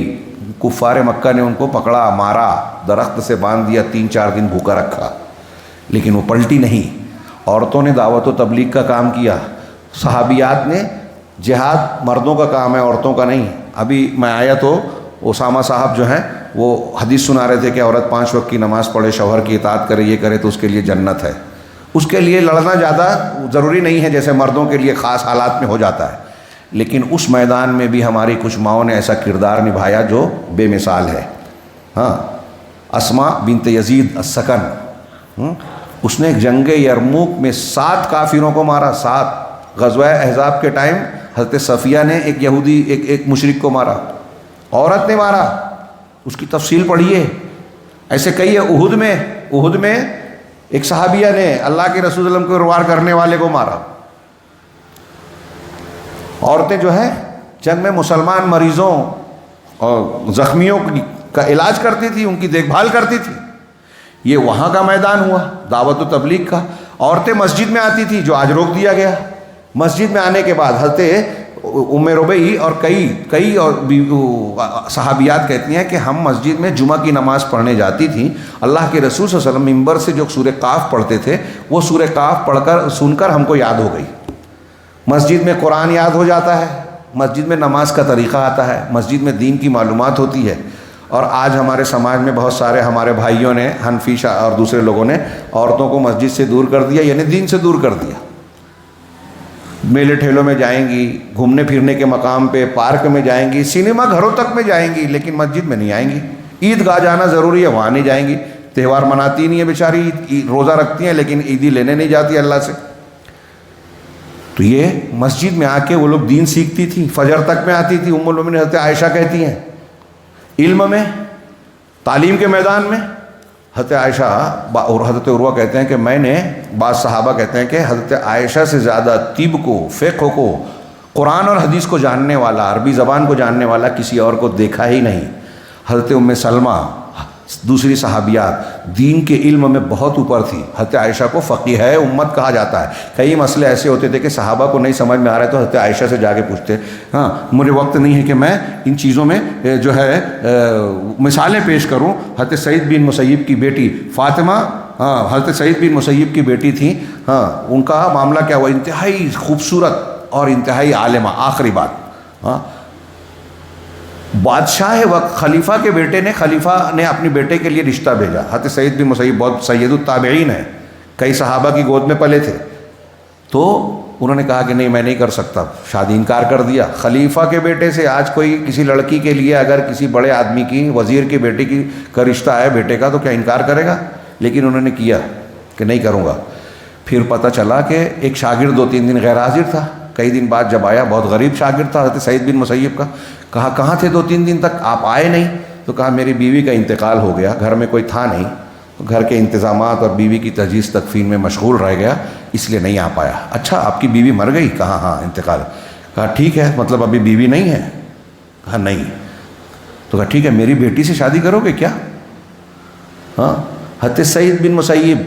Speaker 1: کفار مکہ نے ان کو پکڑا، مارا، درخت سے باندھ دیا، 3-4 دن بھوکا رکھا، لیکن وہ پلٹی نہیں۔ عورتوں نے دعوت و تبلیغ کا کام کیا، صحابیات نے، جہاد مردوں کا کام ہے عورتوں کا نہیں۔ ابھی میں آیا تو اسامہ صاحب جو ہیں وہ حدیث سنا رہے تھے کہ عورت 5 وقت کی نماز پڑھے، شوہر کی اطاعت کرے، یہ کرے تو اس کے لیے جنت ہے۔ اس کے لیے لڑنا زیادہ ضروری نہیں ہے جیسے مردوں کے لیے خاص حالات میں ہو جاتا ہے، لیکن اس میدان میں بھی ہماری کچھ ماؤں نے ایسا کردار نبھایا جو بے مثال ہے۔ ہاں، اسماء بنت یزید السکن، اس نے جنگ یرموک میں 7 کافروں کو مارا، 7۔ غزوہ احزاب کے ٹائم حضرت صفیہ نے ایک یہودی ایک مشرک کو مارا، عورت نے مارا، اس کی تفصیل پڑھیے۔ ایسے کئی ہے، احد میں ایک صحابیہ نے اللہ کے رسول صلی اللہ علیہ وسلم کو روار کرنے والے کو مارا۔ عورتیں جو ہیں جنگ میں مسلمان مریضوں اور زخمیوں کا علاج کرتی تھی، ان کی دیکھ بھال کرتی تھی۔ یہ وہاں کا میدان ہوا دعوت و تبلیغ کا۔ عورتیں مسجد میں آتی تھی، جو آج روک دیا گیا۔ مسجد میں آنے کے بعد حضرت ام ربیع اور کئی اور صحابیات کہتی ہیں کہ ہم مسجد میں جمعہ کی نماز پڑھنے جاتی تھیں، اللہ کے رسول صلی اللہ علیہ وسلم ممبر سے جو سورہ قاف پڑھتے تھے وہ سورہ قاف پڑھ کر سن کر ہم کو یاد ہو گئی۔ مسجد میں قرآن یاد ہو جاتا ہے، مسجد میں نماز کا طریقہ آتا ہے، مسجد میں دین کی معلومات ہوتی ہے۔ اور آج ہمارے سماج میں بہت سارے ہمارے بھائیوں نے، حنفی اور دوسرے لوگوں نے عورتوں کو مسجد سے دور کر دیا، یعنی دین سے دور کر دیا۔ میلے ٹھیلوں میں جائیں گی، گھومنے پھرنے کے مقام پہ، پارک میں جائیں گی، سینما گھروں تک میں جائیں گی، لیکن مسجد میں نہیں آئیں گی۔ عید گاہ جانا ضروری ہے، وہاں نہیں جائیں گی۔ تہوار مناتی نہیں ہے بیچاری، روزہ رکھتی ہیں لیکن عیدی لینے نہیں جاتی اللہ سے۔ تو یہ مسجد میں آ کے وہ لوگ دین سیکھتی تھی، فجر تک میں آتی تھی۔ ام المومنین حضرت عائشہ کہتی ہیں علم میں، تعلیم کے میدان میں حضرت عائشہ اور حضرت عروہ کہتے ہیں کہ میں نے، بعض صحابہ کہتے ہیں کہ حضرت عائشہ سے زیادہ طب کو، فقہ کو، قرآن اور حدیث کو جاننے والا، عربی زبان کو جاننے والا کسی اور کو دیکھا ہی نہیں۔ حضرت ام سلمہ، دوسری صحابیات دین کے علم میں بہت اوپر تھی۔ حضرت عائشہ کو فقیہ امت کہا جاتا ہے۔ کئی مسئلے ایسے ہوتے تھے کہ صحابہ کو نہیں سمجھ میں آ رہے تو حضرت عائشہ سے جا کے پوچھتے، ہاں مجھے وقت نہیں ہے کہ میں ان چیزوں میں جو ہے مثالیں پیش کروں۔ حضرت سعید بن مسیب کی بیٹی فاطمہ، حضرت سعید بن مسیب کی بیٹی تھی، ان کا معاملہ کیا ہوا، انتہائی خوبصورت اور انتہائی عالمہ۔ آخری بات، بادشاہ وقت خلیفہ کے بیٹے نے، خلیفہ نے اپنے بیٹے کے لیے رشتہ بھیجا۔ حضرت سعید بن مسیب بہت سید التابعین ہیں، کئی صحابہ کی گود میں پلے تھے، تو انہوں نے کہا کہ نہیں میں نہیں کر سکتا، شادی انکار کر دیا۔ خلیفہ کے بیٹے سے آج کوئی کسی لڑکی کے لیے اگر کسی بڑے آدمی کی، وزیر کے بیٹے کی کا رشتہ ہے بیٹے کا، تو کیا انکار کرے گا؟ لیکن انہوں نے کیا کہ نہیں کروں گا۔ پھر پتہ چلا کہ ایک شاگرد 2-3 دن غیر حاضر تھا۔ کئی دن بعد جب آیا، بہت غریب شاگرد تھا حضرت سعید بن مسیب کا، کہا کہاں تھے 2-3 دن تک، آپ آئے نہیں؟ تو کہا میری بیوی کا انتقال ہو گیا، گھر میں کوئی تھا نہیں، تو گھر کے انتظامات اور بیوی کی تجہیز تکفین میں مشغول رہ گیا، اس لیے نہیں آ پایا۔ اچھا آپ کی بیوی مر گئی؟ کہا ہاں انتقال۔ کہا ٹھیک ہے، مطلب ابھی بیوی نہیں ہے؟ کہا نہیں۔ تو کہا ٹھیک ہے میری بیٹی سے شادی کرو گے کیا؟ حضرت سعید بن مسیب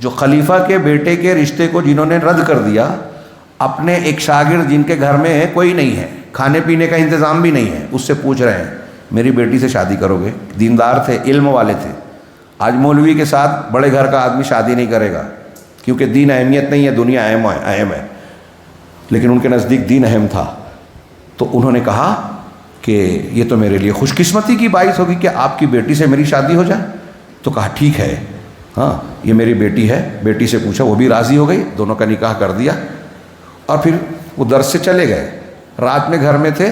Speaker 1: جو خلیفہ کے بیٹے کے رشتے کو جنہوں نے رد کر دیا، اپنے ایک شاگرد جن کے گھر میں کوئی نہیں ہے، کھانے پینے کا انتظام بھی نہیں ہے، اس سے پوچھ رہے ہیں میری بیٹی سے شادی کرو گے؟ دیندار تھے، علم والے تھے۔ آج مولوی کے ساتھ بڑے گھر کا آدمی شادی نہیں کرے گا، کیونکہ دین اہمیت نہیں ہے، دنیا اہم ہے، لیکن ان کے نزدیک دین اہم تھا۔ تو انہوں نے کہا کہ یہ تو میرے لیے خوش قسمتی کی باعث ہوگی کہ آپ کی بیٹی سے میری شادی ہو جائے۔ تو کہا ٹھیک ہے، ہاں یہ میری بیٹی ہے۔ بیٹی سے پوچھا، وہ بھی راضی ہو گئی، دونوں کا نکاح کر دیا، اور پھر وہ درس سے چلے گئے۔ رات میں گھر میں تھے،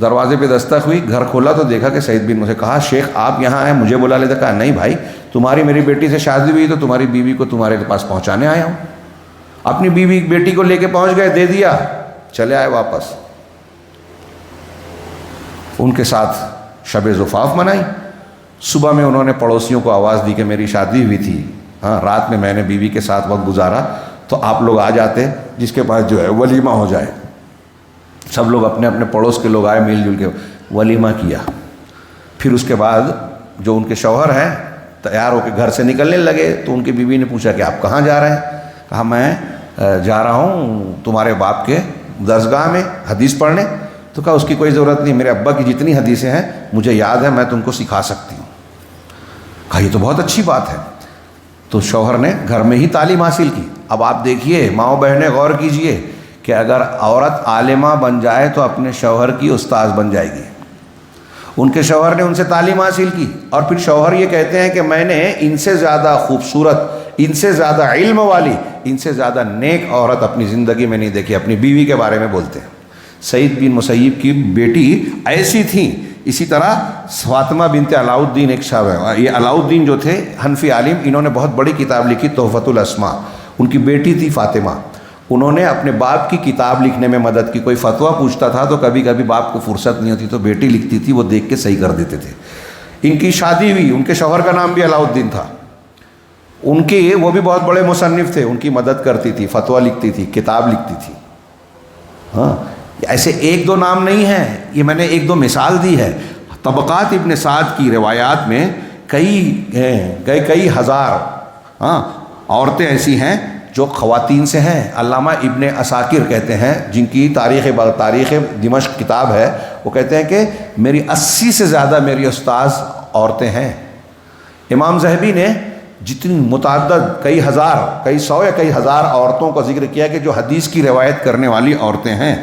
Speaker 1: دروازے پہ دستک ہوئی، گھر کھولا تو دیکھا کہ سعید بن مسیب۔ کہا شیخ آپ یہاں آئے، مجھے بلا لیتے؟ کہا نہیں بھائی، تمہاری میری بیٹی سے شادی ہوئی تو تمہاری بیوی کو تمہارے پاس پہنچانے آیا ہوں۔ اپنی بیوی بیٹی کو لے کے پہنچ گئے، دے دیا، چلے آئے واپس۔ ان کے ساتھ شب زفاف منائی۔ صبح میں انہوں نے پڑوسیوں کو آواز دی کہ میری شادی ہوئی تھی، رات میں میں نے بیوی کے ساتھ وقت گزارا، تو آپ لوگ آ جاتے، جس کے پاس جو ہے ولیمہ ہو جائے۔ سب لوگ اپنے اپنے پڑوس کے لوگ آئے، مل جل کے ولیمہ کیا۔ پھر اس کے بعد جو ان کے شوہر ہیں تیار ہو کے گھر سے نکلنے لگے، تو ان کی بیوی نے پوچھا کہ آپ کہاں جا رہے ہیں؟ کہا میں جا رہا ہوں تمہارے باپ کے درسگاہ میں حدیث پڑھنے۔ تو کہا اس کی کوئی ضرورت نہیں، میرے ابا کی جتنی حدیثیں ہیں مجھے یاد ہے، میں تم کو سکھا سکتی ہوں۔ کہا یہ تو بہت اچھی بات ہے۔ تو شوہر نے گھر میں ہی تعلیم حاصل کی۔ اب آپ دیکھیے ماؤں بہنیں، غور کیجئے کہ اگر عورت عالمہ بن جائے تو اپنے شوہر کی استاذ بن جائے گی۔ ان کے شوہر نے ان سے تعلیم حاصل کی، اور پھر شوہر یہ کہتے ہیں کہ میں نے ان سے زیادہ خوبصورت، ان سے زیادہ علم والی، ان سے زیادہ نیک عورت اپنی زندگی میں نہیں دیکھی۔ اپنی بیوی کے بارے میں بولتے ہیں۔ سعید بن مسیب کی بیٹی ایسی تھیں۔ اسی طرح فاطمہ بنت علاؤالدین ایک شاہ ہے، یہ علاؤالدین جو تھے حنفی عالم، انہوں نے بہت بڑی کتاب لکھی تحفۃ الاسماء۔ ان کی بیٹی تھی فاطمہ، انہوں نے اپنے باپ کی کتاب لکھنے میں مدد کی۔ کوئی فتویٰ پوچھتا تھا تو کبھی کبھی باپ کو فرصت نہیں ہوتی تو بیٹی لکھتی تھی، وہ دیکھ کے صحیح کر دیتے تھے۔ ان کی شادی ہوئی، ان کے شوہر کا نام بھی علاؤالدین تھا۔ ان کے وہ بھی بہت بڑے مصنف تھے، ان کی مدد کرتی تھی، فتویٰ لکھتی تھی، کتاب لکھتی تھی۔ ہاں ایسے ایک دو نام نہیں ہیں، یہ میں نے ایک دو مثال دی ہے۔ طبقات ابن سعد کی روایات میں کئی ہزار عورتیں ایسی ہیں جو خواتین سے ہیں، علامہ ابن عساکر کہتے ہیں، جن کی تاریخ دمشق کتاب ہے، وہ کہتے ہیں کہ میری 80 سے زیادہ میری استاذ عورتیں ہیں۔ امام ذہبی نے جتنی متعدد کئی ہزار، کئی سو یا کئی ہزار عورتوں کا ذکر کیا کہ جو حدیث کی روایت کرنے والی عورتیں ہیں،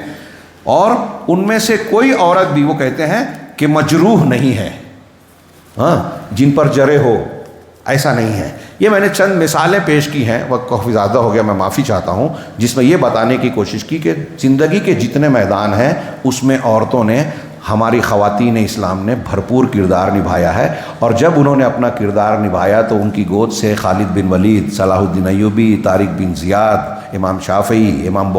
Speaker 1: اور ان میں سے کوئی عورت بھی وہ کہتے ہیں کہ مجروح نہیں ہے، ہاں، جن پر جرح ہو، ایسا نہیں ہے۔ یہ میں نے چند مثالیں پیش کی ہیں، وقت کافی زیادہ ہو گیا، میں معافی چاہتا ہوں، جس میں یہ بتانے کی کوشش کی کہ زندگی کے جتنے میدان ہیں اس میں عورتوں نے، ہماری خواتین اسلام نے بھرپور کردار نبھایا ہے، اور جب انہوں نے اپنا کردار نبھایا تو ان کی گود سے خالد بن ولید، صلاح الدین ایوبی، طارق بن زیاد، امام شافعی، امام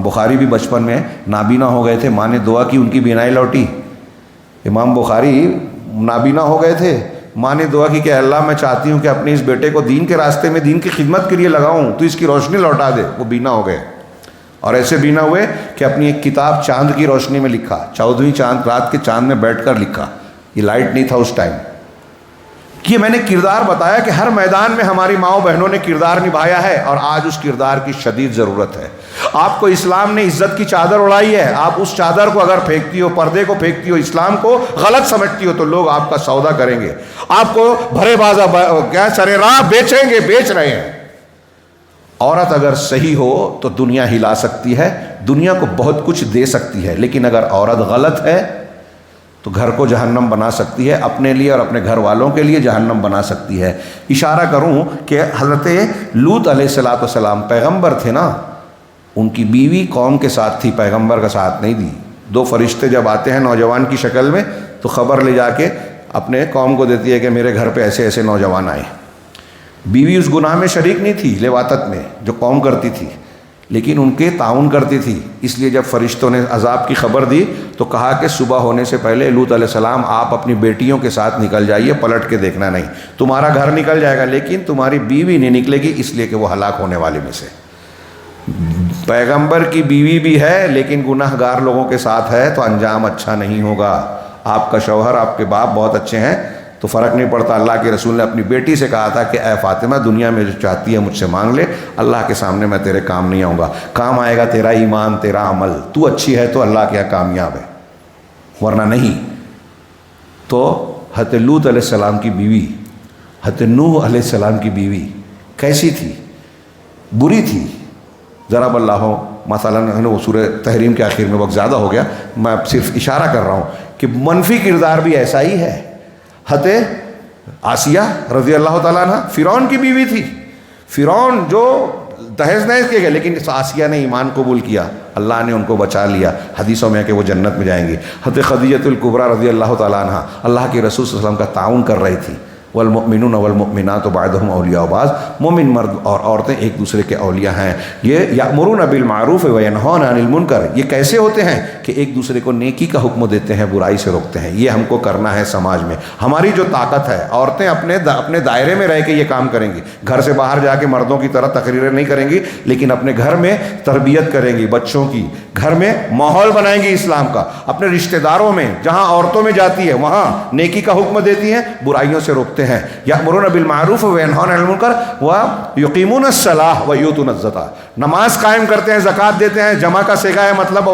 Speaker 1: بخاری بھی بچپن میں نابینا ہو گئے تھے، ماں نے دعا کی ان کی بینائی لوٹی۔ امام بخاری نابینا ہو گئے تھے، ماں نے دعا کی کہ اللہ میں چاہتی ہوں کہ اپنے اس بیٹے کو دین کے راستے میں، دین کی خدمت کے لیے لگاؤں، تو اس کی روشنی لوٹا دے۔ وہ بینا ہو گئے، اور ایسے بینا ہوئے کہ اپنی ایک کتاب چاند کی روشنی میں لکھا، 14ویں چاند، رات کے چاند میں بیٹھ کر لکھا، یہ لائٹ نہیں تھا اس ٹائم۔ یہ میں نے کردار بتایا کہ ہر میدان میں ہماری ماؤں بہنوں نے کردار نبھایا ہے، اور آج اس کردار کی شدید ضرورت ہے۔ آپ کو اسلام نے عزت کی چادر اڑائی ہے، آپ اس چادر کو اگر پھینکتی ہو، پردے کو پھینکتی ہو، اسلام کو غلط سمجھتی ہو، تو لوگ آپ کا سودا کریں گے، آپ کو بھرے بازا کیا سرے راہ بیچیں گے، بیچ رہے ہیں۔ عورت اگر صحیح ہو تو دنیا ہلا سکتی ہے، دنیا کو بہت کچھ دے سکتی ہے، لیکن اگر عورت غلط ہے تو گھر کو جہنم بنا سکتی ہے، اپنے لیے اور اپنے گھر والوں کے لیے جہنم بنا سکتی ہے۔ اشارہ کروں کہ حضرت لوط علیہ السلام پیغمبر تھے نا، ان کی بیوی قوم کے ساتھ تھی، پیغمبر کا ساتھ نہیں دی۔ 2 فرشتے جب آتے ہیں نوجوان کی شکل میں تو خبر لے جا کے اپنے قوم کو دیتی ہے کہ میرے گھر پہ ایسے ایسے نوجوان آئے۔ بیوی اس گناہ میں شریک نہیں تھی، لواطت میں جو قوم کرتی تھی، لیکن ان کے تعاون کرتی تھی۔ اس لیے جب فرشتوں نے عذاب کی خبر دی تو کہا کہ صبح ہونے سے پہلے لوط علیہ السلام آپ اپنی بیٹیوں کے ساتھ نکل جائیے، پلٹ کے دیکھنا نہیں، تمہارا گھر نکل جائے گا لیکن تمہاری بیوی نہیں نکلے گی، اس لیے کہ وہ ہلاک ہونے والے میں سے۔ پیغمبر کی بیوی بھی ہے لیکن گناہ گار لوگوں کے ساتھ ہے تو انجام اچھا نہیں ہوگا۔ آپ کا شوہر، آپ کے باپ بہت اچھے ہیں تو فرق نہیں پڑتا۔ اللہ کے رسول نے اپنی بیٹی سے کہا تھا کہ اے فاطمہ، دنیا میں جو چاہتی ہے مجھ سے مانگ لے، اللہ کے سامنے میں تیرے کام نہیں آؤں گا، کام آئے گا تیرا ایمان، تیرا عمل، تو اچھی ہے تو اللہ کے یہاں کامیاب ہے، ورنہ نہیں۔ تو حضرت لوط علیہ السلام کی بیوی، حضرت نوح علیہ السلام کی بیوی کیسی تھی؟ بری تھی۔ ضرب اللہ مثلا، وہ سورہ تحریم کے آخر میں، وقت زیادہ ہو گیا، میں صرف اشارہ کر رہا ہوں کہ منفی کردار بھی ایسا ہی ہے۔ حضرت آسیہ رضی اللہ تعالیٰ عنہ فرعون کی بیوی تھی، فرعون جو تہز نہز کیے گئے، لیکن آسیہ نے ایمان قبول کیا، اللہ نے ان کو بچا لیا۔ حدیثوں میں ہے کہ وہ جنت میں جائیں گی۔ حضرت خدیجہ الکبریٰ رضی اللہ تعالیٰ عنہ اللہ کے رسول صلی اللہ علیہ وسلم کا تعاون کر رہی تھی۔ والمؤمنون والمؤمنات بعضهم اولیاء بعض، مومن مرد اور عورتیں ایک دوسرے کے اولیاء ہیں۔ یہ یأمرون بالمعروف وینہون عن المنکر، یہ کیسے ہوتے ہیں کہ ایک دوسرے کو نیکی کا حکم دیتے ہیں، برائی سے روکتے ہیں۔ یہ ہم کو کرنا ہے سماج میں۔ ہماری جو طاقت ہے، عورتیں اپنے دائرے میں رہ کے یہ کام کریں گی، گھر سے باہر جا کے مردوں کی طرح تقریریں نہیں کریں گی، لیکن اپنے گھر میں تربیت کریں گی بچوں کی، گھر میں ماحول بنائیں گی اسلام کا، اپنے رشتہ داروں میں جہاں عورتوں میں جاتی ہے وہاں نیکی کا حکم دیتی ہیں، برائیوں سے روکتے ہیں۔ یأمرون بالمعروف وینہون عن المنکر ویقیمون الصلاۃ ویؤتون الزکاۃ، نماز قائم کرتے ہیں، زکوٰۃ دیتے ہیں، جمع کا صیغہ ہے مطلب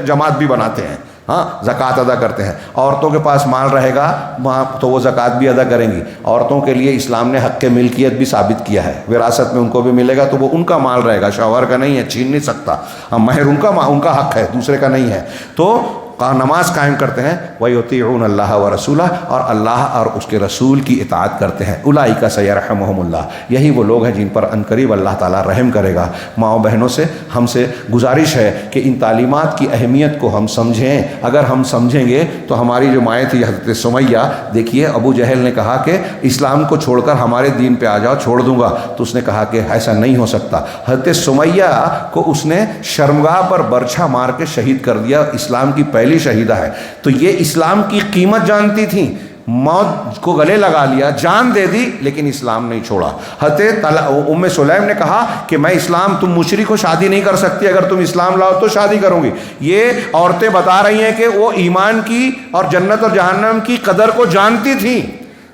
Speaker 1: جماعت بھی بناتے ہیں، ہاں، زکوٰۃ ادا کرتے ہیں۔ عورتوں کے پاس مال رہے گا وہاں تو وہ زکوٰۃ بھی ادا کریں گی۔ عورتوں کے لیے اسلام نے حق ملکیت بھی ثابت کیا ہے، وراثت میں ان کو بھی ملے گا تو وہ ان کا مال رہے گا، شوہر کا نہیں ہے، چھین نہیں سکتا، مہر ان کا حق ہے، دوسرے کا نہیں ہے۔ تو نماز قائم کرتے ہیں، وَيُطِيعُونَ اللَّهَ وَرَسُولَهُ، اور اللہ اور اس کے رسول کی اطاعت کرتے ہیں۔ اولئک سیرحمہم اللہ، یہی وہ لوگ ہیں جن پر عنقریب اللہ تعالیٰ رحم کرے گا۔ ماؤں بہنوں سے ہم سے گزارش ہے کہ ان تعلیمات کی اہمیت کو ہم سمجھیں۔ اگر ہم سمجھیں گے تو ہماری جو مائیں تھی حضرت سمیہ، دیکھیے ابو جہل نے کہا کہ اسلام کو چھوڑ کر ہمارے دین پہ آ جاؤ، چھوڑ دوں گا، تو اس نے کہا کہ ایسا نہیں ہو سکتا۔ حضرت سمیہ کو اس نے شرمگاہ پر برچھا مار کے شہید کر دیا، اسلام کی پہلی شہیدہ ہے۔ تو یہ اسلام کی قیمت جانتی تھی، موت کو گلے لگا لیا، جان دے دی، لیکن اسلام نہیں چھوڑا۔ حضرت ام سلیم نے کہا کہ میں اسلام، تم مشرک ہو، شادی نہیں کر سکتی، اگر تم اسلام لاؤ تو شادی کروں گی۔ یہ عورتیں بتا رہی ہیں کہ وہ ایمان کی اور جنت اور جہنم کی قدر کو جانتی تھیں،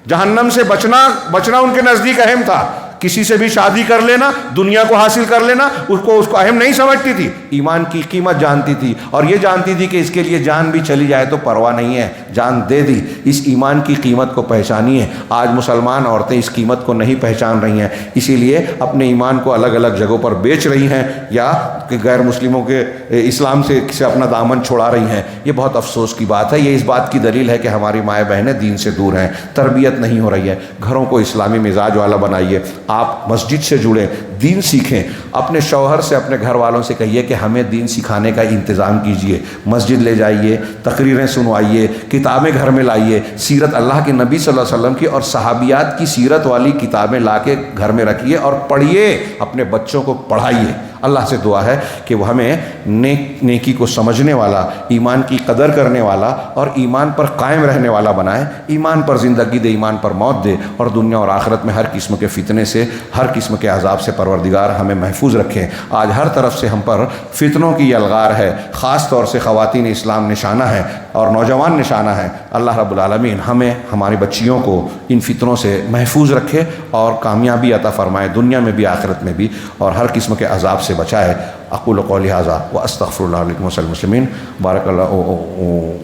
Speaker 1: جہنم سے بچنا ان کے نزدیک اہم تھا۔ کسی سے بھی شادی کر لینا، دنیا کو حاصل کر لینا، اس کو اہم نہیں سمجھتی تھی، ایمان کی قیمت جانتی تھی، اور یہ جانتی تھی کہ اس کے لیے جان بھی چلی جائے تو پرواہ نہیں ہے، جان دے دی۔ اس ایمان کی قیمت کو پہچانی ہے۔ آج مسلمان عورتیں اس قیمت کو نہیں پہچان رہی ہیں، اسی لیے اپنے ایمان کو الگ الگ جگہوں پر بیچ رہی ہیں، یا کہ غیر مسلموں کے اسلام سے اپنا دامن چھڑا رہی ہیں۔ یہ بہت افسوس کی بات ہے۔ یہ اس بات کی دلیل ہے کہ ہماری مائیں بہنیں دین سے دور ہیں، تربیت نہیں ہو رہی ہے۔ گھروں کو اسلامی مزاج والا بنائیے، آپ مسجد سے جڑیں، دین سیکھیں، اپنے شوہر سے، اپنے گھر والوں سے کہیے کہ ہمیں دین سکھانے کا انتظام کیجیے، مسجد لے جائیے، تقریریں سنوائیے، کتابیں گھر میں لائیے، سیرت اللہ کے نبی صلی اللہ علیہ وسلم کی اور صحابیات کی سیرت والی کتابیں لا کے گھر میں رکھیے اور پڑھیے، اپنے بچوں کو پڑھائیے۔ اللہ سے دعا ہے کہ وہ ہمیں نیکی کو سمجھنے والا، ایمان کی قدر کرنے والا اور ایمان پر قائم رہنے والا بنائے، ایمان پر زندگی دے، ایمان پر موت دے، اور دنیا اور آخرت میں ہر قسم کے فتنے سے، ہر قسم کے عذاب سے پروردگار ہمیں محفوظ رکھے۔ آج ہر طرف سے ہم پر فتنوں کی الغار ہے، خاص طور سے خواتین اسلام نشانہ ہے اور نوجوان نشانہ ہے۔ اللہ رب العالمین ہمیں، ہماری بچیوں کو ان فتنوں سے محفوظ رکھے اور کامیابی عطا فرمائے، دنیا میں بھی آخرت میں بھی، اور ہر قسم کے عذاب سے بچائے۔ اقول قولی ھذا واستغفر اللہ لکم ولسائر المسلمین، بارک اللہ،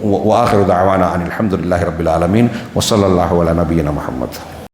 Speaker 1: وآخر دعوانا ان الحمد للہ رب العالمین، وصلی اللہ علی نبینا محمد۔